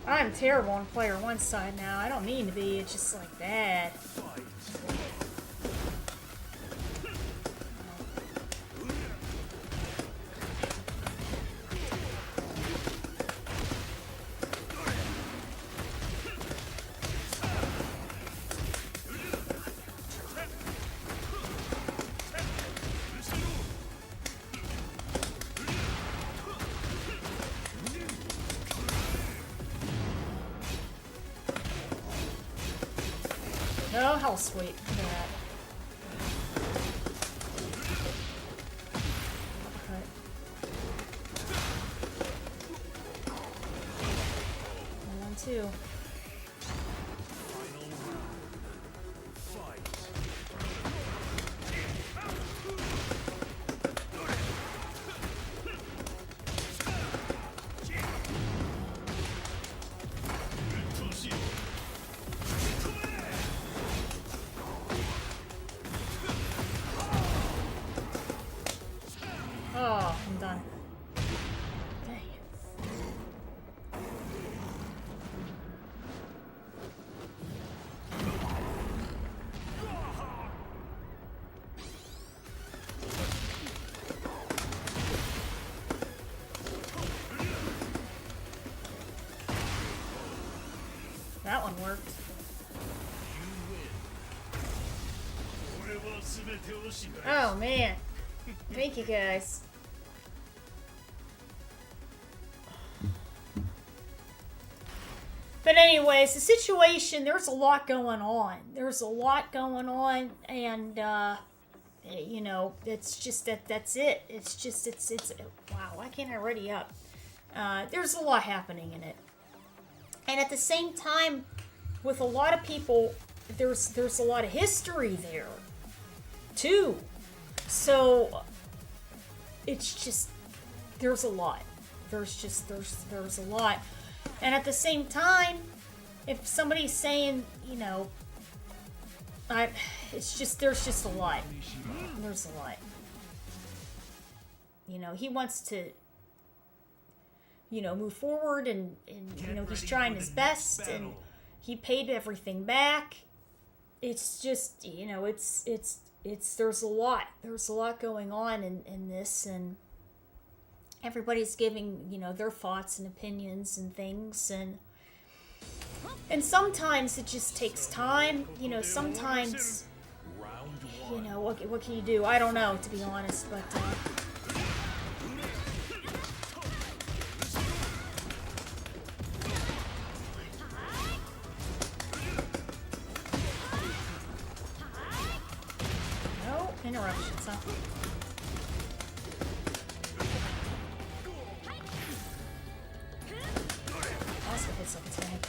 I'm terrible on player 1 side now. I don't mean to be, it's just like bad. Oh, hell sweet. Look at that. Uppercut. And 1, 2. Final round. Fight. Oh, I'm done. Dang it. That one worked. Oh man. Thank you guys. But anyways, the situation, there's a lot going on. There's a lot going on, and you know, it's just that's it. It's just it's wow, why can't I ready up? There's a lot happening in it. And at the same time, with a lot of people, there's a lot of history there too. So it's just there's a lot. There's a lot. And at the same time, if somebody's saying, you know, it's just there's just a lot. There's a lot. You know, he wants to, you know, move forward, and you know, he's trying his best, and he paid everything back. It's just, you know, it's there's a lot going on in this, and everybody's giving, you know, their thoughts and opinions and things, and sometimes it just takes time, you know, sometimes, you know, what can you do? I don't know, to be honest, but no interruptions, huh? Also hits like a tank.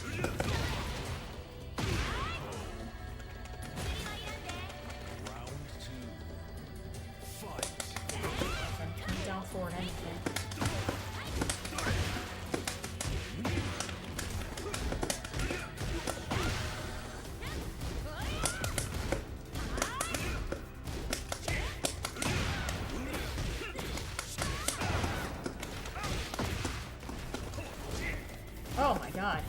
I'm down forward anything. Oh my god.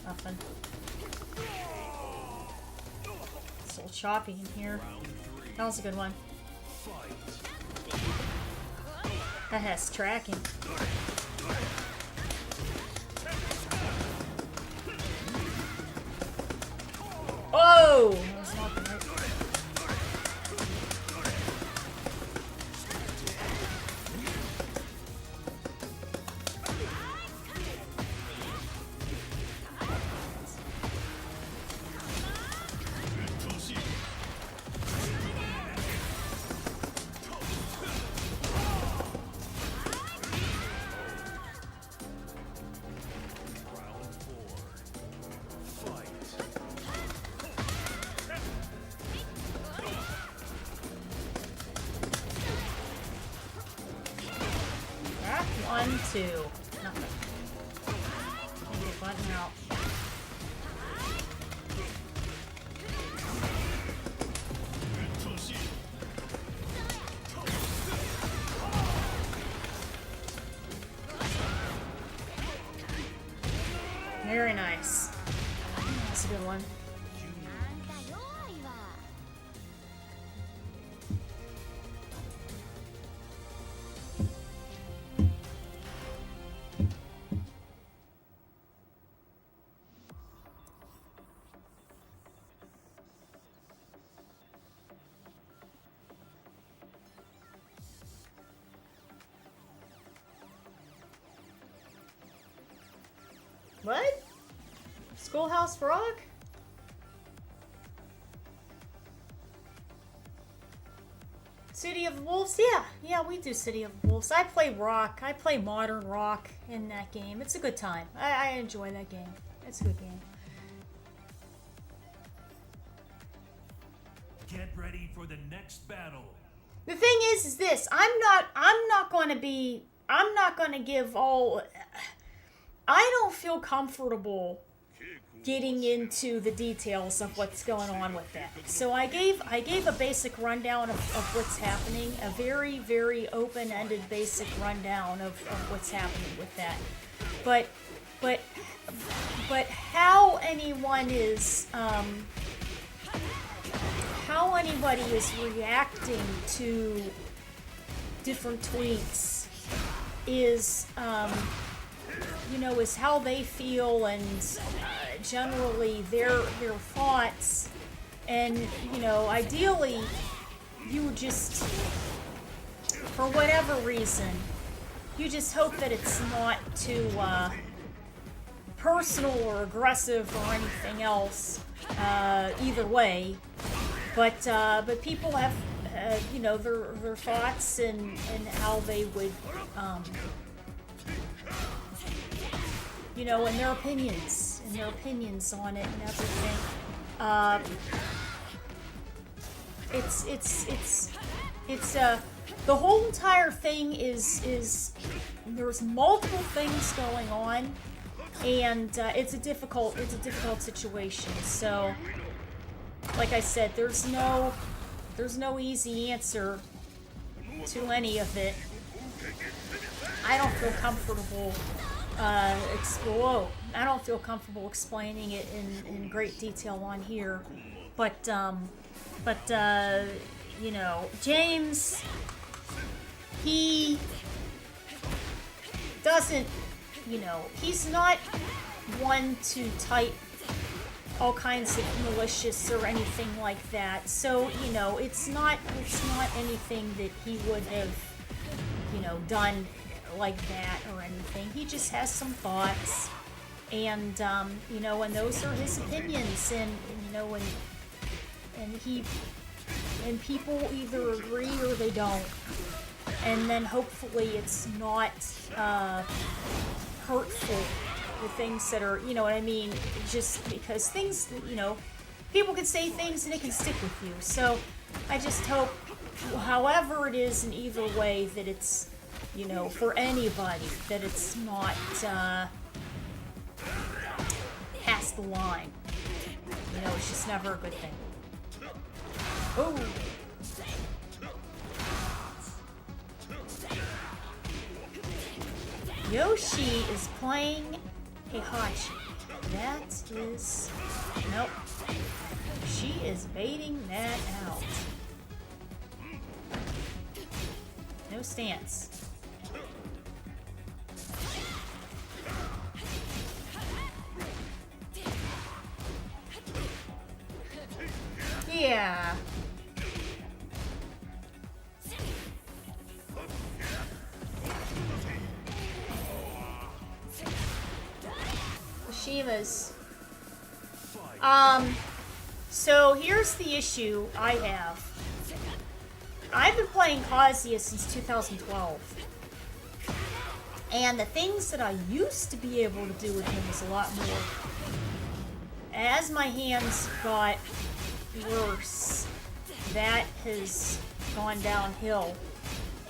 Nothing. It's a little choppy in here. That was a good one. That has tracking. Oh! That was not the right. One, two. Nothing. Get a button out. Very nice. That's a good one. What? Schoolhouse Rock? City of Wolves? Yeah, we do City of Wolves. I play rock. I play modern rock in that game. It's a good time. I enjoy that game. It's a good game. Get ready for the next battle. The thing is this. I'm not going to give all... I don't feel comfortable getting into the details of what's going on with that. So I gave a basic rundown of what's happening, a very, very open-ended basic rundown of what's happening with that. But how anyone is how anybody is reacting to different tweets is is how they feel and generally their thoughts. And, ideally, you would just, for whatever reason, you just hope that it's not too personal or aggressive or anything else, either way. But people have, their thoughts and how they would, and their opinions on it and everything. It's the whole entire thing is there's multiple things going on, and it's a difficult situation. So, like I said, there's no easy answer to any of it. I don't feel comfortable explaining it in great detail on here, but James, he doesn't, he's not one to type all kinds of malicious or anything like that. So, it's not anything that he would have, done like that or anything. He just has some thoughts, and and those are his opinions, and and people either agree or they don't, and then hopefully it's not hurtful, the things that are, what I mean, just because things, people can say things and it can stick with you. So I just hope, however it is in either way, that it's, for anybody, that it's not past the line. It's just never a good thing. Oh. Yoshi is playing a Hachi. That is... Nope. She is baiting that out. No stance. Yeah. Shima's. So here's the issue I have. I've been playing Kazuya since 2012. And the things that I used to be able to do with him was a lot more. As my hands got worse, that has gone downhill.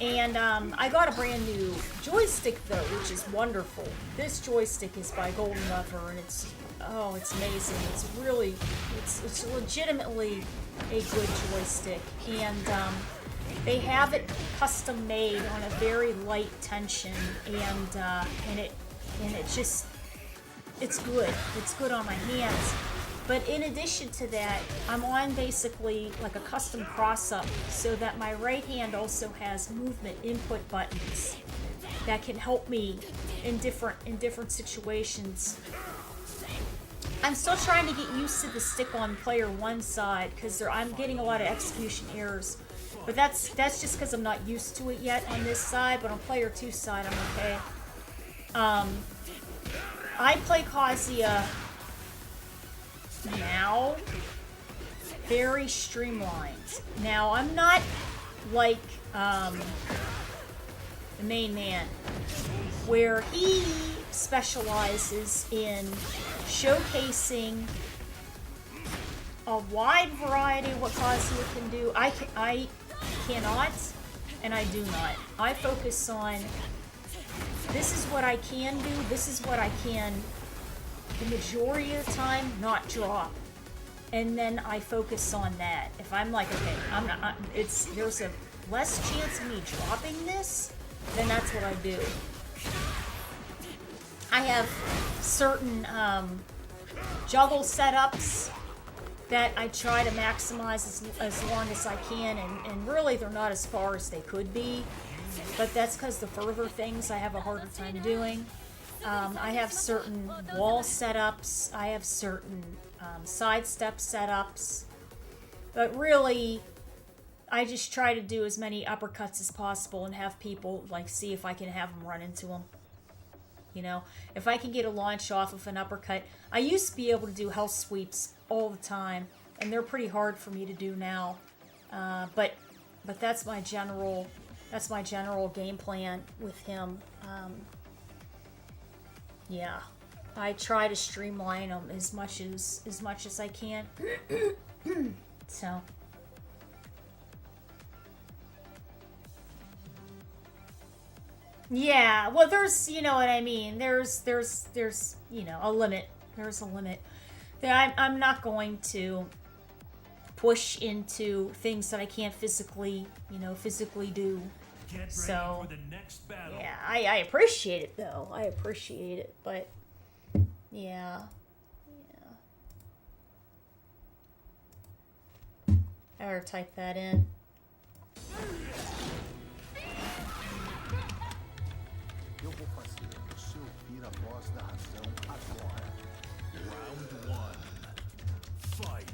And I got a brand new joystick though, which is wonderful. This joystick is by Golden Lever, and it's amazing. It's legitimately a good joystick, and they have it custom made on a very light tension, and it's good. It's good on my hands. But in addition to that, I'm on basically like a custom cross-up so that my right hand also has movement input buttons that can help me in different situations. I'm still trying to get used to the stick on player one side because I'm getting a lot of execution errors. But that's just because I'm not used to it yet on this side, but on player two side I'm okay. I play Kazuya now very streamlined. Now I'm not like the main man, where he specializes in showcasing a wide variety of what Kazuya can do. I cannot, and I do not. I focus on, this is what I can do, this is what I can, the majority of the time, not drop. And then I focus on that. If I'm like, okay, there's a less chance of me dropping this, then that's what I do. I have certain juggle setups that I try to maximize as long as I can, and really they're not as far as they could be, but that's because the further things I have a harder time doing. I have certain wall setups. I have certain sidestep setups. But really, I just try to do as many uppercuts as possible and have people, like, see if I can have them run into them. You know, if I can get a launch off of an uppercut. I used to be able to do health sweeps all the time, and they're pretty hard for me to do now. But that's my general game plan with him. Yeah, I try to streamline them as much as I can. So. Yeah, well, there's, you know what I mean. There's, you know, a limit. There's a limit. I'm not going to push into things that I can't physically do. Get ready So, for the next battle. yeah, I appreciate it though. I appreciate it, but yeah. I better type that in. Eu vou fazer o seu ouvir a voz da razão agora. Round 1. Fight.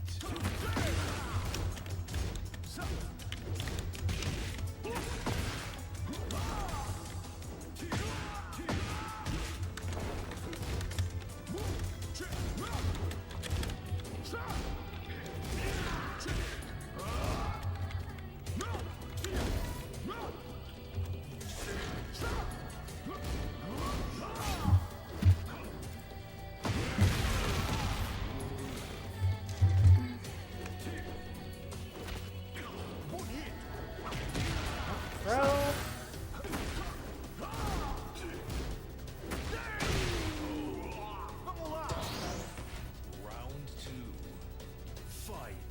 Throw. Round 2. Fight.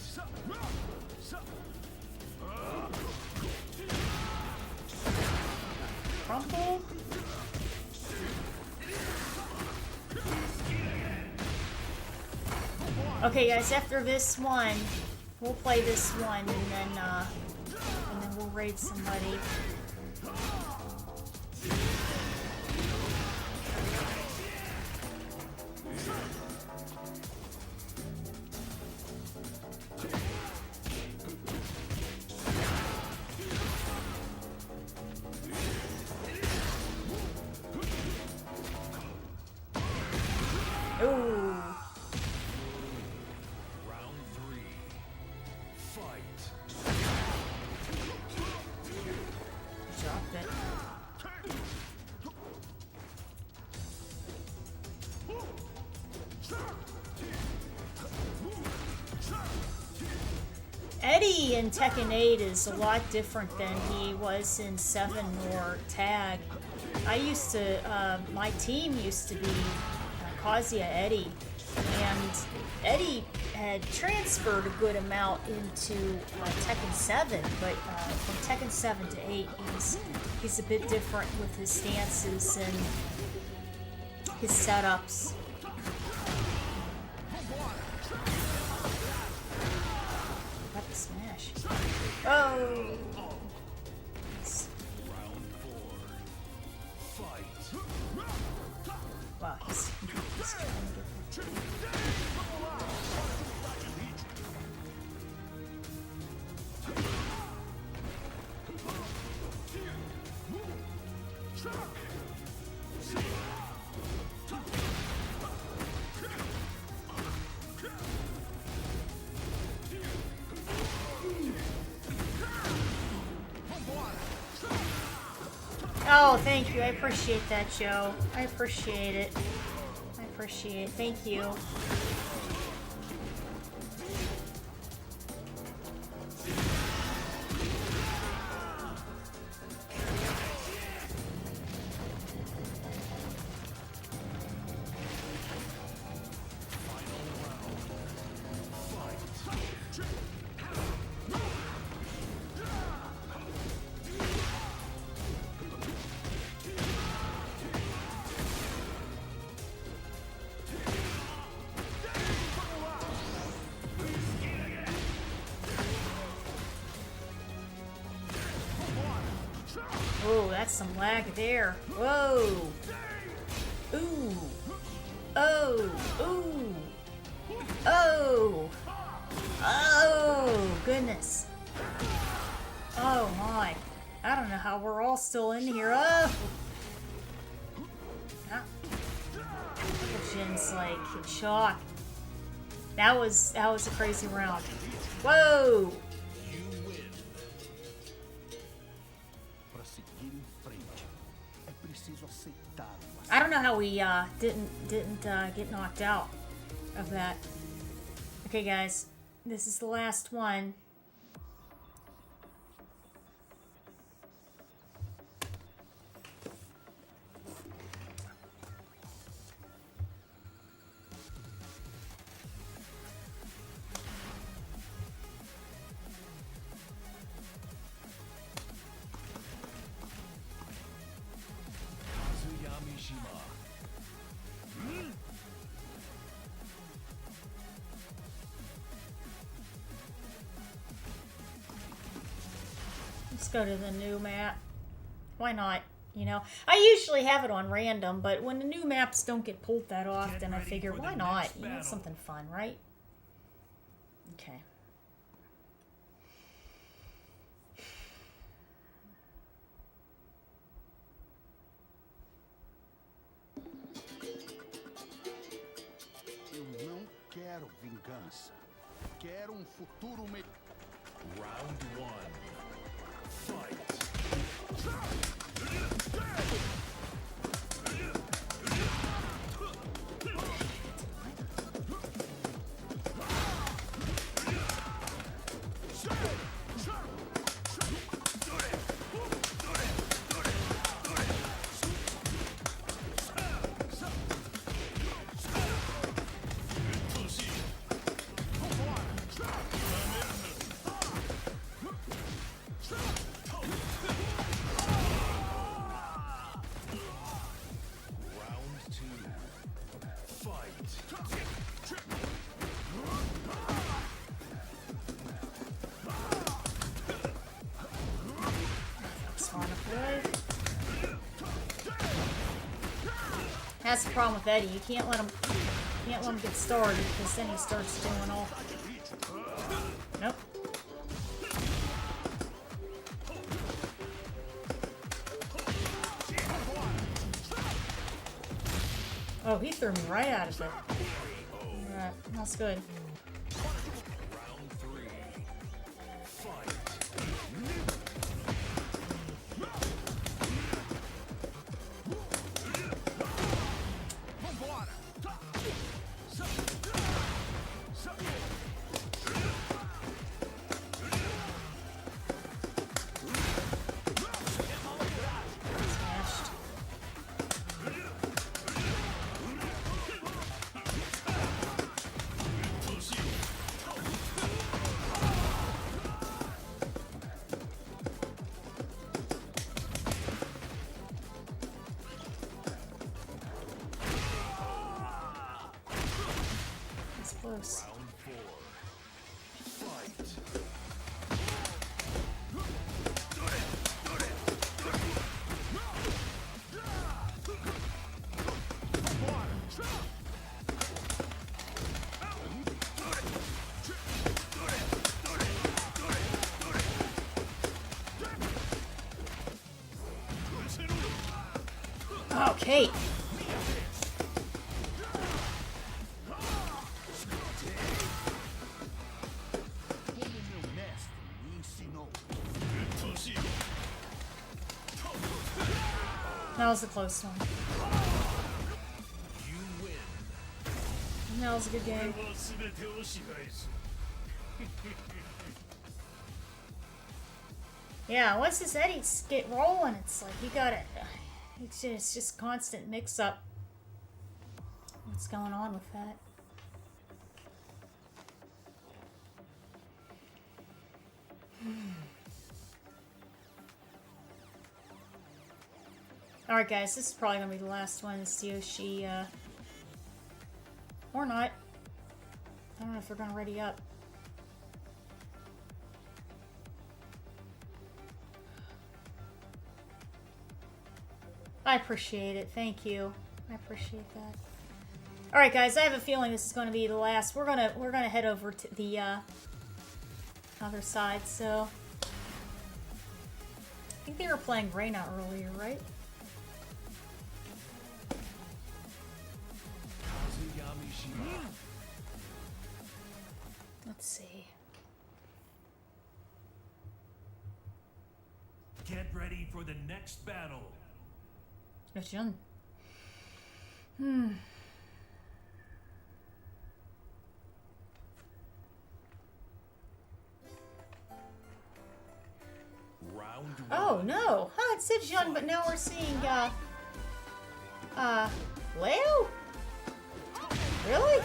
Crumple. Okay, guys, after this one, we'll play this one and then we'll raid somebody. Ooh. Round 3. Fight. Dropped it. Eddie in Tekken 8 is a lot different than he was in 7 or Tag. I used to, my team used to be Kazuya Eddie, and Eddie had transferred a good amount into Tekken 7, but from Tekken 7 to 8, he's a bit different with his stances and his setups. Got the smash. Oh! Round 4. Fight. Wow, he's trying to get Oh, thank you. I appreciate that, Joe. I appreciate it. I appreciate it. Thank you. Oh, that's some lag there. Whoa. Ooh. Oh! Ooh! Oh! Oh! Goodness. Oh my. I don't know how we're all still in here. Oh! Ah. Jin's like in shock. That was a crazy round. Whoa! Para seguir em frente, é preciso aceitar o I don't know how we didn't get knocked out of that. Okay, guys, this is the last one. Kazuya Mishima. Let's go to the new map. Why not? You know, I usually have it on random, but when the new maps don't get pulled that often, I ready figure for the why not? next You know, battle. something fun, right? Okay. Eu não quero vingança. Quero um futuro melhor. Round one. Fight. Round two. Fight. Sonic Wave. That's the problem with Eddie. You can't let him get started because then he starts doing all. Nope. Oh, he threw me right out of it. Alright, that's good. Round three. Fight. Smashed. It's close. Round four. Fight. Okay. Como meu mestre me ensinou. That was a close one. You win. That was a good game. 全てを支配する Yeah, once his eddies get rolling, it's like you gotta. It's just constant mix up. What's going on with that? Alright, guys, this is probably gonna be the last one to see Yoshi, or not. I don't know if they're gonna ready up. I appreciate it. Thank you. I appreciate that. All right, guys. I have a feeling this is going to be the last. We're gonna head over to the other side. So I think they were playing Reyna earlier, right? Kazuyamishima. Let's see. Get ready for the next battle. Jun. Round Oh one. no! Huh, it said Jun, but now we're seeing Leo? Really?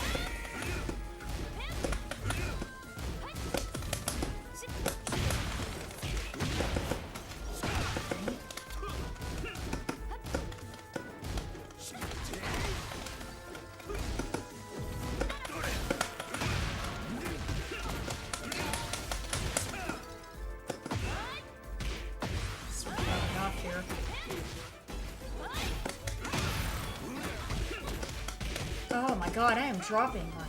Starting off here. Oh my god, I am dropping my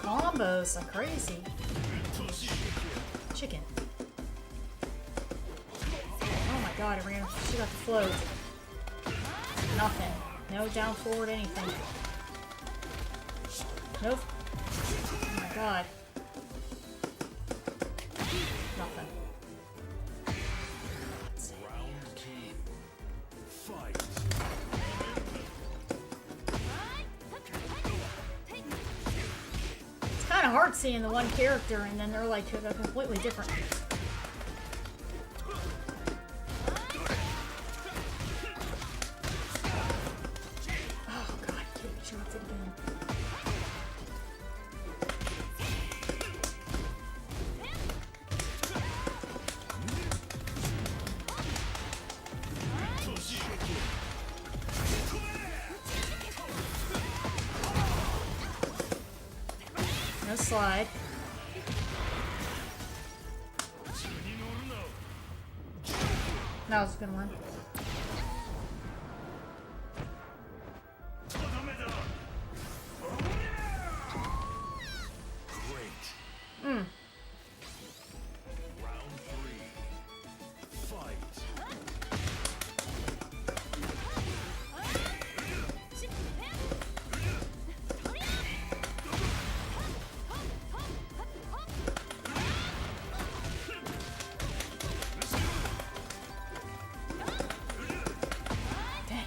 combos like crazy. Chicken. Oh my god, I ran. She got the float. Nothing. No down forward anything. Nope. Oh my god. Nothing. Let's see. Round two. Fight. It's kind of hard seeing the one character and then they're like completely different. Oh god, Kate shoots it again. No slide. That was a good one. Great. Round three. Fight. Dang.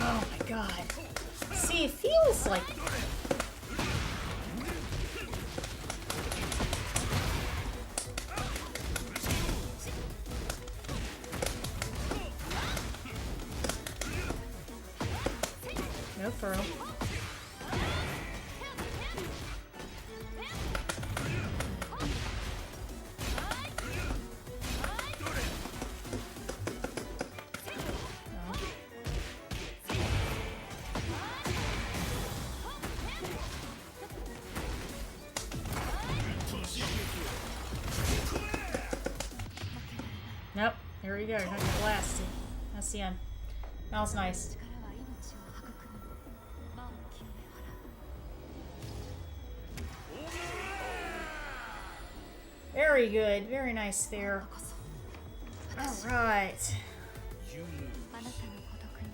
Oh my god. See, it feels like. No furrow. Nope. There you go. You're not gonna blast it. That's the end. That was nice. 力は命を育み魔を清め払う Very good. Very nice there. こそ Alright. You lose. あなたの孤独に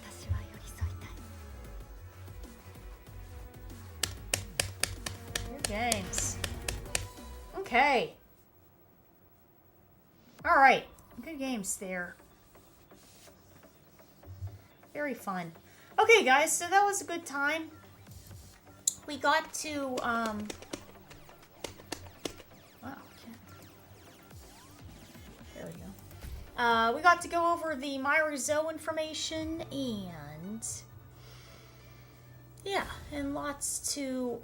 私は寄り添いたい Good games. Okay. Alright. Good games there. Very fun. Okay, guys, so that was a good time. We got to, wow. Okay. There we go. We got to go over the Myra Zoe information, and yeah, and lots to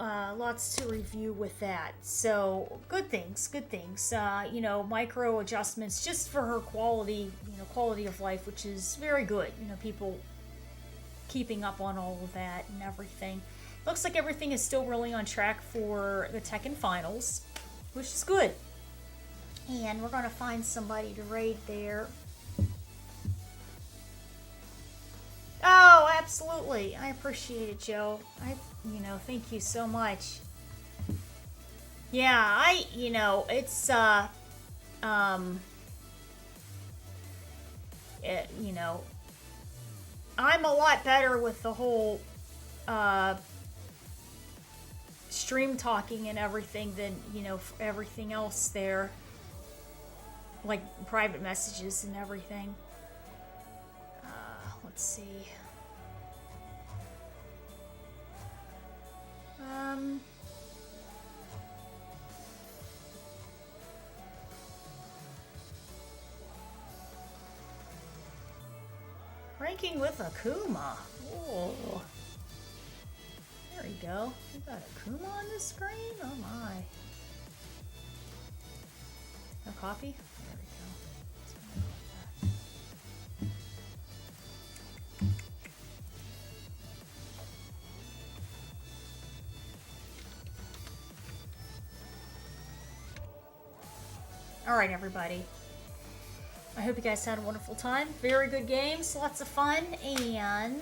review with that. So good things, good things. You know, micro adjustments just for her quality, quality of life, which is very good. You know, people keeping up on all of that and everything. Looks like everything is still really on track for the Tekken finals, which is good. And we're gonna find somebody to raid there. Oh, absolutely. I appreciate it, Joe. Thank you so much. Yeah, it's, I'm a lot better with the whole, stream talking and everything than, everything else there. Like private messages and everything. Let's see. Ranking with Akuma. Oh. There we go. We got Akuma on the screen? Oh my. No copy? There we go. Alright, everybody. I hope you guys had a wonderful time. Very good games, lots of fun, and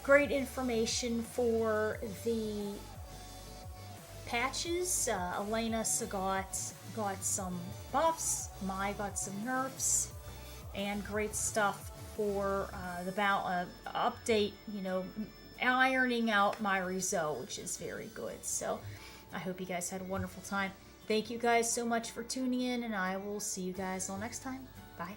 great information for the patches. Elena Sagat got some buffs, Mai got some nerfs, and great stuff for the update, ironing out Myrizo, which is very good. So I hope you guys had a wonderful time. Thank you guys so much for tuning in, and I will see you guys all next time. Bye.